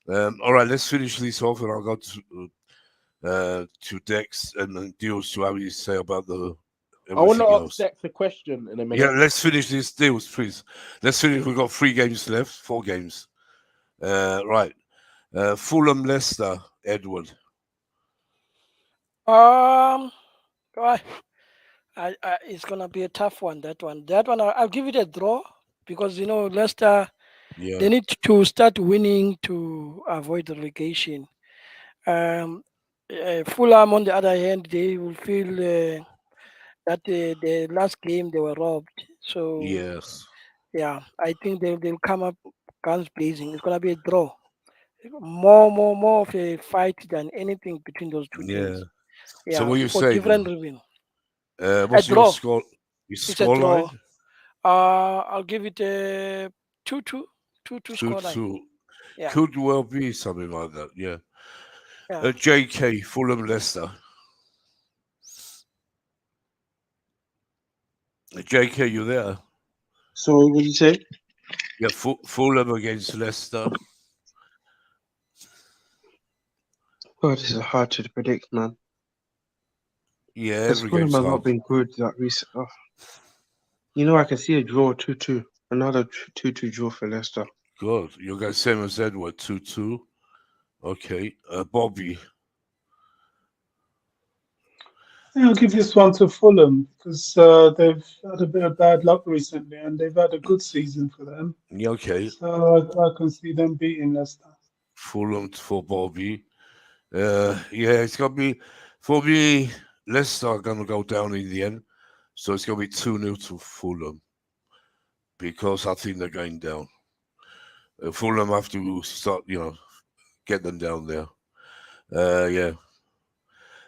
All right, let's finish this off, and I'll go to Dex and then deals to have you say about the I want to everything ask else. Dex a question in a Yeah, minute. let's finish these deals, please. Let's finish. We've got 3 games left, 4 games. Right. Fulham, Leicester, Edward. Um, right. It's gonna be a tough one. That one, I'll give it a draw because Leicester, Yeah, they need to start winning to avoid relegation. Fulham, on the other hand, they will feel that the last game they were robbed. So yes, yeah, I think they'll come up guns blazing. It's gonna be a draw. More of a fight than anything between those 2 teams. yeah. So Yeah, what you for saying? different reasons. A What's your draw. score? Your It's a score draw. line? I'll give it a 2-2, 2-2 scoreline. 2-2. Yeah, Could well be something like that. Yeah. yeah. JK, Fulham, Leicester. JK, you there? So what did you say? Yeah, Fulham against Leicester. Oh, this is hard to predict, man. Yeah, Because every Fulham game's have hard. not been good that recent. Oh. I can see a draw 2-2. Another 2-2 draw for Leicester. Good. You got same as Edward, 2-2. Okay. Bobby. I think I'll give this one to Fulham because they've had a bit of bad luck recently and they've had a good season for them. Yeah, okay. So I can see them beating Leicester. Fulham for Bobby. Yeah, it's gonna be for me. Leicester are gonna go down in the end, so it's gonna be 2-0 to Fulham because I think they're going down. Fulham have to start, get them down there. Yeah.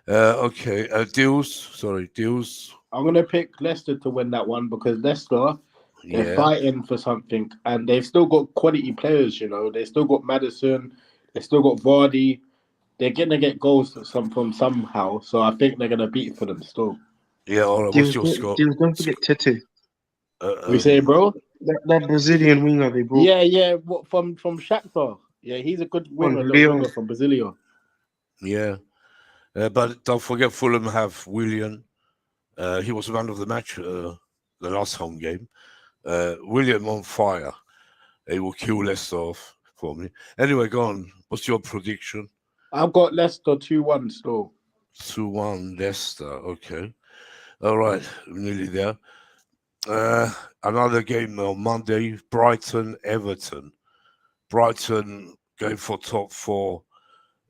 Okay. Deals. I'm gonna pick Leicester to win that one because Leicester they're Yeah. fighting for something and they've still got quality players. They still got Madison, they still got Vardy. they're gonna get goals from somehow. So I think they're gonna beat for them still. Yeah, all right. What's your score? Don't forget Tete. We say, bro. That Brazilian winger they brought. Yeah. What from Shakhtar? Yeah, he's a good winger, little Unreal. winger from Brasilia. Yeah. But don't forget, Fulham have William. He was man of the match the last home game. William on fire. He will kill Leicester off for me. Anyway, go on. What's your prediction? I've got Leicester 2-1 still. 2-1 Leicester. Okay. All right. Nearly there. Another game on Monday. Brighton-Everton. Brighton going for top 4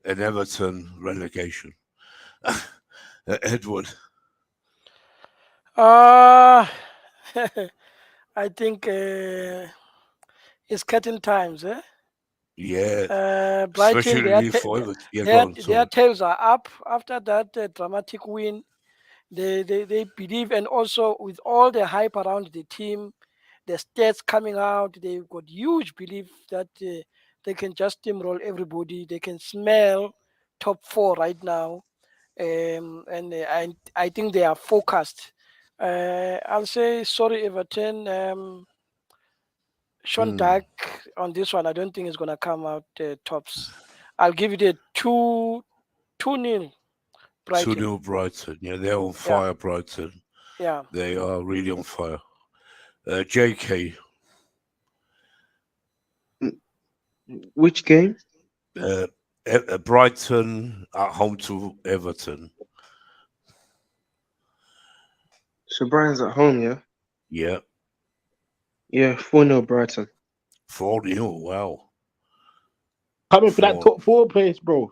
and Everton relegation. Edward. I think it's cutting times, eh? Yeah. Brighton, Especially for Everton. Yeah, go on. their tails are up after that dramatic win. They believe, and also with all the hype around the team, the stats coming out, they've got huge belief that they can just steamroll everybody. They can smell top 4 right now, and I think they are focused. I'll say sorry, Everton. Sean Dyke on this one, I don't think it's gonna come out tops. I'll give it a 2-0 Brighton. 2-0 Brighton. Yeah, they're on fire, Brighton. Yeah. They are really on fire. JK. Which game? Brighton at home to Everton. So Brighton's at home, yeah? Yeah. Yeah, 4-0 Brighton. 4-0, wow. Coming for that top 4 place, bro.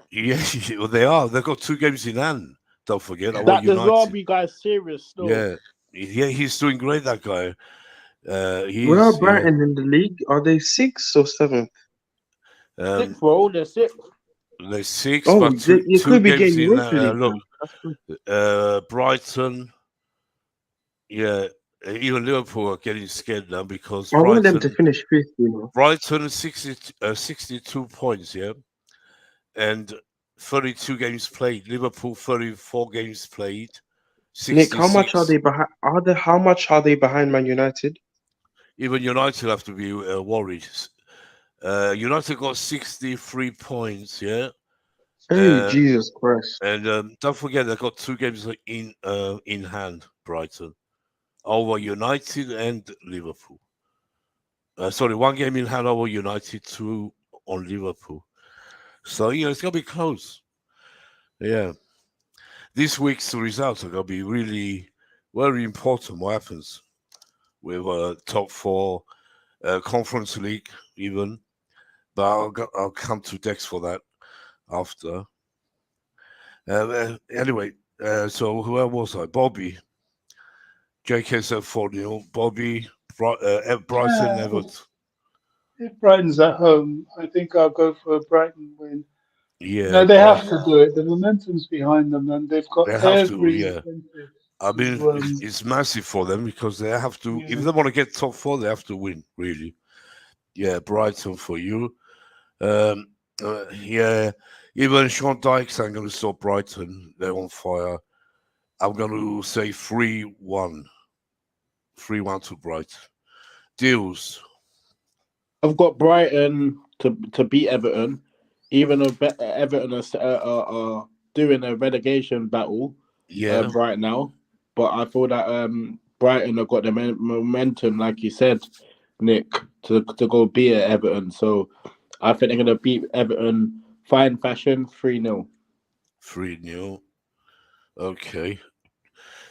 Yeah, well, they are. They've got 2 games in hand. Don't forget. That Derby guy's serious still. Yeah, he's doing great, that guy. Where are Brighton in the league? Are they 6th or 7th? 6th, bro. They're 6th. They're 6th, Oh, but two could be games getting in Europa League. look, Brighton, yeah, even Liverpool are getting scared now because I want them to finish 5th, you know. Brighton 62 points, yeah, and 32 games played. Liverpool 34 games played. 66. Nick, how much are they behind? How much are they behind Man United? Even United have to be worried. United got 63 points, yeah. Hey, Jesus Christ! And don't forget, they got 2 games in hand. Brighton over United and Liverpool. Sorry, 1 game in hand over United, 2 on Liverpool. So it's gonna be close. Yeah, this week's results are gonna be really very important. What happens with top 4 Conference League even? But I'll come to Dex for that after. Anyway, so where was I? Bobby. JK said 4-0. Bobby, Brighton, Everton. If Brighton's at home, I think I'll go for a Brighton win. Yeah. No, they have to do it. The momentum's behind them, and they've got every incentive. I mean, it's massive for them because they have to. If they want to get top 4, they have to win. Really. Yeah, Brighton for you. Yeah, even Sean Dykes ain't going to stop Brighton. They're on fire. I'm going to say 3-1. 3-1 to Brighton. Deals. I've got Brighton to beat Everton, even though Everton are doing a relegation battle right now. But I feel that Brighton have got the momentum, like you said, Nick, to go beat Everton. So I think they're going to beat Everton fine fashion 3-0. 3-0. Okay.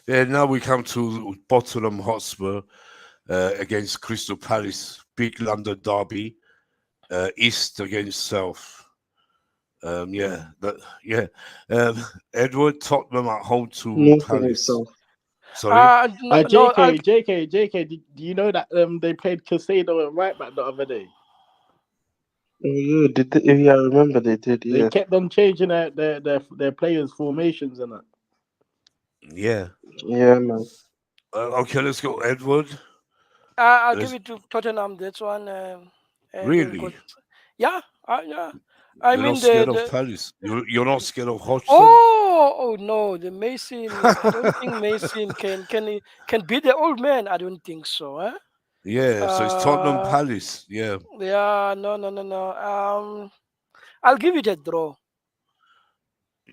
Yeah, now we come to Tottenham Hotspur against Crystal Palace. Big London derby. East against South. Edward, Tottenham at home to North Palace. against South. Sorry? JK, do you know that they played Casado and right back the other day? Oh, yeah, yeah, I remember they did. Yeah, They kept on changing their players' formations and that. Yeah. Yeah, man. Okay, let's go, Edward. I'll give it to Tottenham. That's one. Really? Yeah. I You're not mean scared of Palace. You're not scared of Hodgson. oh no, the Mason. I don't think Mason can beat the old man. I don't think so. Huh? Yeah, so it's Tottenham Palace. Yeah. Yeah, no. I'll give it a draw.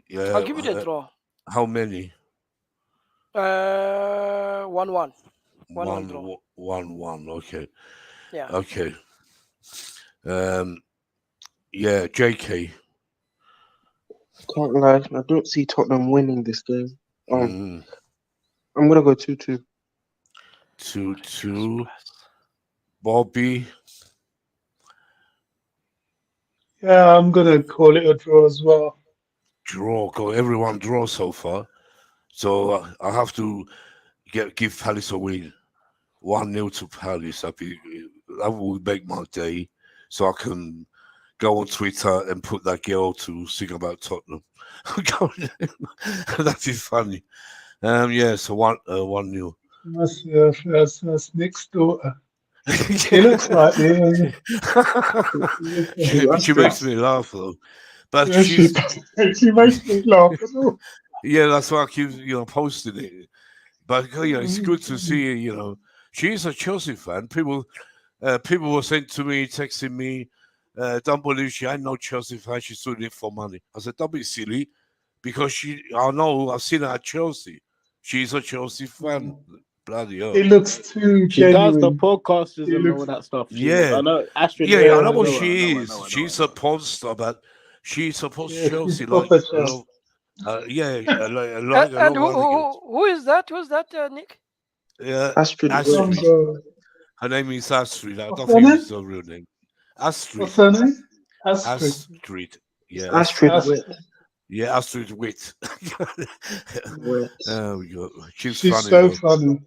Yeah. I'll give it a draw. How many? 1-1. 1-1 draw. 1-1. Okay. Yeah. Okay. Yeah, JK. Can't lie, I don't see Tottenham winning this game. Mm, I'm gonna go 2-2. 2-2. Bobby. Yeah, I'm gonna call it a draw as well. Draw. Everyone draw so far. So I have to give Palace a win. 1-0 to Palace. That will make my day. So I can go on Twitter and put that girl to sing about Tottenham. That is funny. Yeah, so 1-0. That's Nick's daughter. She looks like me. She makes me laugh though. But Yeah, she makes me laugh. yeah, that's why I keep posting it. But it's good to see she's a Chelsea fan. People were saying to me, texting me, don't believe she ain't no Chelsea fan. She's doing it for money. I said, don't be silly, because I've seen her at Chelsea. She's a Chelsea fan. Bloody hell. It looks too She does the genuine. podcasters and all that stuff. Yeah. I know Astrid. Yeah, I know what I she know, is. I know, She's I a know. porn star, but she supports Yeah, Chelsea she's like proper Chelsea. like a And lot of other girls. who is that? Who's that, Nick? Astrid. Astrid. Her name is Astrid. I don't What's her think name? it's her real name. Astrid. What's her name? Astrid. Astrid. Yeah, Astrid Astrid. Witt. Yeah, Astrid Witt. Witt. There we go. She's She's funny so though. funny.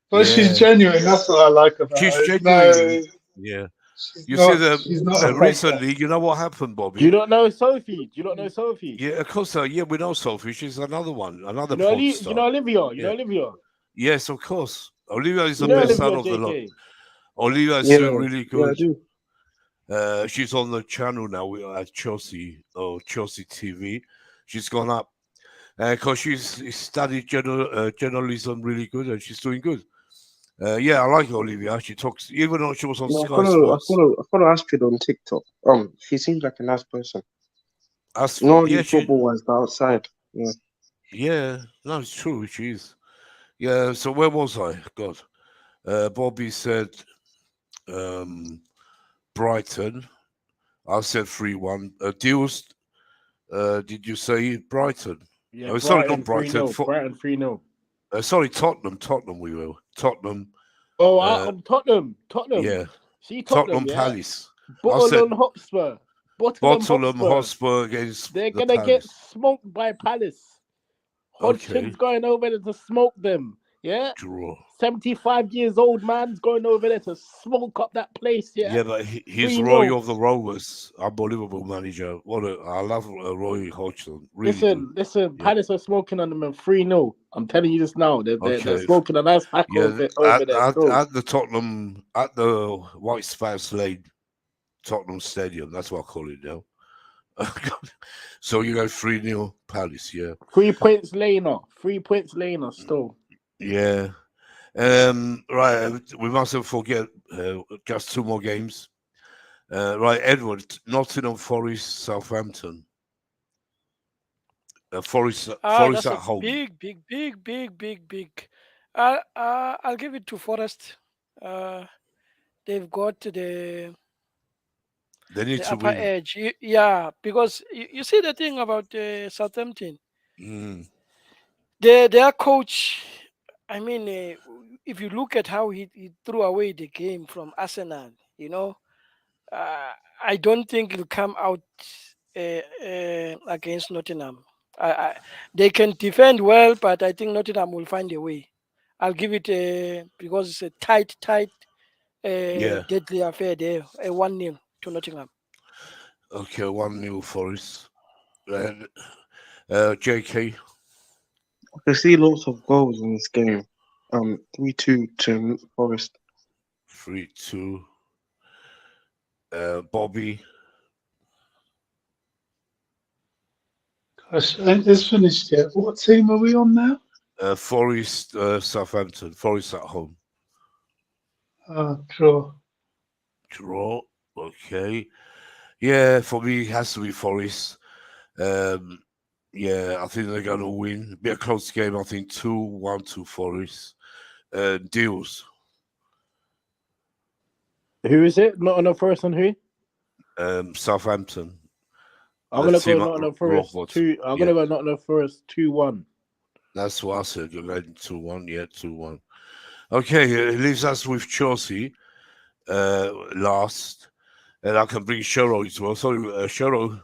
But Yeah. she's genuine. That's what I like about She's her. It's genuine. no, Yeah. she's You see not. She's not a faker. recently, you know what happened, Bobby? Do you not know Sophie? Do you not know Sophie? Yeah, of course. Yeah, we know Sophie. She's another one, another You know, porn you star. know Olivia. You Yeah. know Olivia. Yes, of course. Olivia is You the know best Olivia, out of the lot. JK. Olivia is Yeah, doing really yeah, I good. do. She's on the channel now at Chelsea TV. She's gone up because she's studied journalism really good, and she's doing good. Yeah, I like Olivia. She talks, even though she was on No, Sky Sports. I follow Astrid on TikTok. She seems like a nice person. Astrid, Not yeah, only football wise, but outside. Yeah. yeah, no, it's true. She is. Yeah. So where was I? God, Bobby said Brighton. I said 3-1. Deals. Did you say Brighton? Yeah, Oh, sorry, not Brighton Brighton. 3-0. Brighton 3-0. Sorry, Tottenham. Tottenham. We will. Tottenham. Oh, I'm Tottenham. Yeah. See Tottenham, Tottenham yeah. Palace. Bottle Hotspur. Bottom Hotspur against They're the gonna get Palace. smoked by Palace. Hodgson's going over there to smoke them. Yeah. Draw. 75 years old man's going over there to smoke up that place. Yeah. Yeah, but he's 3-0. Roy of the Rovers. Unbelievable manager. I love Roy Hodgson. Really Listen. Yeah. Palace are smoking on them and 3-0. I'm telling you this now. They're Okay. smoking a nice pack over there. At the Tottenham, at the White Spats Lane, Tottenham Stadium. That's what I call it now. So you go 3-0 Palace, yeah. 3 points later. 3 points later still. Yeah. Right, we mustn't forget just 2 more games. Right, Edward, Nottingham Forest, Southampton. Forest That's at a home. big. I'll give it to Forest. They've got They need the to upper win. edge. Yeah, because you see the thing about Southampton. Their coach. I mean, if you look at how he threw away the game from Arsenal, I don't think he'll come out against Nottingham. They can defend well, but I think Nottingham will find a way. I'll give it because it's a tight, deadly affair there. 1-0 to Nottingham. Okay, 1-0 Forest. And JK. I can see lots of goals in this game. 3-2 to Forest. 3-2. Bobby. It's finished yet. What team are we on now? Forest, Southampton. Forest at home. Draw. Draw. Okay. Yeah, for me, it has to be Forest. Yeah, I think they're going to win. Be a close game. I think 2-1 to Forest. Deals. Who is it? Nottingham Forest and who? Southampton. I'm The gonna team go at Nottingham Forest Rockwood. 2. I'm Yeah. gonna go Nottingham Forest 2-1. That's what I said. You're going 2-1. Yeah, 2-1. Okay, it leaves us with Chelsea last. And I can bring Cheryl as well. Sorry, Cheryl,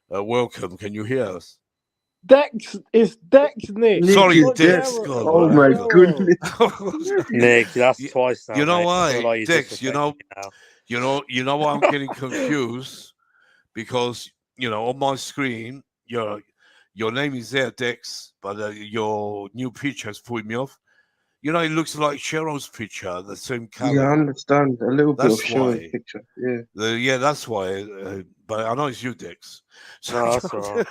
welcome. Can you hear us? Dex is Dex, Nick. Nick Sorry, is Not dead. Dex. Cheryl. God, It's Oh not what my happened? Cheryl. goodness. Nick, that's You- twice now. you know mate. I why, feel like you're Dex? You know, disrespecting me now. you know why I'm getting confused because on my screen your name is there, Dex, but your new picture has put me off. It looks like Cheryl's picture, the same Yeah, I color. understand. A little bit of That's Cheryl's why. picture. Yeah. Yeah, that's why. But I know it's you, Dex. No, that's all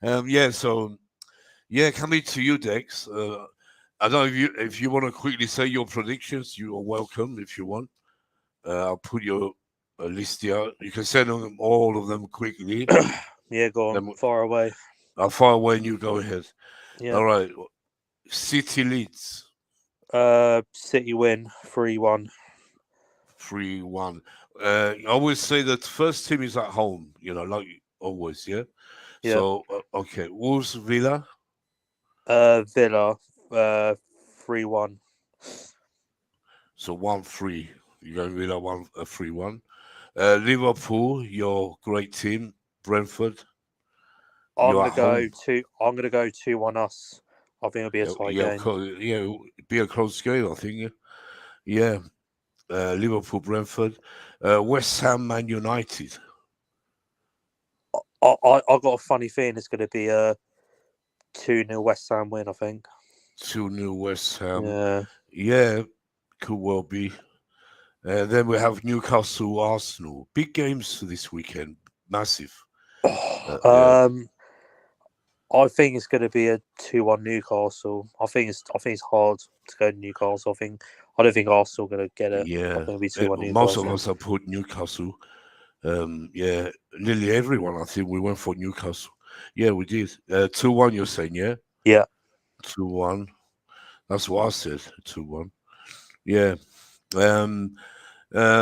right. Yeah. So yeah, coming to you, Dex. I don't know if you want to quickly say your predictions. You are welcome if you want. I'll put your list here. You can send them all of them quickly. Yeah, go on. Then Far away. I'll fire away and you go ahead. Yeah. All right. City Leeds City win 3-1. 3-1. I always say that first team is at home. Like always. Yeah. Yeah. So okay, Wolves Villa. Villa 3-1. So 1-3. You're going Villa 3-1. Liverpool, your great team. Brentford. I'm You're gonna at go home. 2. I'm gonna go 2-1 us. I think it'll be a tie Yeah, of game. course. Yeah, it'll be a close game. I think. Yeah. Liverpool, Brentford. West Ham, Man United. I got a funny feeling it's gonna be a 2-0 West Ham win. I think. 2-0 West Ham. Yeah. Yeah, could well be. Then we have Newcastle, Arsenal. Big games this weekend. Massive. Yeah. I think it's going to be a 2-1 Newcastle. I think it's hard to go to Newcastle. I don't think Arsenal are going to get it. I Yeah. think it'll be 2-1 Newcastle. Most of us have put Newcastle. Yeah, nearly everyone. I think we went for Newcastle. Yeah, we did. 2-1. You're saying, yeah? Yeah. 2-1. That's what I said. 2-1. Yeah.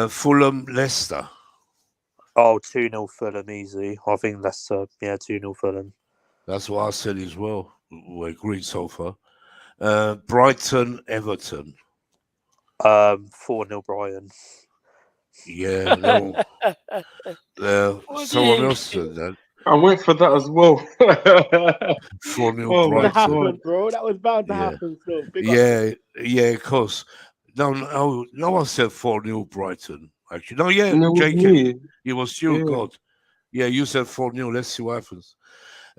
Fulham, Leicester. Oh, 2-0 Fulham easy. I think Leicester. Yeah, 2-0 Fulham. That's what I said as well. We agreed so far. Brighton, Everton. 4-0 Brighton. Yeah, no. Someone else said that. I went for that as well. 4-0 Oh my That Brighton. God. happened, bro. That was bound to Yeah. happen. So big up. Yeah, of course. No one said 4-0 Brighton. Actually, no, yeah, And it was JK. me. It was you, Yeah. God. Yeah, you said 4-0. Let's see what happens.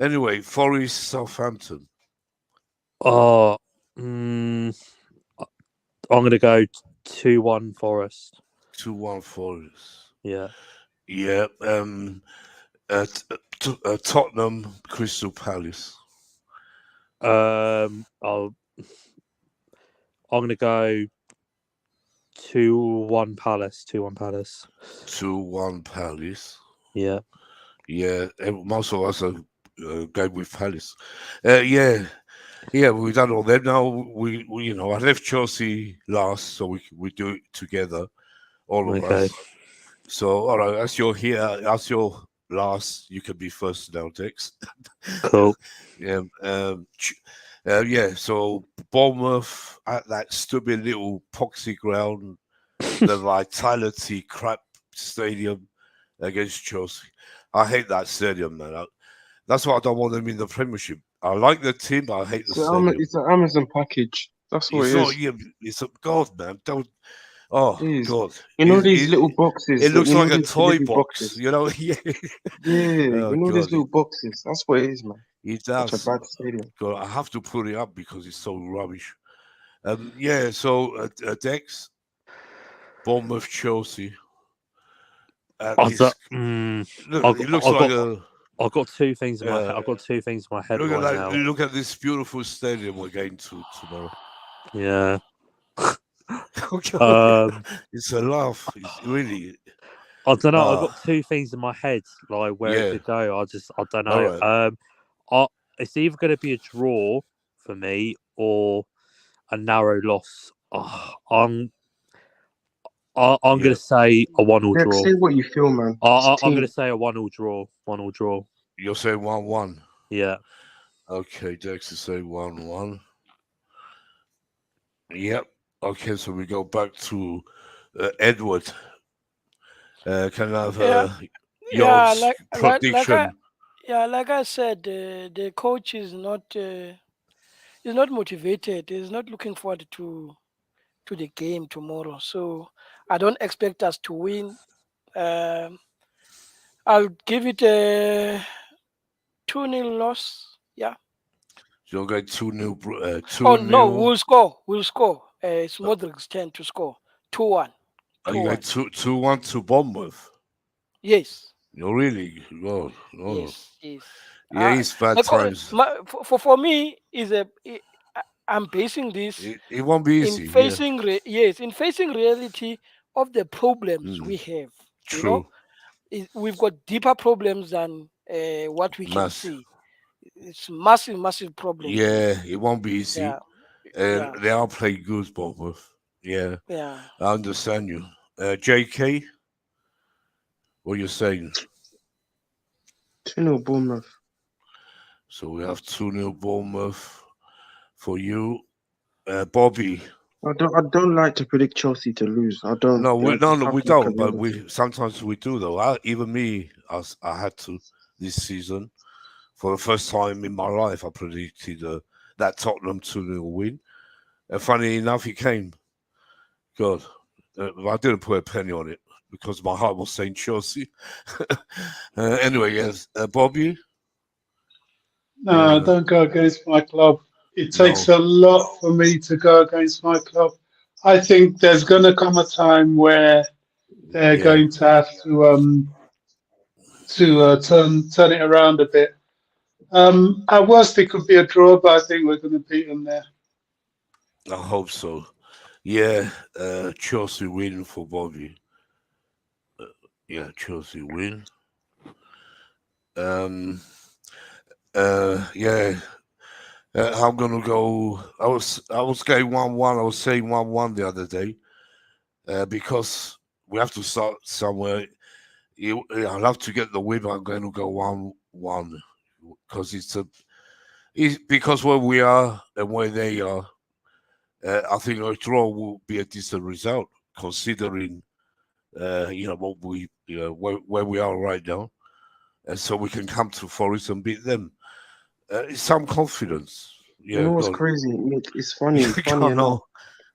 Anyway, Forest, Southampton. Oh, I'm going to go 2-1 Forest. 2-1 Forest. Yeah. Yeah. Tottenham, Crystal Palace. I'm going to go 2-1 Palace. 2-1 Palace. 2-1 Palace. Yeah. Yeah, most of us are going with Palace. Yeah, we've done all that. Now we I left Chelsea last, so we do it together, all of Okay. us. So all right, as you're here, as you're last, you can be first now, Dex. Cool. Yeah. Yeah. So Bournemouth at that stupid little poxy ground, the Vitality crap stadium against Chelsea. I hate that stadium, man. That's why I don't want them in the Premiership. I like the team, but I hate the stadium. It's an Amazon package. That's what It's it not. is. Yeah, it's a God, man. Don't. Oh It is. God. You know these little boxes. It looks you know like a these toy delivery box. boxes? Yeah. Yeah, Oh, you know these God. little boxes. That's what it is, man. It Such a does. bad stadium. God, I have to put it up because it's so rubbish. Yeah. So Dex, Bournemouth, Chelsea. Look, it looks like a. I've got two things in my head. I've got two things in my head Look at right that! now. Look at this beautiful stadium we're going to tomorrow. Yeah. It's a laugh. It's really. I don't know. I've got two things in my head, like where it could go. I don't know. Right. It's either going to be a draw for me or a narrow loss. I'm going to say a 1-1 Jack, draw. say what you feel, man. I'm going to say a 1-1 draw. 1-1 draw. You're saying 1-1. Yeah. Okay, Dex is saying 1-1. Yep. Okay, so we go back to Edward. Can I have your prediction? Like I said, the coach is not motivated. He's not looking forward to the game tomorrow. So I don't expect us to win. I'll give it a 2-0 loss. Yeah. You'll get 2-0. Oh no, we'll score. It's Modric's turn to score. 2-1. Are you going 2-1 to Bournemouth? Yes. You're really? Oh. Yes. Yeah, it's bad times. For me, I'm basing this. It won't be easy. In facing in facing reality of the problems we have. True. We've got deeper problems than what we can see. It's massive problem. Yeah, it won't be easy. Yeah. They are playing good, Bournemouth. Yeah. Yeah. I understand you. JK, what are you saying? 2-0 Bournemouth. So we have 2-0 Bournemouth for you. Bobby. I don't like to predict Chelsea to lose. I don't. No, we don't. But sometimes we do though. Even me, I had to this season. For the first time in my life, I predicted that Tottenham 2-0 win. And funny enough, it came. God, I didn't put a penny on it because my heart was saying Chelsea. Anyway, yes, Bobby. No, don't go against my club. It takes a lot for me to go against my club. I think there's going to come a time where they're going to have to turn it around a bit. At worst, it could be a draw, but I think we're going to beat them there. I hope so. Yeah, Chelsea win for Bobby. Chelsea win. I'm gonna go. I was going 1-1. I was saying 1-1 the other day, because we have to start somewhere. I'll have to get the win. I'm going to go 1-1 because because where we are and where they are. I think a draw will be a decent result considering, what we, where we are right now, and so we can come to Forest and beat them. Some confidence. Yeah, you know what's crazy? It's funny. Funny enough.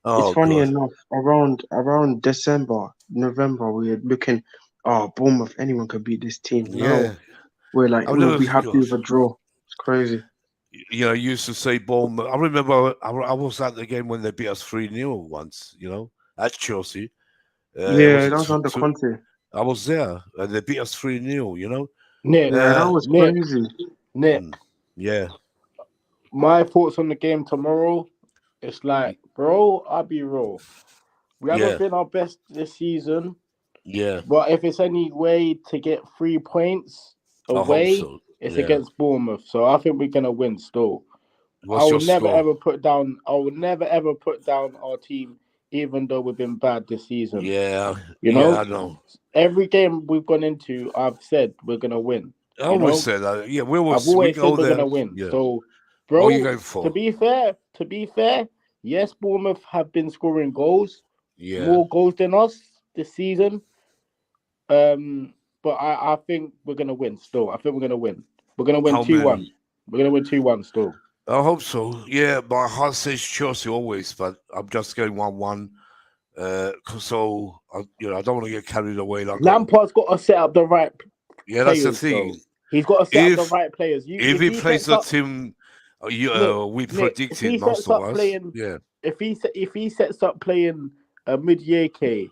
It's funny enough. Around December, November, we were looking. Oh, Bournemouth! Anyone could beat this team. Yeah. Now, we're like, we'll be happy with a draw. It's crazy. I used to say Bournemouth. I remember I was at the game when they beat us 3-0 once. At Chelsea. That was under Conte. I was there, and they beat us 3-0. Nick, that was crazy. Nick, yeah. My thoughts on the game tomorrow. It's like, bro, I'll be real. We haven't been our best this season. Yeah. But if it's any way to get 3 points away, it's against Bournemouth. So I think we're gonna win still. I will never ever put down our team, even though we've been bad this season. Yeah. You know? I know. Every game we've gone into, I've said we're gonna win. I always said that. Yeah, I've always said we're gonna win. Yeah. So, bro, what are you going for? to be fair, yes, Bournemouth have been scoring goals. Yeah. More goals than us this season. But I think we're gonna win still. I think we're gonna win. We're gonna win 2-1. We're gonna win 2-1 still. I hope so. Yeah, my heart says Chelsea always, but I'm just going 1-1. So I don't want to get carried away. Lampard's got to set up the right. That's the thing. Though. He's got to set up the right players. If he plays the team, we predicted most of us. If he sets up playing a Mudieke,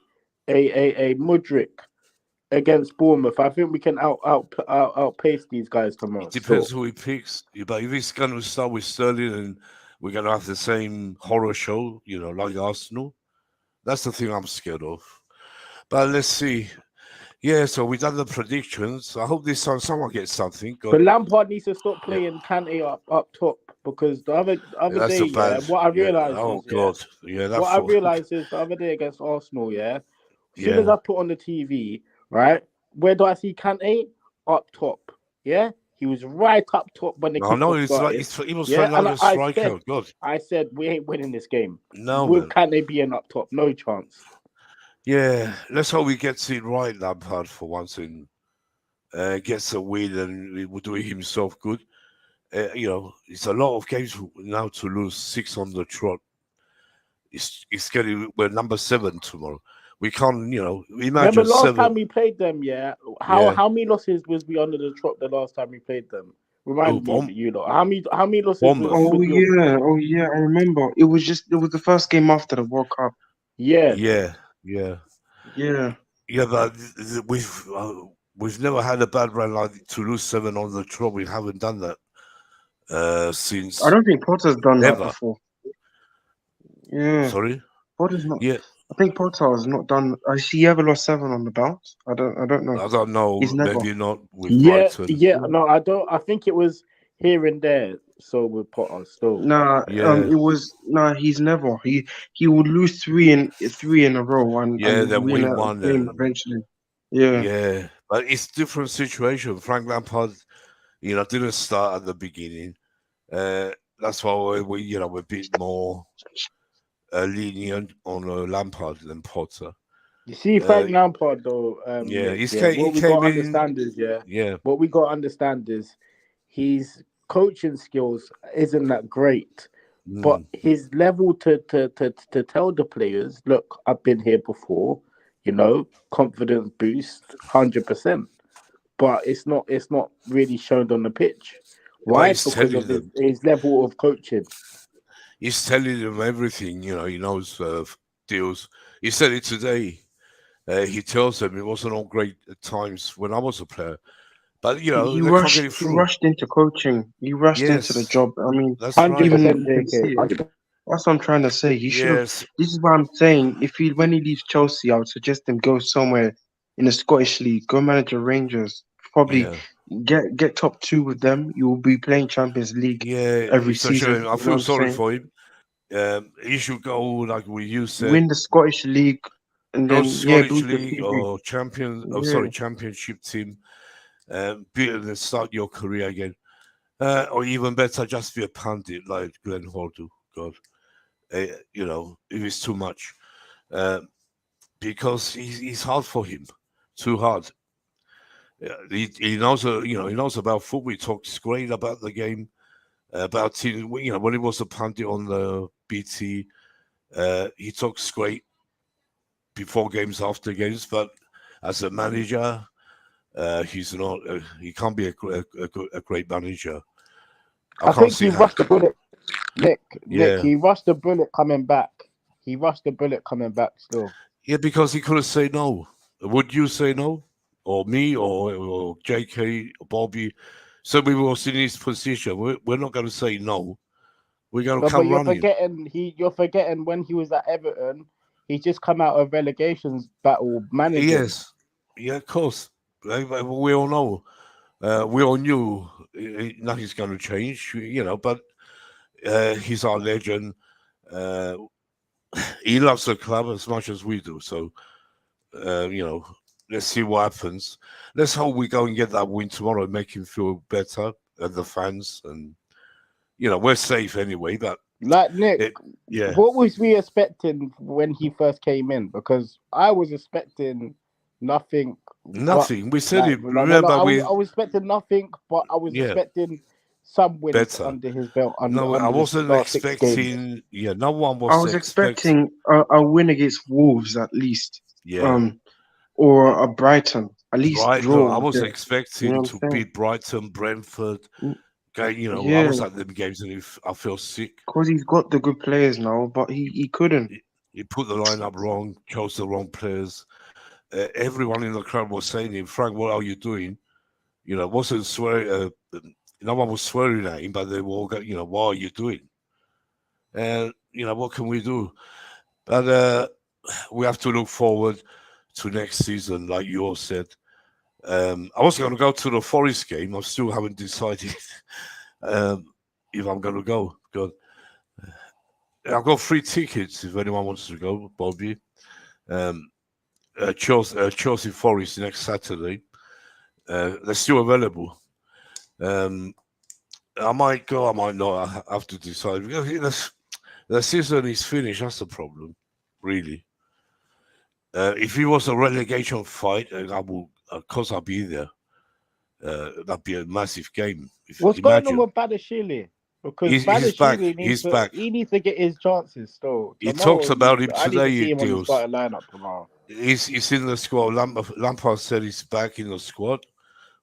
a Mudryk, against Bournemouth. I think we can outpace these guys tomorrow. It depends who he picks. But if he's going to start with Sterling and we're going to have the same horror show, like Arsenal, that's the thing I'm scared of. But let's see. Yeah, so we've done the predictions. I hope this time someone gets something. But Lampard needs to stop playing Kante up top, because the other that's day, what I realised I realised is the other day against Arsenal, as soon as I put on the TV, right, where do I see Kante? Up top, he was right up top when the kick started. He was another striker. I said we ain't winning this game. No, with Kante being up top, no chance. Yeah, let's hope he gets it right, Lampard, for once, and gets a win and will do it himself good. It's a lot of games now to lose 6 on the trot. It's getting, we're number 7 tomorrow. We can't, imagine. Remember last time we played them, How many losses was we under the trot the last time we played them? Remind me, you lot. How many losses? I remember. It was the first game after the World Cup. Yeah, but we've never had a bad run like to lose 7 on the trot. We haven't done that since. I don't think Potter's done that before. Yeah. Sorry? Potter's not. Yeah. I think Potter has not done. Has he ever lost 7 on the bounce? I don't know. I don't know. He's never. Maybe not with Brighton. No, I don't. I think it was here and there. So with Potter still. It was he's never. He would lose 3 in a row and then win one game eventually. Yeah, but it's different situation. Frank Lampard, didn't start at the beginning. That's why we're a bit more lenient on Lampard than Potter. You see, Frank Lampard though. What we got to understand is his coaching skills isn't that great, but his level to tell the players, look, I've been here before, confidence boost 100%, but it's not really shown on the pitch. Why? Because of his level of coaching. He's telling them everything, he knows deals. He said it today. He tells them it wasn't all great at times when I was a player. But, he rushed into coaching. He rushed into the job. I mean, that's 100%. right. That's what I'm trying to say. He should. This is what I'm saying. When he leaves Chelsea, I would suggest him go somewhere in the Scottish League. Go manage the Rangers. Probably get top 2 with them. You will be playing Champions League every season. I feel sorry for him. He should go like you said. Win the Scottish League and then Scottish League or Championship team. Build and start your career again, or even better, just be a pundit like Glenn Hoddle. God, if it's too much, because it's hard for him, too hard. He knows, he knows about football. He talks great about the game, about team. When he was a pundit on the BT, he talks great before games, after games, but as a manager. He's not. He can't be a great manager. I think he rushed the bullet. Nick, he rushed the bullet coming back. Still. Yeah, because he could have said no. Would you say no, or me, or JK, or Bobby? So we was in his position. We're not going to say no. We're going to come running. You're forgetting when he was at Everton. He just come out of relegations battle managing. Yes. Yeah, of course. We all know, we all knew nothing's going to change, but he's our legend. He loves the club as much as we do. So, let's see what happens. Let's hope we go and get that win tomorrow and make him feel better and the fans. And, we're safe anyway. But like Nick, what was we expecting when he first came in? Because I was expecting nothing. We said it. Remember, I was expecting nothing, but I was expecting some wins under his belt. I wasn't expecting. No one was. I was expecting a win against Wolves at least. Yeah. Or a Brighton at least. Draw. I was expecting to beat Brighton, Brentford. I was at them games and I feel sick because he's got the good players now, but he couldn't. He put the lineup wrong, chose the wrong players. everyone in the crowd was saying to him, Frank, what are you doing? You know, wasn't swearing. No one was swearing at him, but they were all, what are you doing? And what can we do? But we have to look forward to next season, like you all said. I was going to go to the Forest game. I still haven't decided if I'm going to go. God. I've got 3 tickets if anyone wants to go, Bobby. Chelsea Forest next Saturday. They're still available. I might go, I might not. I have to decide. Because the season is finished. That's the problem, really. If it was a relegation fight, of course, I'll be there. That'd be a massive game. What's going on with Badashile? Because he's back. He's back. He needs to get his chances still. He talks about him today. I need to see him on the starting lineup tomorrow. He's in the squad. Lampard said he's back in the squad.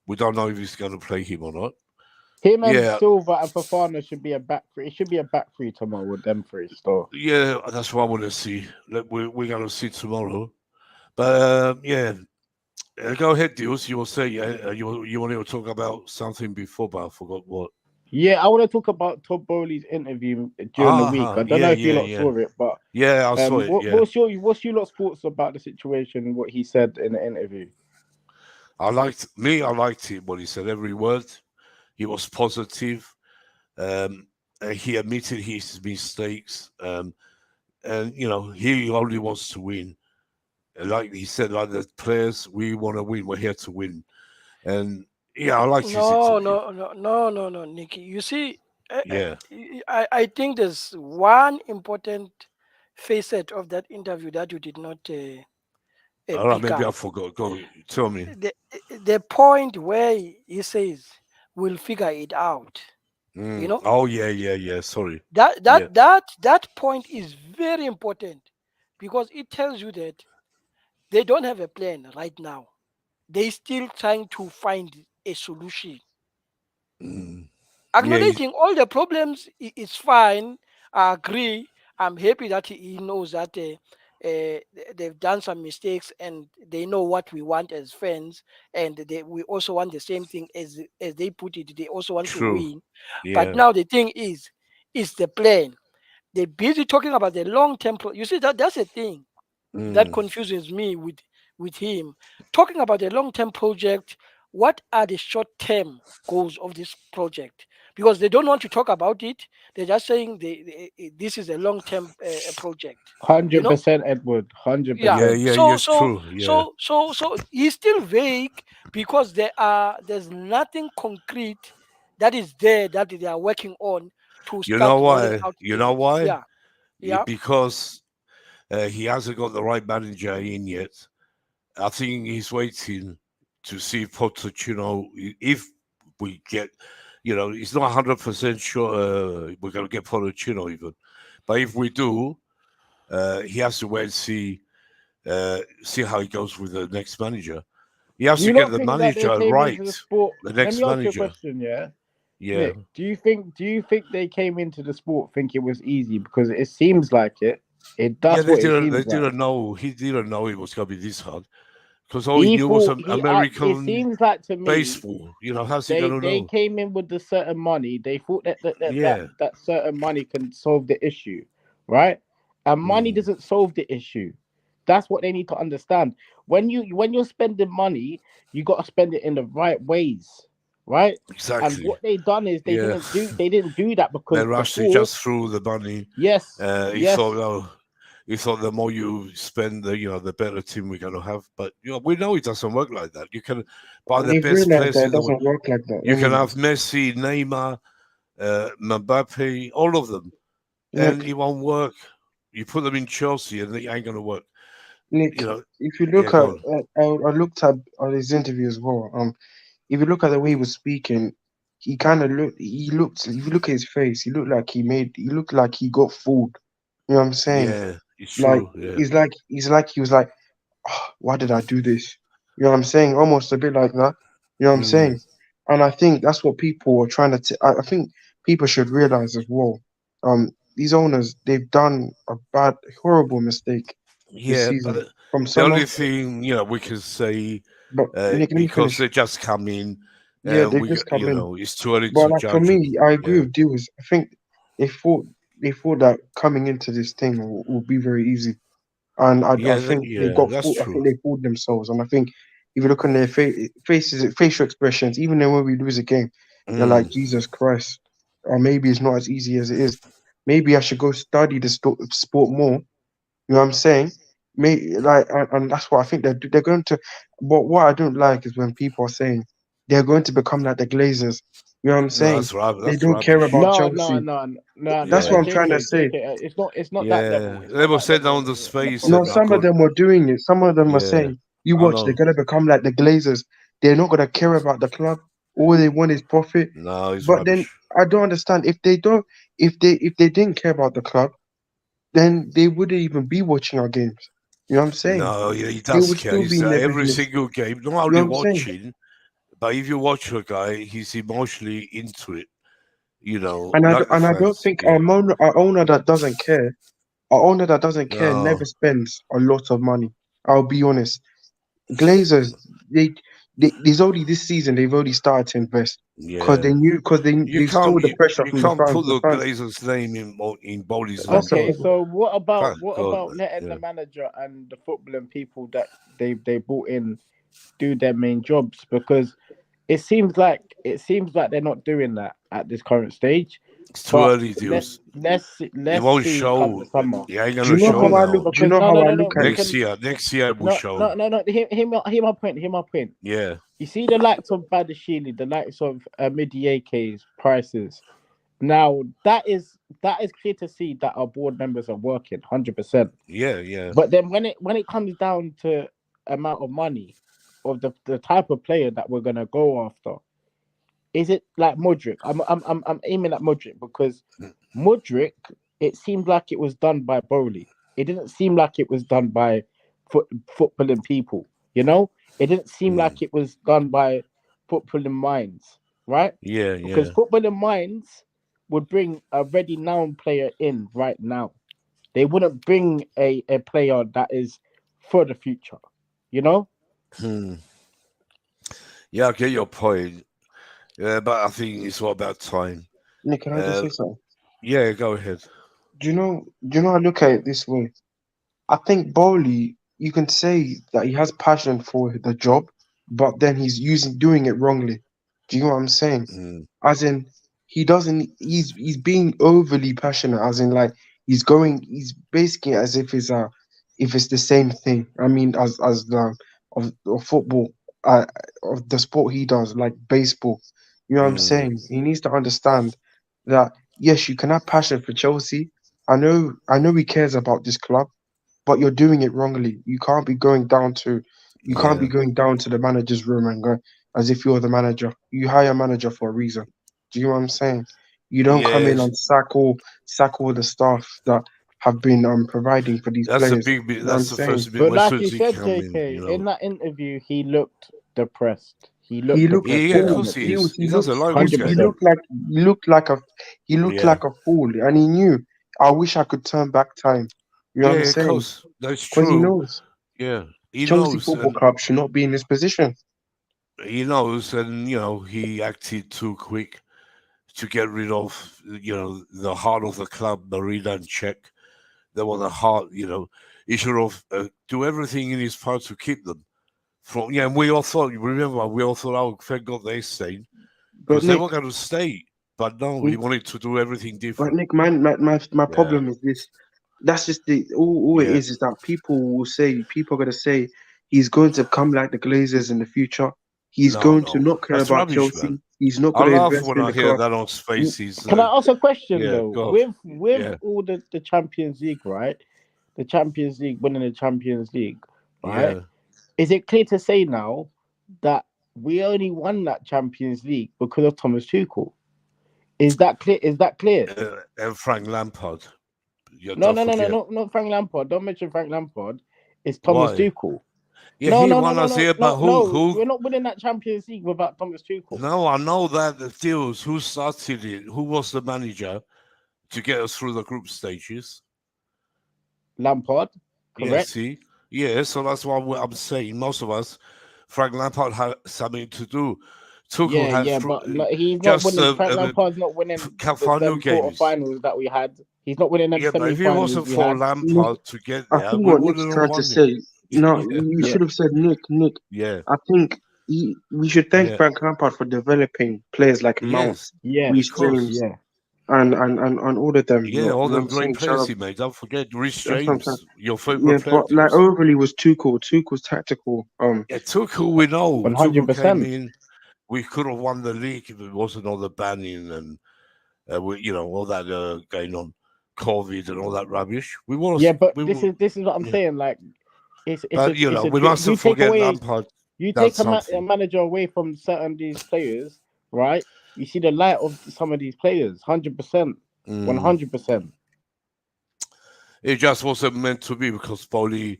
We don't know if he's going to play him or not. Him and Silva and Fofana should be a back three. It should be a back three tomorrow with them 3 still. Yeah, that's what I want to see. We're going to see tomorrow. But go ahead, Deals. You will say you want to talk about something before, but I forgot what. Yeah, I want to talk about Todd Bowley's interview during the week. I don't know if you lot saw it, but I saw it. What's your lot's thoughts about the situation? What he said in the interview? I liked it. What he said, every word. He was positive. He admitted his mistakes, and he only wants to win. Like he said, like the players, we want to win. We're here to win, and I like his interview. No, Nicky. You see, I think there's one important facet of that interview that you did not. All right, maybe I forgot. Go tell me. The point where he says we'll figure it out. Oh yeah. Sorry. That point is very important because it tells you that they don't have a plan right now. They're still trying to find a solution. Acknowledging all the problems is fine. I agree. I'm happy that he knows that they've done some mistakes and they know what we want as fans, and we also want the same thing as they put it. They also want to win. But now the thing is the plan. They're busy talking about the long-term. You see that's a thing that confuses me with him. Talking about the long-term project, what are the short-term goals of this project? Because they don't want to talk about it. They're just saying this is a long-term project. 100%, Edward. 100%. Yes, true. Yeah. So he's still vague because there's nothing concrete that is there that they are working on to start rolling out. You know why? Yeah. Because he hasn't got the right manager in yet. I think he's waiting to see Pochettino. If we get, he's not 100% sure we're going to get Pochettino even. But if we do, he has to wait and see how he goes with the next manager. He has to get the manager right. The next Let me ask you a manager. question, yeah? Yeah. Nick, do you think they came into the sport thinking it was easy? Because it seems like it. They didn't know. He didn't know it was going to be this hard. Because all he knew was American it seems like to me, baseball. How's he going to know? They came in with the certain money. They thought that certain money can solve the issue, right? And money doesn't solve the issue. That's what they need to understand. When you're spending money, you got to spend it in the right ways, right? Exactly. And what they done is they didn't do that because they rushed just through the money. Yes. He thought the more you spend, the better team we're going to have. But we know it doesn't work like that. You can buy the best players. It doesn't work like that. You can have Messi, Neymar, Mbappe, all of them, and it won't work. You put them in Chelsea, and it ain't going to work. Nick, if you look at, I looked at his interview as well. If you look at the way he was speaking, he kind of looked. If you look at his face, he looked like he got fooled. You know what I'm saying? Yeah. It's true. He's like he was like, oh, why did I do this? You know what I'm saying? Almost a bit like that. You know what I'm saying? And I think that's what people are trying to. I think people should realize as well. These owners, they've done a horrible mistake this season. from The summer. only thing, we can say, But Nick, let me because finish. they just come in, Yeah, they just come in. it's too early But to like for judge them. me, I agree Yeah. with Deals. I think they thought that coming into this thing will be very easy, and I think they got That's fooled. I true. think they fooled themselves, and I think if you look on their faces, facial expressions, even then when we lose a game, they're like, Jesus Christ, or maybe it's not as easy as it is. Maybe I should go study the sport more. You know what I'm saying? And that's what I think they're going to. But what I don't like is when people are saying they're going to become like the Glazers. You know what I'm No, saying? They that's don't care rubbish. about No, Chelsea. That's Yeah. what I'm trying to JK, say. JK. It's not that level. Yeah. It's They not will that say level. down the space No, and I some of got, them were doing it. Some of them were yeah, saying, "You I watch, they're know. gonna become like the Glazers. They're not gonna care about the club. All they want is profit." No, it's But then rubbish. I don't understand if they didn't care about the club, then they wouldn't even be watching our games. You know what I'm saying? No, he They does would care. still be He's in their every business. single game, not You know only what I'm saying? watching, but if you watch a guy, he's emotionally into it. And Like the I don't fans. think Yeah. our owner that doesn't care, our owner that doesn't care never No. spends a lot of money. I'll be honest. Glazers, there's only this season they've already started to invest because Yeah. they knew You they can't saw the pressure you from the can't fans. put The the fans. Glazers name in Bowley's That's name. the Okay, problem. so what about Thank God. letting the Yeah. manager and the footballing people that they brought in do their main jobs? Because it seems like they're not doing that at this current stage. It's too But early, deals. It let's won't see come show. the summer. It ain't Do you gonna know show how I now. look? Do you Because know no how no I no no look at it? Next year it will no show. no no no hear my point. Hear my point. Yeah. You see the likes of Badashili, the likes of Midiake's prices. Now that is clear to see that our board members are working 100%. Yeah. But then when it comes down to amount of money of the type of player that we're gonna go after, is it like Modric? I'm aiming at Modric because Modric, it seemed like it was done by Bowley. It didn't seem like it was done by footballing people. You know, it didn't seem Mm. like it was done by footballing minds, right? Yeah. Because footballing minds would bring a ready noun player in right now. They wouldn't bring a player that is for the future. You know? Hmm. Yeah, I get your point. Yeah, but I think it's all about time. Nick, can I just Uh, say something? yeah, go ahead. I look at it this way? I think Bowley, you can say that he has passion for the job, but then he's doing it wrongly. Do you know what I'm saying? Mm. As in, he doesn't. He's being overly passionate. As in, like he's basically as if it's the same thing. I mean, as the of football, of the sport he does, like baseball. You know what I'm Mm. saying? He needs to understand that yes, you can have passion for Chelsea. I know he cares about this club, but you're doing it wrongly. You can't be Yeah. going down to the manager's room and go as if you're the manager. You hire a manager for a reason. Do you know what I'm saying? You don't come in Yes. and sack all the staff that have been providing for these That's a players. big bit. You know what I'm That's the saying? first bit But when like you Susie said, come JK, in that interview, he looked depressed. He He looked looked depressed Yeah, in of that fool. course he interview. is. He He doesn't looked like this Hundred game. percent. he looked Yeah. like a fool, and he knew. I wish I could turn back time. You know what I'm Yeah, of saying? course. That's Because he true. knows Yeah. He Chelsea knows, Football and Club should not be in this position. he acted too quick to get rid of, the heart of the club, Marina and Czech. They were the heart, he should have do everything in his power to keep them from. Yeah, and we all thought. Remember, we all thought, oh, thank God they stayed But because they Nick, were going to stay. But no, he wanted to do everything But different. Nick, my Yeah, problem is this. That's just the all it yeah. is that people are gonna say he's going to come like the Glazers in the future. He's going to No, not care that's about rubbish, man. Chelsea. He's not I going to laugh invest when in I the hear club. that on Spaces. Can I ask a question Yeah, though? God, With yeah, all the Champions League, right? The Champions League, winning the Champions League, right? yeah. Is it clear to say now that we only won that Champions League because of Thomas Tuchel? Is that clear? Is that clear? And Frank Lampard. You No, don't no, no, no, forget no, not Frank Lampard. Don't mention Frank Lampard. It's Thomas why. Tuchel. Yeah, No, he no, no, won no, us no, here, but no, who? no. Who? We're not winning that Champions League without Thomas Tuchel. No, I know that the deals. Who started it? Who was the manager to get us through the group stages? Lampard, Yeah, correct? see, Yeah, so that's why I'm saying most of us, Frank Lampard had something to do. Tuchel had but he's not just winning. Frank Lampard's not winning final them games. quarterfinals that we had. He's not winning them Yeah, but if it semi-finals wasn't we for had. Lampard to get I there, think we what Nick's wouldn't have trying to won say, no, it. you Yeah. should have said Nick. Yeah, I think we should thank yeah. Frank Lampard for developing players like Mount, Yes, Yeah, Reece of course. James, yeah. and all of them. Yeah, all You know what them I'm great saying? Shout players out, he made. Don't forget Reece that's what I'm saying. James, your Yeah, favorite player but of like yours. overly was Tuchel. Tuchel's tactical. Yeah, Tuchel, we know. 100%. Tuchel came in. We could have won the league if it wasn't all the banning and all that going on, COVID and all that rubbish. We was. Yeah, but We this were, is what I'm yeah. saying. Like, it's But a we mustn't you take forget away Lampard. you Done take a something. manager away from certain these players, right? You see the light of some of these players. 100%, 100%. It just wasn't meant to be because Bowley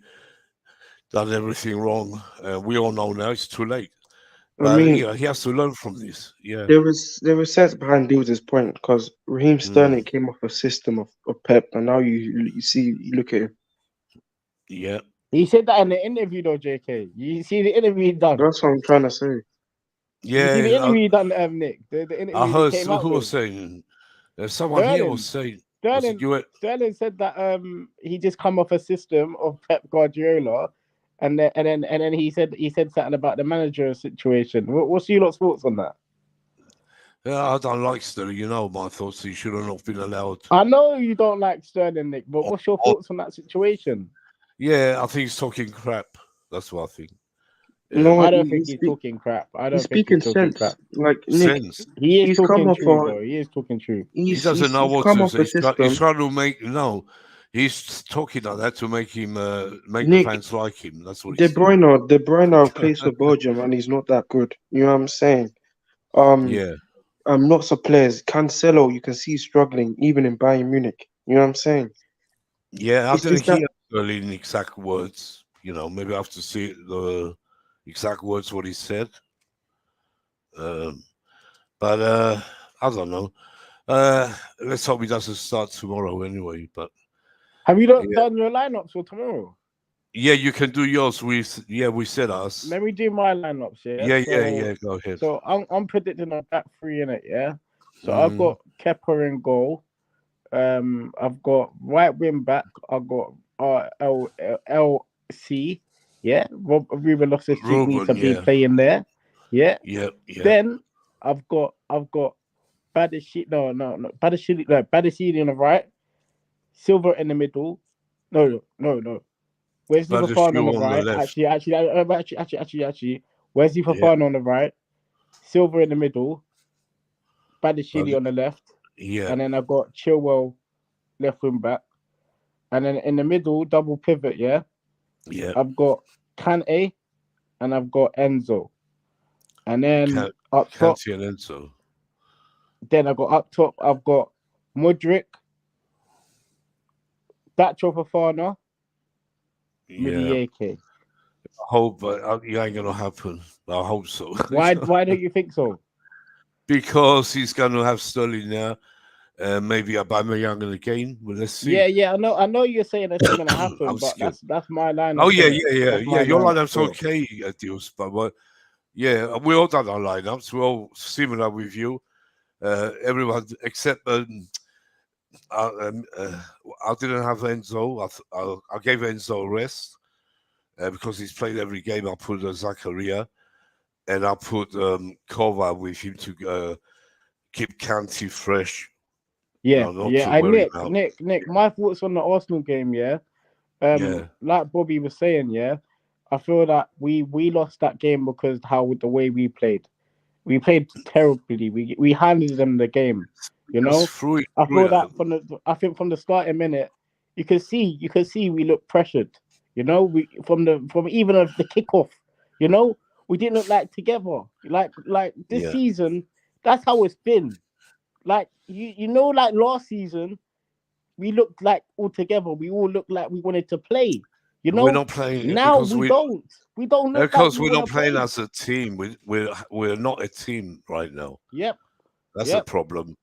done everything wrong. We all know now it's too late. I But mean, he has to learn from this. Yeah. there was sense behind Dews's point because Raheem Sterling came off a system of Pep, and now you see you look at him. Yeah. He said that in the interview, though, JK. You see the interview he done. That's what I'm trying to say. You see the Yeah. interview he done, Nick. The interview I he heard came out who with. was saying. Someone here was saying. Was it you? Sterling said that he just come off a system of Pep Guardiola, and then he said something about the manager situation. What's your lot's thoughts on that? Yeah, I don't like Sterling. You know my thoughts. He should have not been allowed. I know you don't like Sterling, Nick, but what's your thoughts on that situation? Yeah, I think he's talking crap. That's what I think. No, I don't think he's talking crap. I don't he's think he's speaking talking sense. crap. Like Nick, Sense. He is he's come talking off true, a though. He is talking true. He doesn't know what come to off say. a He's system. trying to make he's talking like that to make him make Nick, the fans like him. That's what De he's doing. Bruyne plays for Belgium and he's not that good. You know what I'm saying? Yeah. Lots of players. Cancelo, you can see he's struggling even in Bayern Munich. You know what I'm saying? Yeah, I It's didn't just that hear early in exact words. Maybe I have to see the exact words what he said. But I don't know. Let's hope he doesn't start tomorrow anyway. But have you not done your lineups for tomorrow? Yeah, you can do yours. We said us. Let me do my lineups. Yeah. Go ahead. So I'm predicting a back three in it. Yeah. So I've got Kepa in goal. I've got right wing back. I've got LC. Yeah, Ruben Loftus-Cheek needs to be playing there. Yeah. Yeah. Then I've got Badiashile on the right, Silva in the middle. No. Wesley Fofana on the right. Actually. Wesley Fofana on the right, Silva in the middle, Badiashile on the left. Yeah. And then I've got Chilwell left wing back. And then in the middle, double pivot, yeah? Yeah. I've got Kante and I've got Enzo. And then up top. Kante and Enzo. Then I've got up top, I've got Mudryk, Dacho Fofana, Mudieke. I hope, but it ain't gonna happen. I hope so. Why don't you think so? Because he's gonna have Sterling now. Maybe Aubameyang again. Well, let's see. Yeah. I know you're saying that's not gonna happen, but that's my lineup. Oh yeah. Your lineup's okay, Dios, but yeah, we all done our lineups. We're all similar with you. Everyone except I didn't have Enzo. I gave Enzo a rest because he's played every game. I put Zakaria and I put Kova with him to keep Kante fresh. Yeah. Nick, my thoughts on the Arsenal game, like Bobby was saying, I feel that we lost that game because the way we played. We played terribly. We handed them the game. I feel that from the starting minute, you can see we look pressured. From even the kickoff, we didn't look like together. Like this season, that's how it's been. Like like last season, we looked like all together. We all looked like we wanted to play. We're not playing now. We don't. We don't look because like we're not playing as a team. We're not a team right now. Yep. That's a problem.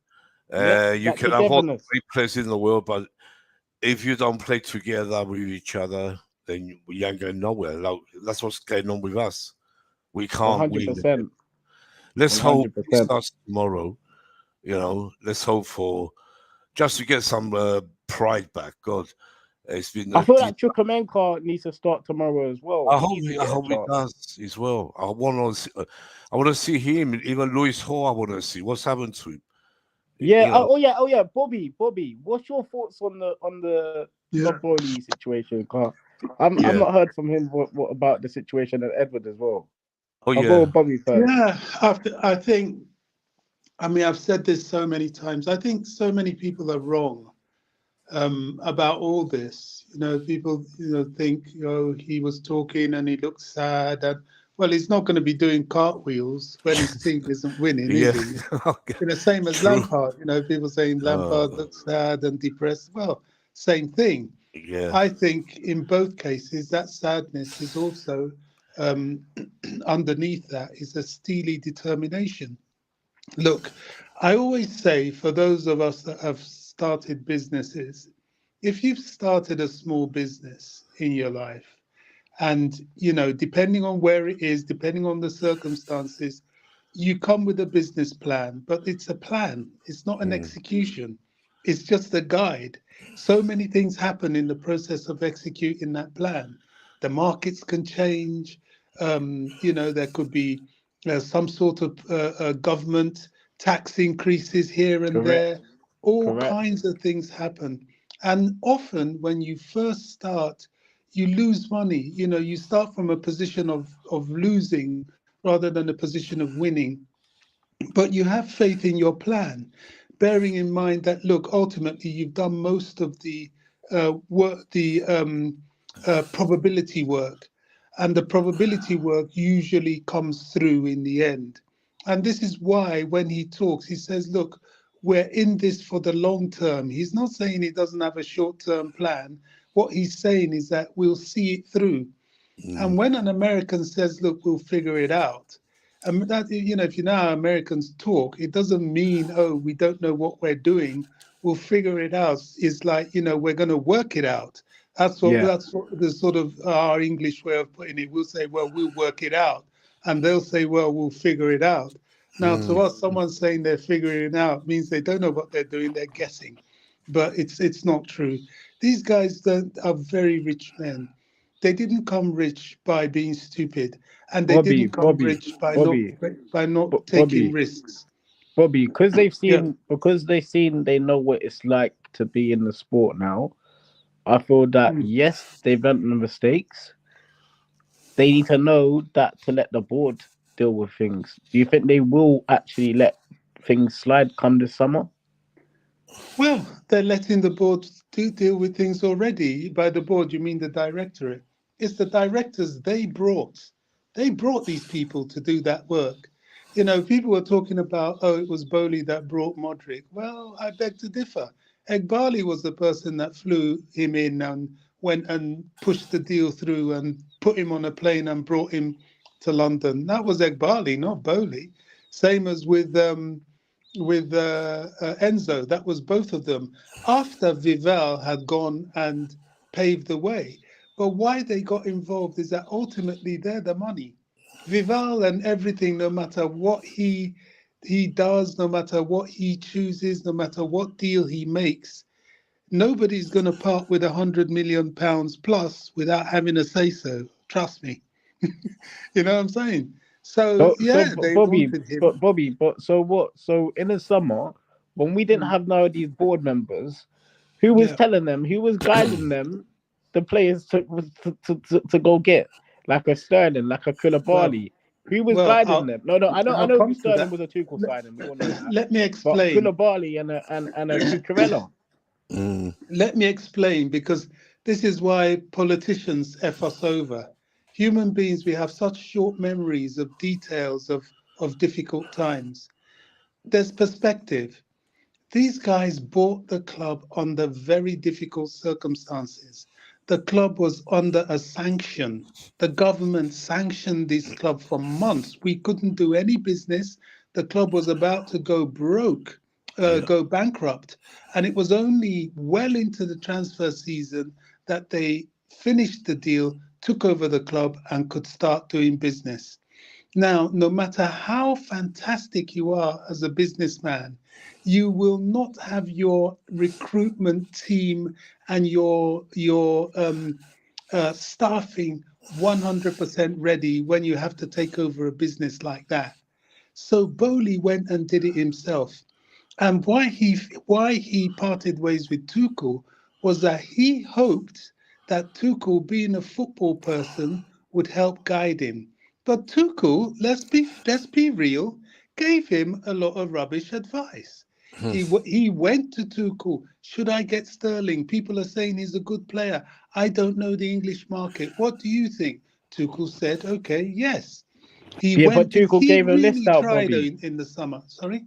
You can have all the great players in the world, but if you don't play together with each other, then we ain't going nowhere. Like, that's what's going on with us. We can't win. 100%. Let's hope it 100%. starts tomorrow. Let's hope for just to get some pride back. God, it's been. I feel like Chukwuemeka needs to start tomorrow as well. I He hope needs to he, get I a hope he chance. does as well. I want to see him. Even Lewis Hall. I want to see what's happened to him. Yeah. Oh yeah. Bobby. What's your thoughts on the Todd Bowley situation? I'm not heard from him. What about the situation at Edward as well? Oh I'll yeah. go with Bobby first. Yeah, I think. I mean, I've said this so many times. I think so many people are wrong about all this. People think he was talking and he looked sad, and well, he's not going to be doing cartwheels when his team isn't winning, Yeah. is he? Same as True. Lampard. People saying Lampard looks sad and depressed. Well, same thing. Yeah. I think in both cases that sadness is also underneath that is a steely determination. Look, I always say for those of us that have started businesses, if you've started a small business in your life, and depending on where it is, depending on the circumstances, you come with a business plan, but it's a plan, it's not an execution, it's just a guide. So many things happen in the process of executing that plan. The markets can change. There could be some sort of government tax increases here and there. All Correct. kinds of things happen. And often when you first start, you lose money. You start from a position of losing rather than a position of winning. But you have faith in your plan, bearing in mind that, look, ultimately you've done most of the work, the probability work, and the probability work usually comes through in the end. And this is why when he talks, he says, look, we're in this for the long term. He's not saying he doesn't have a short term plan. What he's saying is that we'll see it through. And when an American says, look, we'll figure it out, and that, if you know how Americans talk, it doesn't mean, oh, we don't know what we're doing, we'll figure it out. It's like, we're going to work it out. That's what the sort of our English way of putting it. We'll say, well, we'll work it out. And they'll say, well, we'll figure it out. Now, to us, someone saying they're figuring it out means they don't know what they're doing, they're guessing. But it's not true. These guys are very rich men. They didn't come rich by being stupid, and they didn't come rich by not taking risks. Bobby, because they've Yeah. seen, they know what it's like to be in the sport now. I feel that yes, they've done the mistakes. They need to know that to let the board deal with things. Do you think they will actually let things slide come this summer? Well, they're letting the board deal with things already. By the board, you mean the directorate. It's the directors they brought. They brought these people to do that work. People were talking about, oh, it was Bowley that brought Modric. Well, I beg to differ. Egbali was the person that flew him in and went and pushed the deal through and put him on a plane and brought him to London. That was Egbali, not Bowley. Same as with Enzo. That was both of them after Vival had gone and paved the way. But why they got involved is that ultimately they're the money. Vival and everything, no matter what he does, no matter what he chooses, no matter what deal he makes, nobody's going to part with £100 million plus without having a say so. Trust me. You know what I'm saying? So they Bobby, wanted him. so what? So in the summer, when we didn't have none of these board members, who was telling them, who was guiding them, the players to go get like a Sterling, like a Koulibaly? Who was guiding them? No, I I'll know come to Sterling that. was a Tuchel signing. We all know that. Let me But explain. Koulibaly and a Cucurella. Let me explain, because this is why politicians F us over. Human beings, we have such short memories of details of difficult times. There's perspective. These guys bought the club under very difficult circumstances. The club was under a sanction. The government sanctioned this club for months. We couldn't do any business. The club was about to go broke, go bankrupt. And it was only well into the transfer season that they finished the deal, took over the club, and could start doing business. Now, no matter how fantastic you are as a businessman, you will not have your recruitment team and your staffing 100% ready when you have to take over a business like that. So Bowley went and did it himself. And why he parted ways with Tuchel was that he hoped that Tuchel, being a football person, would help guide him. But Tuchel, let's be real, gave him a lot of rubbish advice. He went to Tuchel. Should I get Sterling? People are saying he's a good player. I don't know the English market. What do you think? Tuchel said, okay, yes. He Yeah, but went. Tuchel He gave a list really out, tried Bobby. in the summer. Sorry.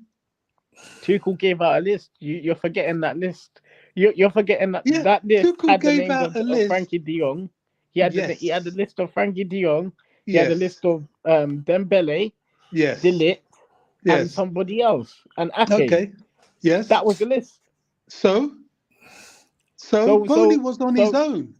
Tuchel gave out a list. You're forgetting that list. You're forgetting that Yeah, that list Tuchel had the gave names out a of list. Frankie De Jong. He had the Yes, list of Frankie De Jong. He had a yes, list of Dembele, yes, Delit, and yes. somebody else, and Ake. Okay, yes. That was the list. So, so So Bowley so was on his so own.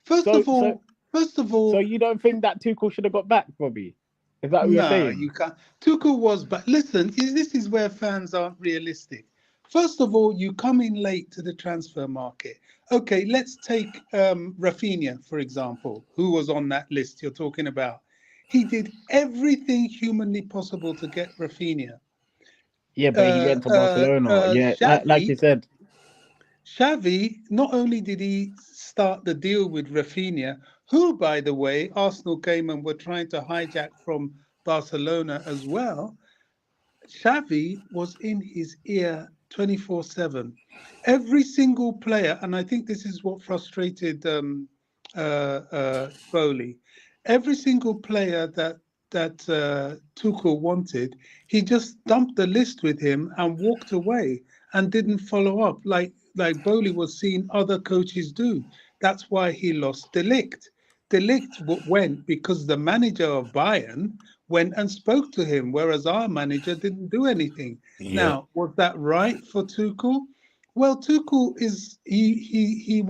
First so of so all, first of so all, you don't think that Tuchel should have got back, Bobby? Is that what you're nah, saying? you can't. Tuchel was, but listen, this is where fans aren't realistic. First of all, you come in late to the transfer market. Okay, let's take Rafinha, for example, who was on that list you're talking about. He did everything humanly possible to get Rafinha. Yeah, but he went to Barcelona. Yeah, like you Xavi, said. not only did he start the deal with Rafinha, who, by the way, Arsenal came and were trying to hijack from Barcelona as well. Xavi was in his ear 24/7. Every single player, and I think this is what frustrated Bowley. Every single player that Tuchel wanted, he just dumped the list with him and walked away and didn't follow up like Bowley was seeing other coaches do. That's why he lost Delict. Delict went because the manager of Bayern went and spoke to him, whereas our manager didn't do anything. Yeah. Now, was that right for Tuchel? Well, Tuchel is he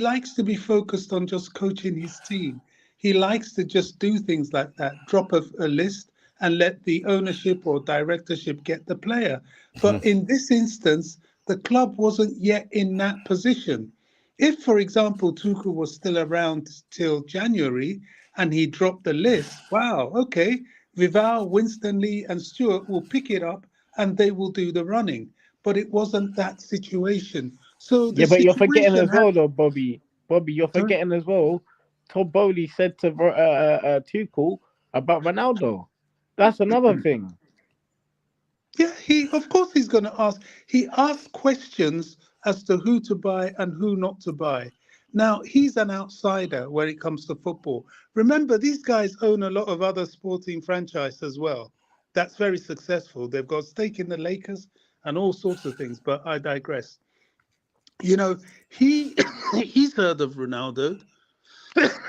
likes to be focused on just coaching his team. He likes to just do things like that, drop a list and let the ownership or directorship get the player. But in this instance, the club wasn't yet in that position. If, for example, Tuchel was still around till January and he dropped the list, wow, okay, Vival, Winston Lee, and Stewart will pick it up and they will do the running. But it wasn't that situation. So the Yeah, but you're forgetting situation as had. well, though, Bobby. Bobby, you're Sorry? forgetting as well. Todd Bowley said to Tuchel about Ronaldo. That's another thing. Yeah, he of course he's going to ask. He asked questions as to who to buy and who not to buy. Now he's an outsider when it comes to football. Remember, these guys own a lot of other sporting franchise as well. That's very successful. They've got stake in the Lakers and all sorts of things. But I digress. You know, he he's heard of Ronaldo.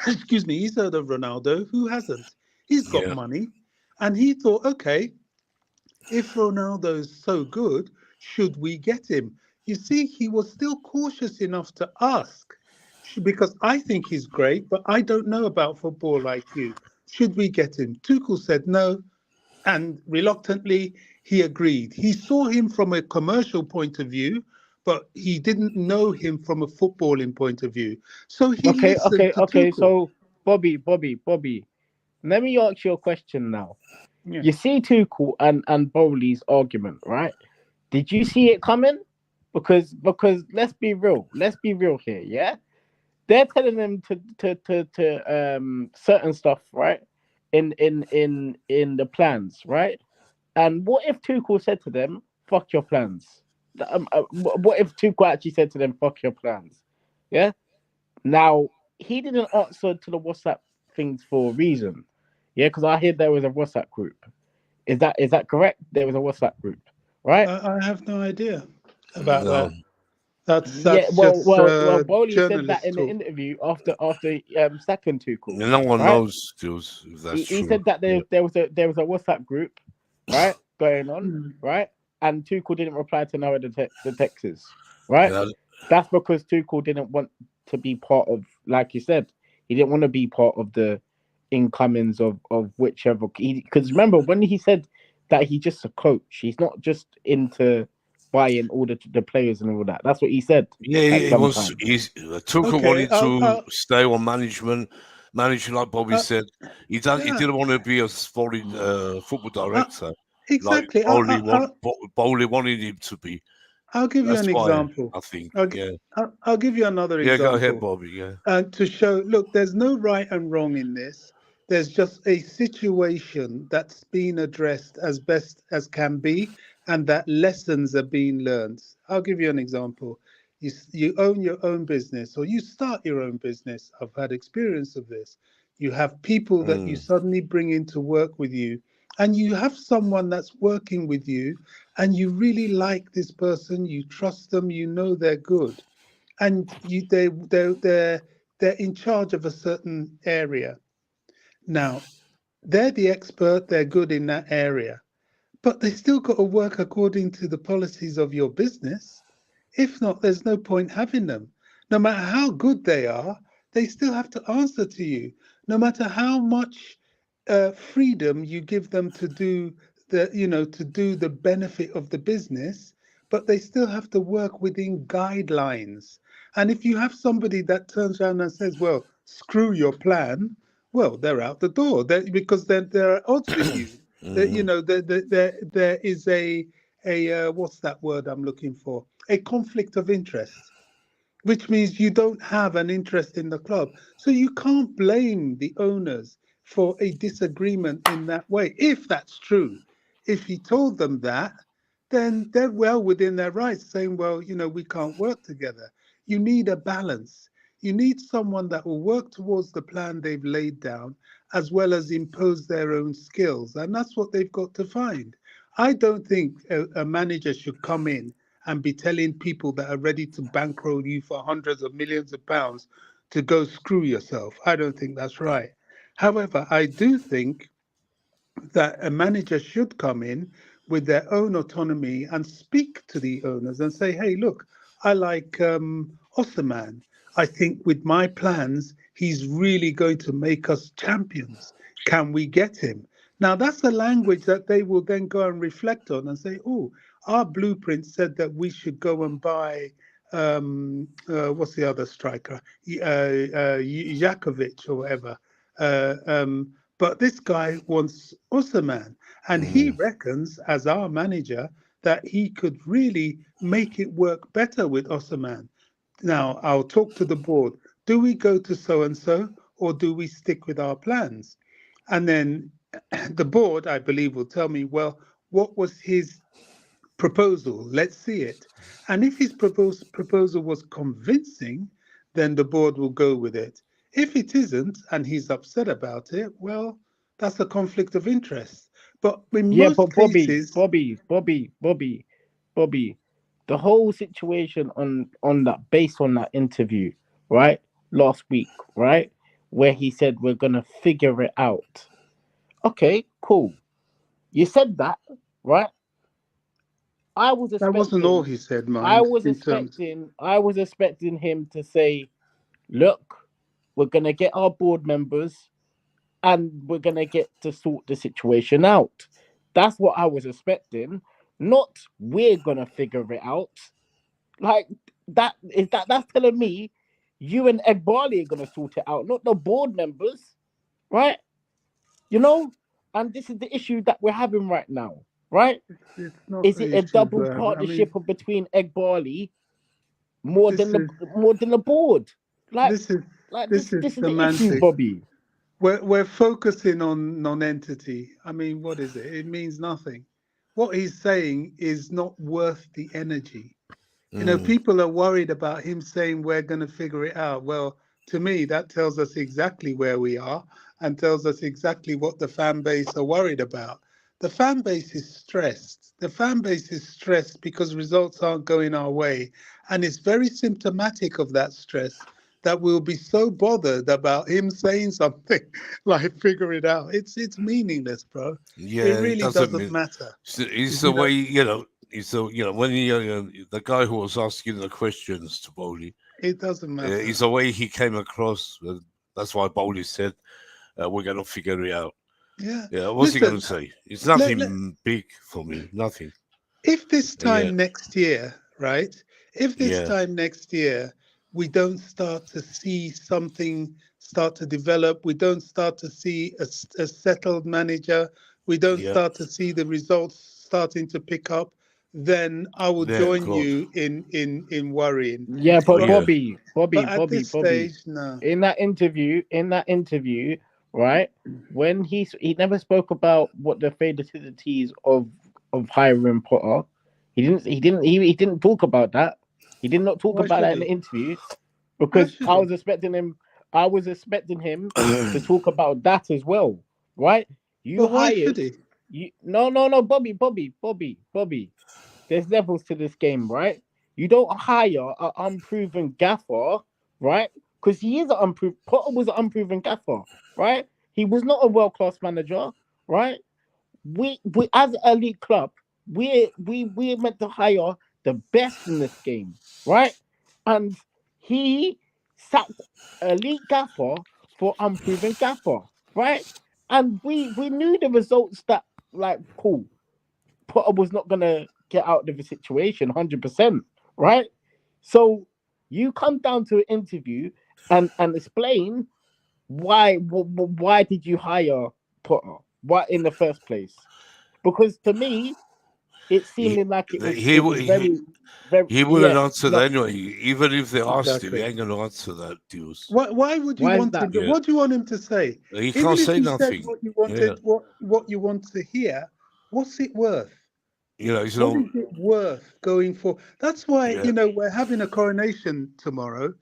Excuse me, he's heard of Ronaldo. Who hasn't? He's got Yeah. money, and he thought, okay, if Ronaldo's so good, should we get him? You see, he was still cautious enough to ask, because I think he's great, but I don't know about football like you. Should we get him? Tuchel said no, and reluctantly he agreed. He saw him from a commercial point of view, but he didn't know him from a footballing point of view. So he Okay, listened okay, to okay. Tuchel. So, Bobby, let me ask you a question now. Yeah. You see Tuchel and Bowley's argument, right? Did you see it coming? Because let's be real here, yeah. They're telling them to certain stuff, right? In the plans, right? And what if Tuchel said to them, "Fuck your plans"? What if Tuchel actually said to them, "Fuck your plans"? Yeah. Now he didn't answer to the WhatsApp things for a reason. Yeah, because I hear there was a WhatsApp group. Is that correct? There was a WhatsApp group, right? I have no idea about No. that. That's Yeah. that's Well, just Bowley said that journalist in the talk. interview after sacking Tuchel, No one right? knows, Jules, if that's He true. said that Yeah. there was a WhatsApp group, right, going on, Hmm. right, and Tuchel didn't reply to none of the texts, right? Yeah. That's because Tuchel didn't want to be part of, like you said, he didn't want to be part of the incomings of whichever. Because remember when he said that he's just a coach, he's not just into buying all the players and all that. That's what he said. Yeah, at he some wants. time. Tuchel Okay, wanted to I'll stay on managing like Bobby said. He yeah. didn't want to be a solid football director like exactly. Bowley wanted him to be. I'll give you That's an why example. I think. I'll, Yeah, I'll give you another yeah. Go ahead, example. Bobby. Yeah. To show, look, there's no right and wrong in this. There's just a situation that's been addressed as best as can be, and that lessons are being learned. I'll give you an example. You own your own business, or you start your own business. I've had experience of this. You have people that you suddenly bring in to work with you, and you have someone that's working with you, and you really like this person, you trust them, you know they're good, and they're in charge of a certain area. Now, they're the expert, they're good in that area, but they still got to work according to the policies of your business. If not, there's no point having them. No matter how good they are, they still have to answer to you. No matter how much freedom you give them to do the benefit of the business, but they still have to work within guidelines. And if you have somebody that turns around and says, "Well, screw your plan," well, they're out the door. Because they're at odds with you. That there is a what's that word I'm looking for? A conflict of interest, which means you don't have an interest in the club. So you can't blame the owners for a disagreement in that way. If that's true, if he told them that, then they're well within their rights, saying, "Well, we can't work together." You need a balance. You need someone that will work towards the plan they've laid down, as well as impose their own skills. And that's what they've got to find. I don't think a manager should come in and be telling people that are ready to bankroll you for hundreds of millions of pounds to go screw yourself. I don't think that's right. However, I do think that a manager should come in with their own autonomy and speak to the owners and say, "Hey, look, I like Osman. I think with my plans, he's really going to make us champions. Can we get him?" Now, that's a language that they will then go and reflect on and say, "Oh, our blueprint said that we should go and buy what's the other striker, Jakovic or whatever. Uh, um, but this guy wants Osimhen, and he reckons, as our manager, that he could really make it work better with Osimhen. Now, I'll talk to the board. Do we go to so and so, or do we stick with our plans?" And then the board, I believe, will tell me, well, what was his proposal? Let's see it. And if his proposal was convincing, then the board will go with it. If it isn't, and he's upset about it, well, that's a conflict of interest. But in Yeah, most but Bobby, cases, Bobby, the whole situation on that, based on that interview, right, last week, right, where he said we're gonna figure it out. Okay, cool. You said that, right? I was that wasn't all expecting, he said, mind, in terms. I was expecting him to say, "Look, we're gonna get our board members and we're gonna get to sort the situation out." That's what I was expecting. Not we're gonna figure it out. Like that's telling me you and Egbali are gonna sort it out, not the board members, right? You know, and this is the issue that we're having right now, right? It's not Is the it a issue, double I mean, partnership between Egbali more this than is the board? Like this is like this is this is the issue, semantics. Bobby. We're focusing on non-entity. I mean, what is it? It means nothing. What he's saying is not worth the energy. People are worried about him saying we're going to figure it out. Well, to me, that tells us exactly where we are and tells us exactly what the fan base are worried about. The fan base is stressed. The fan base is stressed because results aren't going our way. And it's very symptomatic of that stress that we'll be so bothered about him saying something like "figure it out." It's meaningless, bro. Yeah, It it really doesn't doesn't mean matter. it's the way it's the when the guy who was asking the questions to Bowley, It doesn't matter. It's the way he came across. That's why Bowley said, we're going to figure it out. Yeah. Yeah, what's he Listen, going to say? It's nothing big for me. Nothing. if this time Yeah. next year, right? If this Yeah. time next year we don't start to see something start to develop, we don't start to see a settled manager, we don't Yeah. start to see the results starting to pick up, then I will Yeah, join God. you in worrying. Yeah, but Yeah. Bobby, But at this stage, no. in that interview, right? When he never spoke about what the fatalities of hiring Potter. He didn't talk about that. He did not talk Why about should that in the he? interview Why because should I he? was expecting him to talk about that as well, right? You But why should hired he? no, Bobby. There's levels to this game, right? You don't hire an unproven gaffer, right? Because he is an unproven. Potter was an unproven gaffer, right? He was not a world class manager, right? We as an elite club, we're meant to hire the best in this game, right? And he sacked elite gaffer for unproven gaffer, right? And we knew the results that like cool. Potter was not gonna get out of the situation 100%, right? So you come down to an interview and explain why did you hire Potter? Why in the first place? Because to me, it He, seemed like it he, was he, very he wouldn't yeah. answer No, that anyway. Even if they asked him, he Exactly. ain't going to answer that, Deuce. Why would you why is want that? him to? Yeah. What do you want him to say? He Even can't if say he said nothing. what you Yeah. wanted, what you want to hear, what's it worth? You know, he's What no. is it worth going for? That's why Yeah. we're having a coronation tomorrow,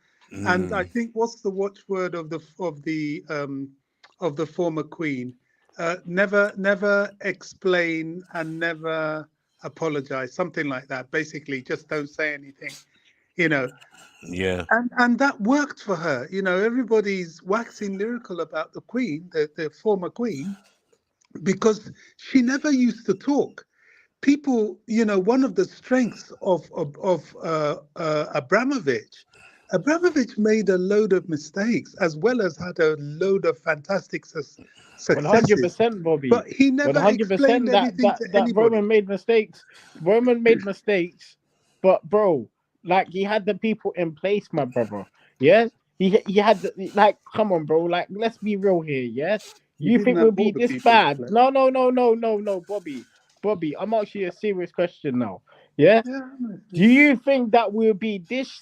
and I Mm, think what's the watchword of the former queen? Never explain and never apologize, something like that. Basically, just don't say anything. You know, yeah. and that worked for her. Everybody's waxing lyrical about the queen, the former queen, because she never used to talk. People, one of the strengths of Abramovich made a load of mistakes as well as had a load of fantastic successes, 100%, Bobby. but he never explained 100% that anything to Roman anybody. made mistakes. Roman made mistakes, but bro, like he had the people in place, my brother. Yeah, he had like, come on, bro. Like, let's be real here. Yeah, He you didn't think we'll have all be the this people in bad? place. No, Bobby. Bobby, I'm asking you a serious question now. Yeah, Yeah, do you think that we'll be this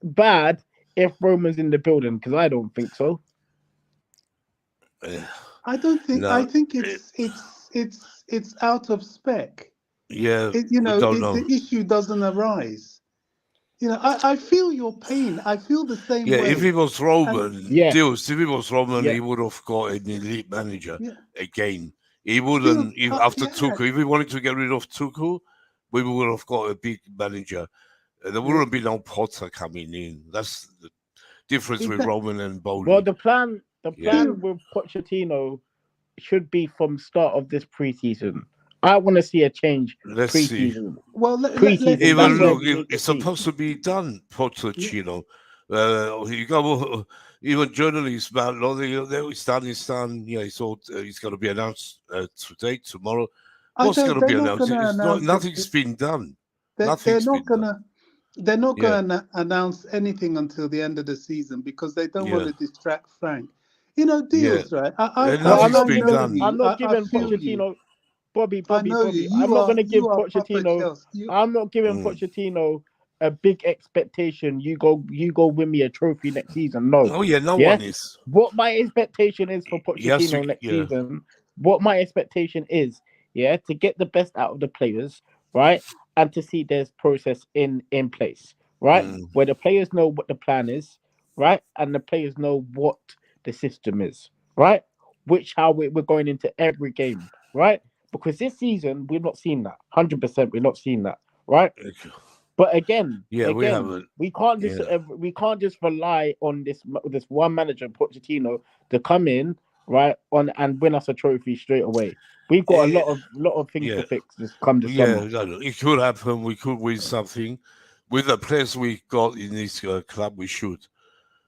bad if Roman's in the building? Because I don't think so. I don't think. I No. think it's out of spec. Yeah. We don't know. The issue doesn't arise. I feel your pain. I feel the same Yeah, if way. he was Roman, Yeah, Deals, if he was Roman, yeah. he would have got an elite manager Yeah, again. He feel. wouldn't, after Yeah, Tuchel, if he wanted to get rid of Tuchel, we would have got a big manager. There yeah. wouldn't be no Potter coming in. That's the difference with Exactly. Roman and Well, Bowley. the plan Yeah. with Pochettino should be from start of this preseason. I want to see a change Let's see. preseason. Well, Preseason, Even that's where look, we need to it's see. supposed to be done, Pochettino. You go, even journalists, man, they stand. Yeah, it's all. It's going to be announced today, tomorrow. What's going to they're be not announced? going to It's not. announce it. Nothing's been done. They're Nothing's not been done. gonna. They're not Yeah, going to announce anything until the end of the season because they don't want yeah, to distract Frank. yeah. Deals, right? No, Nothing's I been know done. you. I'm not I giving feel you. Pochettino, Bobby. I know you. I'm not going to give You are Papa Pochettino. Chelsea. I'm not giving Mm. Pochettino a big expectation. You go win me a trophy next season. No. Oh yeah, no Yeah. one is. What my expectation is for He has to. Pochettino next Yeah, season, what my expectation is, yeah, to get the best out of the players, right, and to see there's process in place, right, mm, where the players know what the plan is, right, and the players know what the system is, right, which how we're going into every game, right, because this season we've not seen that 100%. We're not seeing that, right. But again, yeah. We haven't. we can't just Yeah, rely on this one manager, Pochettino, to come in right on and win us a trophy straight away. We've got a Eh, lot of things yeah, to fix this come the yeah. summer. It could happen. We could win something. with the players we got in this club, we should.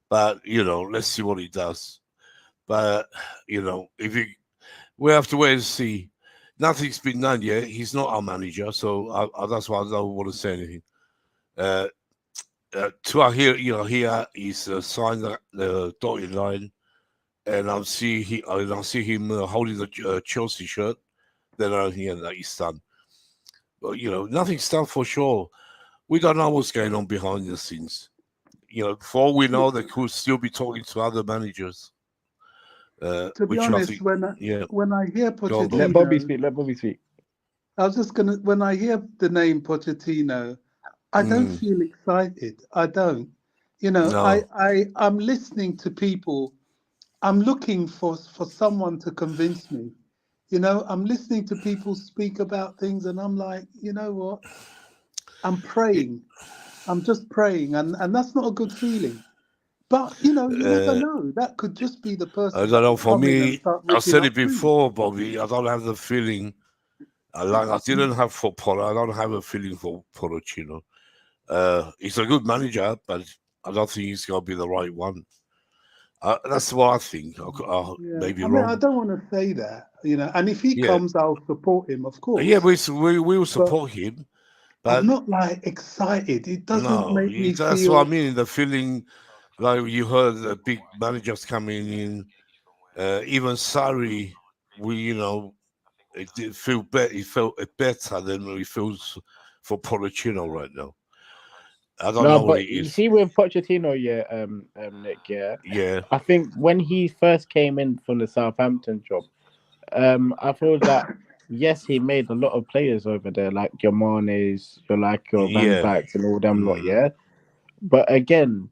But let's see what he does. But we have to wait and see. Nothing's been done yet. He's not our manager, so that's why I don't want to say anything. To our here he's signed the dotted line, and I see him holding the Chelsea shirt. Then I think that he's done. But nothing's done for sure. We don't know what's going on behind the scenes. For all we know, they could still be talking to other managers. To be honest, when I hear Go on, Bobby. Let Bobby Pochettino, speak. Let Bobby speak. I was just gonna. When I hear the name Pochettino, I don't feel excited. I don't. No. I'm listening to people. I'm looking for someone to convince me. I'm listening to people speak about things, and I'm like, you know what? I'm praying. I'm just praying, and that's not a good feeling. But you never know. That could just be the person. I don't know. that For come in and me, start I ripping said up it before, Bobby. I don't have the feeling. I didn't have for Polo. I don't have a feeling for Pochettino. He's a good manager, but I don't think he's going to be the right one. That's what I think. Maybe wrong. I don't want to say that, and if he comes, I'll support him, of course. Yeah, we will support him. But I'm not like excited. It doesn't make me feel. That's what I mean. The feeling, like you heard, the big managers coming in. Even Sarri, it did feel better. He felt better than he feels for Pochettino right now. I don't know what it you is. see with Pochettino, Nick, Yeah. I think when he first came in from the Southampton job, I feel that yes, he made a lot of players over there, like your Manes, your Van Dijks and all them lot, yeah. But again,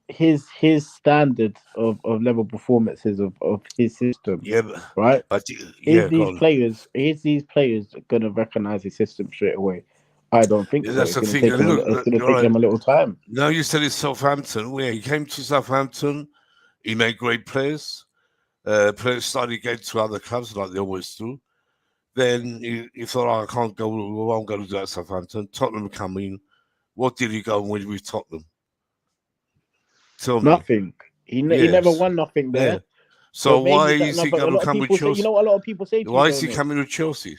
his standard of level performances of his system, right? But is these players gonna recognize his system straight away? I don't think so. That's It's the gonna thing. take them a little time. Now you said it's Southampton. Where he came to Southampton, he made great players. Players started getting to other clubs like they always do. Then he thought, I can't go. Well, I'm going to do that at Southampton. Tottenham come in. What did he go and win with Tottenham? Tell me. Nothing. He never won nothing there. Yeah. So why is he going to come with Chelsea? You know what a lot of people say to why you, is he coming with Chelsea?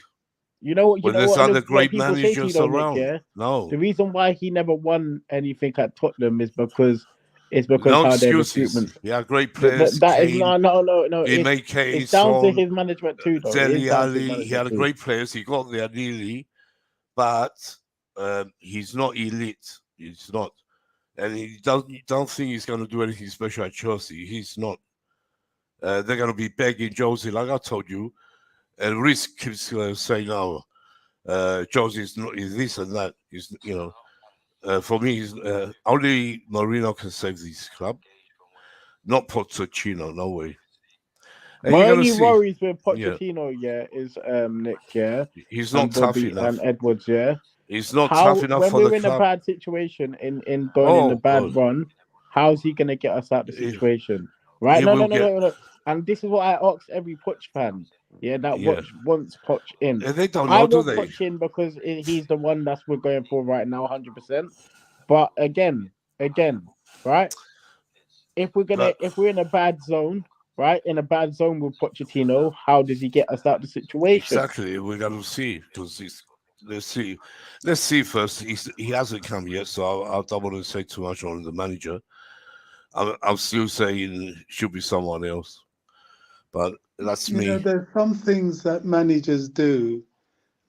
You know when there's other great people say to managers you, though, around. Nick, yeah? No. The reason why he never won anything at Tottenham is because no how their excuses. recruitment. Yeah, great players. That is no. He made Kane. It's down to his management too, though. Dele Alli. He had great players. He got there nearly, but he's not elite. He's not, and he don't think he's going to do anything special at Chelsea. He's not. They're going to be begging Josie, like I told you. And Reece keeps saying, "Oh, Josie is this and that." He's, for me, he's, only Mourinho can save this club. Not Pochettino, no way. And my only worries with Pochettino, is Nick, he's not tough enough. And Edwards, he's not tough enough for the club. When we're in a bad situation, in going in a bad run, how's he gonna get us out of the situation? Right? No. And this is what I ask every Poch fan. Wants Poch in. They don't know, do they? Poch in because he's the one we're going for right now, 100%. But again, right? If we're in a bad zone, right? In a bad zone with Pochettino, how does he get us out of the situation? Exactly. We're gonna see because let's see first. He hasn't come yet, so I don't want to say too much on the manager. I'm still saying it should be someone else. But that's me. There's some things that managers do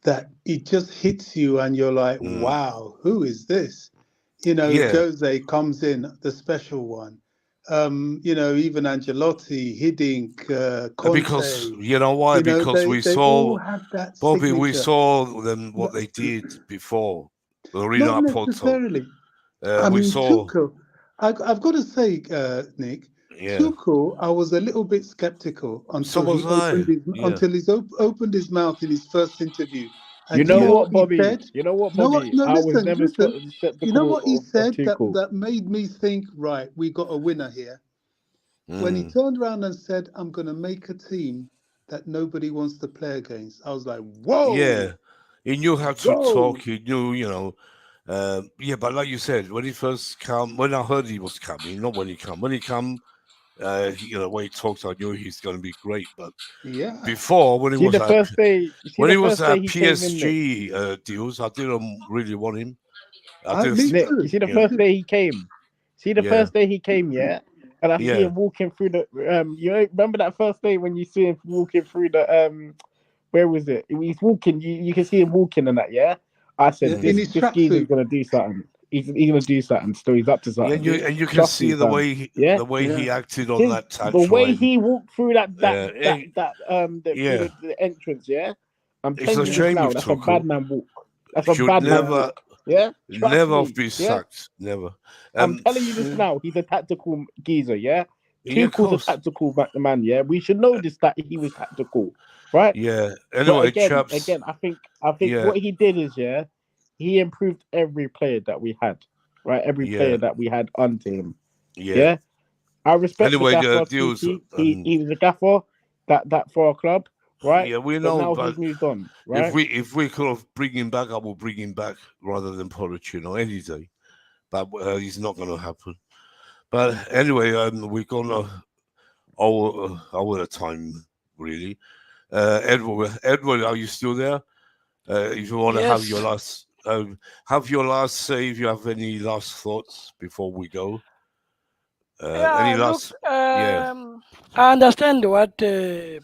that it just hits you and you're like, wow, who is this? Jose comes in, the special one. Even Ancelotti, Hiddink, Conte. Because you know why? Because we saw Bobby, we saw them what they did before. Not necessarily. We saw. Tuchel, I've got to say, Nick, Tuchel, I was a little bit skeptical until he opened his mouth in his first interview. And you know what, Bobby? Said? You know what, Bobby? Listen. You know what he said that made me think, right, we got a winner here. When he turned around and said, I'm going to make a team that nobody wants to play against. I was like, whoa. Yeah. He knew how to talk. He knew, Yeah, but like you said, when he first come, when I heard he was coming, not when he come, when he come, the way he talks, I knew he's going to be great. But Yeah. before, when he See was the at first day. See when the he was first day at he came in, Nick. PSG deals, I didn't really want him. I didn't. Me Nick, too. you see the Yeah. first day he came. See the Yeah. first day he came, yeah. And I see Yeah. him walking through the. You know, remember that first day when you see him walking through the. Where was it? He's walking. You can see him walking and that, yeah. I said In his this geezer's tracksuit. gonna do something. He's gonna do something. So he's up to Yeah, something. and you can Trust see me, the fam. way he, Yeah. he acted on His, that the touch way line. he walked through that Yeah. through the entrance, yeah. I'm It's telling a you this shame now. with That's a bad Tuchel. man walk. That's a Should bad man never, walk. Yeah. Trust never me. be Yeah. sacked. Never. I'm telling you this now. He's a tactical geezer. Yeah. Yeah, of Tuchel's a course. tactical man. Yeah. We should know this that he was tactical, right? Yeah. But Anyway, again, chaps. I think Yeah. what he did is, yeah, he improved every player that we had, right? Every Yeah. player that we had under him. Yeah. Yeah. I respect Anyway, the gaffer, deals. Tiki. He was a gaffer that for our club, right? Yeah, we But know, now but he's moved on, right? if we could have bring him back, I will bring him back rather than Pochettino any day. But it's not going to happen. But anyway, we're gonna over the time really. Edward, are you still there? If you want to have your Yes. last say, if you have any last thoughts before we go. Any Yeah, look, last? Yeah, I understand what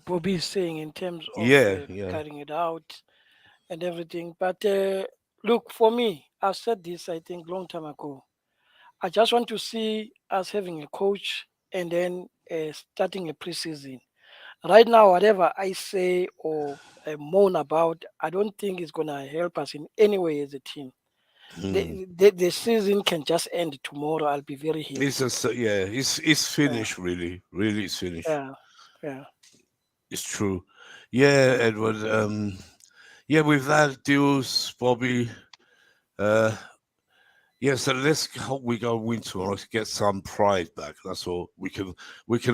Bobby is saying in terms of yeah. carrying it out and everything. But look, for me, I've said this, I think, long time ago. I just want to see us having a coach and then starting a preseason. Right now, whatever I say or moan about, I don't think it's going to help us in any way as a team. The season can just end tomorrow. I'll be very happy. It's just it's finished really. Really, it's finished. Yeah, yeah. It's true. Yeah, Edward. Yeah, with that deals, Bobby. Yeah, so let's hope we go win tomorrow to get some pride back. That's all. We can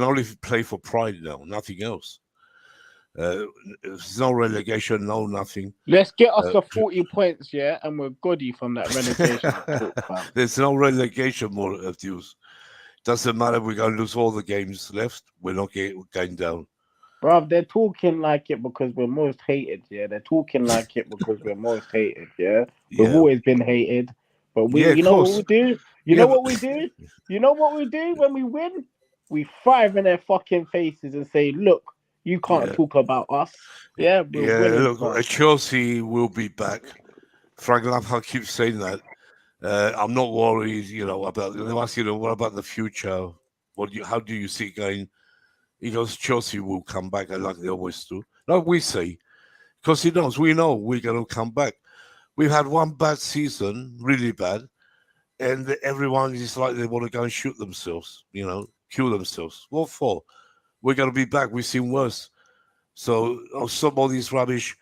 only play for pride now, nothing else. There's no relegation, no nothing. Let's get us to 40 points, yeah, and we're goody from that relegation talk, fam. There's no relegation more of deals. Doesn't matter. We're going to lose all the games left. We're not going down. Bruv, they're talking like it because we're most hated, yeah. They're talking like it because we're most hated, yeah. We've always been hated, but you know what we do? You know what we do? You know what we do when we win? We thrive in their fucking faces and say, "Look, you can't talk about us." Yeah, we're winning. Look, Chelsea will be back. Frank Lampard keeps saying that. I'm not worried, about. They ask what about the future? How do you see it going? He goes, Chelsea will come back, like they always do. Like we say, because he knows, we know we're going to come back. We've had one bad season, really bad, and everyone is like they want to go and shoot themselves, kill themselves. What for? We're going to be back. We've seen worse. So some of these rubbish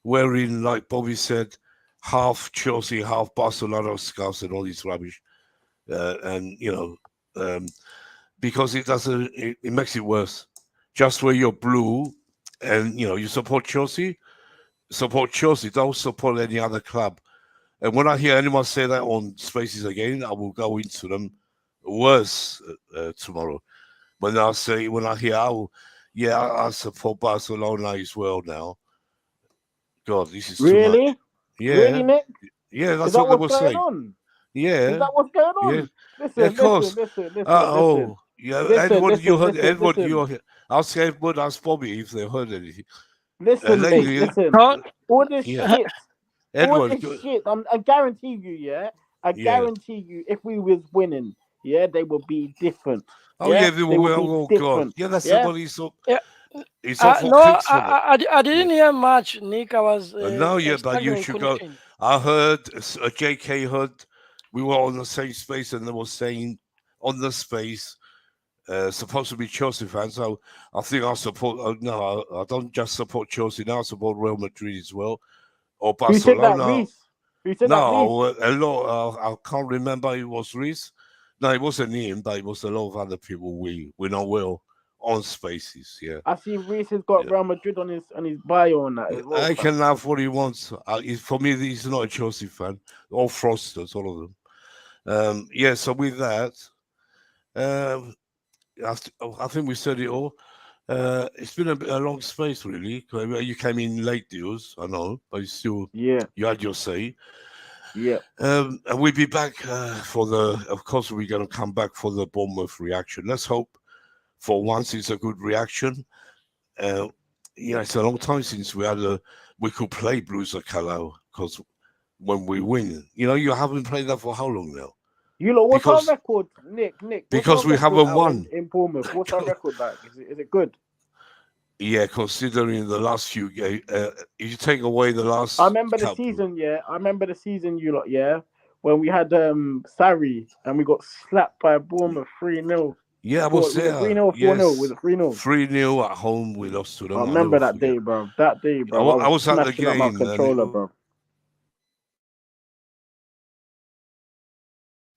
wearing, like Bobby said, half Chelsea, half Barcelona scarves and all this rubbish. Because it makes it worse. Just where you're blue and, you support Chelsea, don't support any other club. And when I hear anyone say that on Spaces again, I will go into them worse tomorrow. When I hear, I support Barcelona as well now. God, this is too much. Yeah. Really, Nick? Yeah, that's is that what they what's were going saying. on? Yeah. Is that what's going on? Yeah. Listen, of course. listen. Yeah, Listen, Edward, listen, you heard listen, Edward. listen. Ask Edward, ask Bobby if they heard anything. Listen, mate, listen. All this shit. Edward, all this shit. I guarantee you, yeah. I guarantee you, if we was winning, yeah, they would be different. Oh yeah, they would be different. God. Yeah, that's what he's up. Yeah. He's up for No, clicks for it. I didn't hear much, Nick. I was. No, but you should go. I heard JK heard we were on the same space, and they were saying on the space. Supposed to be Chelsea fans, so I think I support. No, I don't just support Chelsea now. I support Real Madrid as well, or Barcelona. Who said that, Reece? A lot. I can't remember. It was Reece. No, it wasn't him, but it was a lot of other people we know well on spaces. Yeah, I see Reese has got yeah. Real Madrid on his bio and that as well. I fam. can have what he wants. For me, he's not a Chelsea fan. All frosters, all of them. Yeah. So with that, um, I think we said it all. It's been a long space, really. You came in late, deals, I know, but Yeah, you had your say. yeah. And we'll be back for the. Of course, we're going to come back for the Bournemouth reaction. Let's hope for once it's a good reaction. Yeah, it's a long time since we could play Blues of Kalau, because when we win, you haven't played that for how long now? You know, what's our Because record, Nick? What's because our we record haven't out won. in Bournemouth? What's our record like? Is it good? Yeah, considering the last few games, if you take away the last I remember the couple, season, yeah. I remember the season, you lot, yeah, when we had Sarri and we got slapped by Bournemouth 3-0. yeah, I was Was it there. 3-0 or 4-0? Was Yes, it 3-0? 3-0 at home. We lost to I them. I'll remember never that forget. day, bro. That day, I bro. I was was at the smashing up my game, and controller, bro.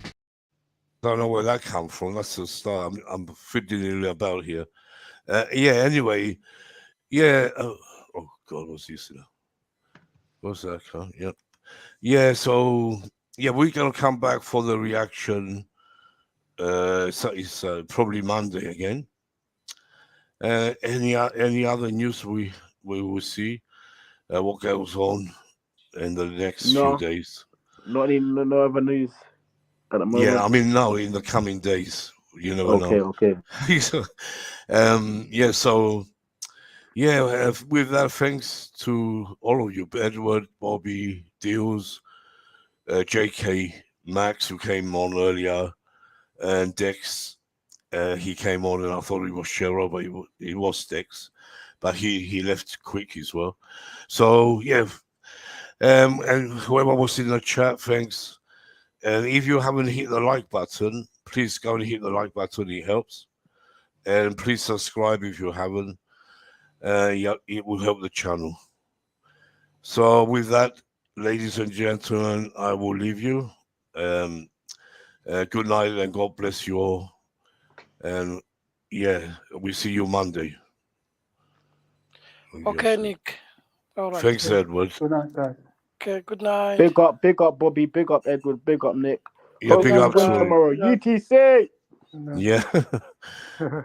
I don't know where that come from. That's the start. I'm fiddling about here. Yeah. Anyway, yeah. Oh God, what's this now? What's that? Yeah. Yeah. So yeah, we're gonna come back for the reaction. So it's probably Monday again. Any other news we will see? What goes on in the next few No, days? no other news at the Yeah, moment. I mean, no, in the coming days, you never Okay, know. okay. Yeah, so yeah, with that, thanks to all of you, Edward, Bobby, Deals, JK, Max, who came on earlier, and Dex. He came on, and I thought he was Cheryl, but he was Dex, but he left quick as well. So yeah, and whoever was in the chat, thanks. And if you haven't hit the like button, please go and hit the like button. It helps. And please subscribe if you haven't. Yeah, it will help the channel. So with that, ladies and gentlemen, I will leave you. Good night and God bless you all. And yeah, we see you Monday. Okay, Yes. Nick. All right. Thanks, Edward. Good night, guys. Okay, good night. Big up Bobby, big up Edward, big up Nick. Yeah, Hope big you up win to tomorrow. Yeah. UTC. yeah.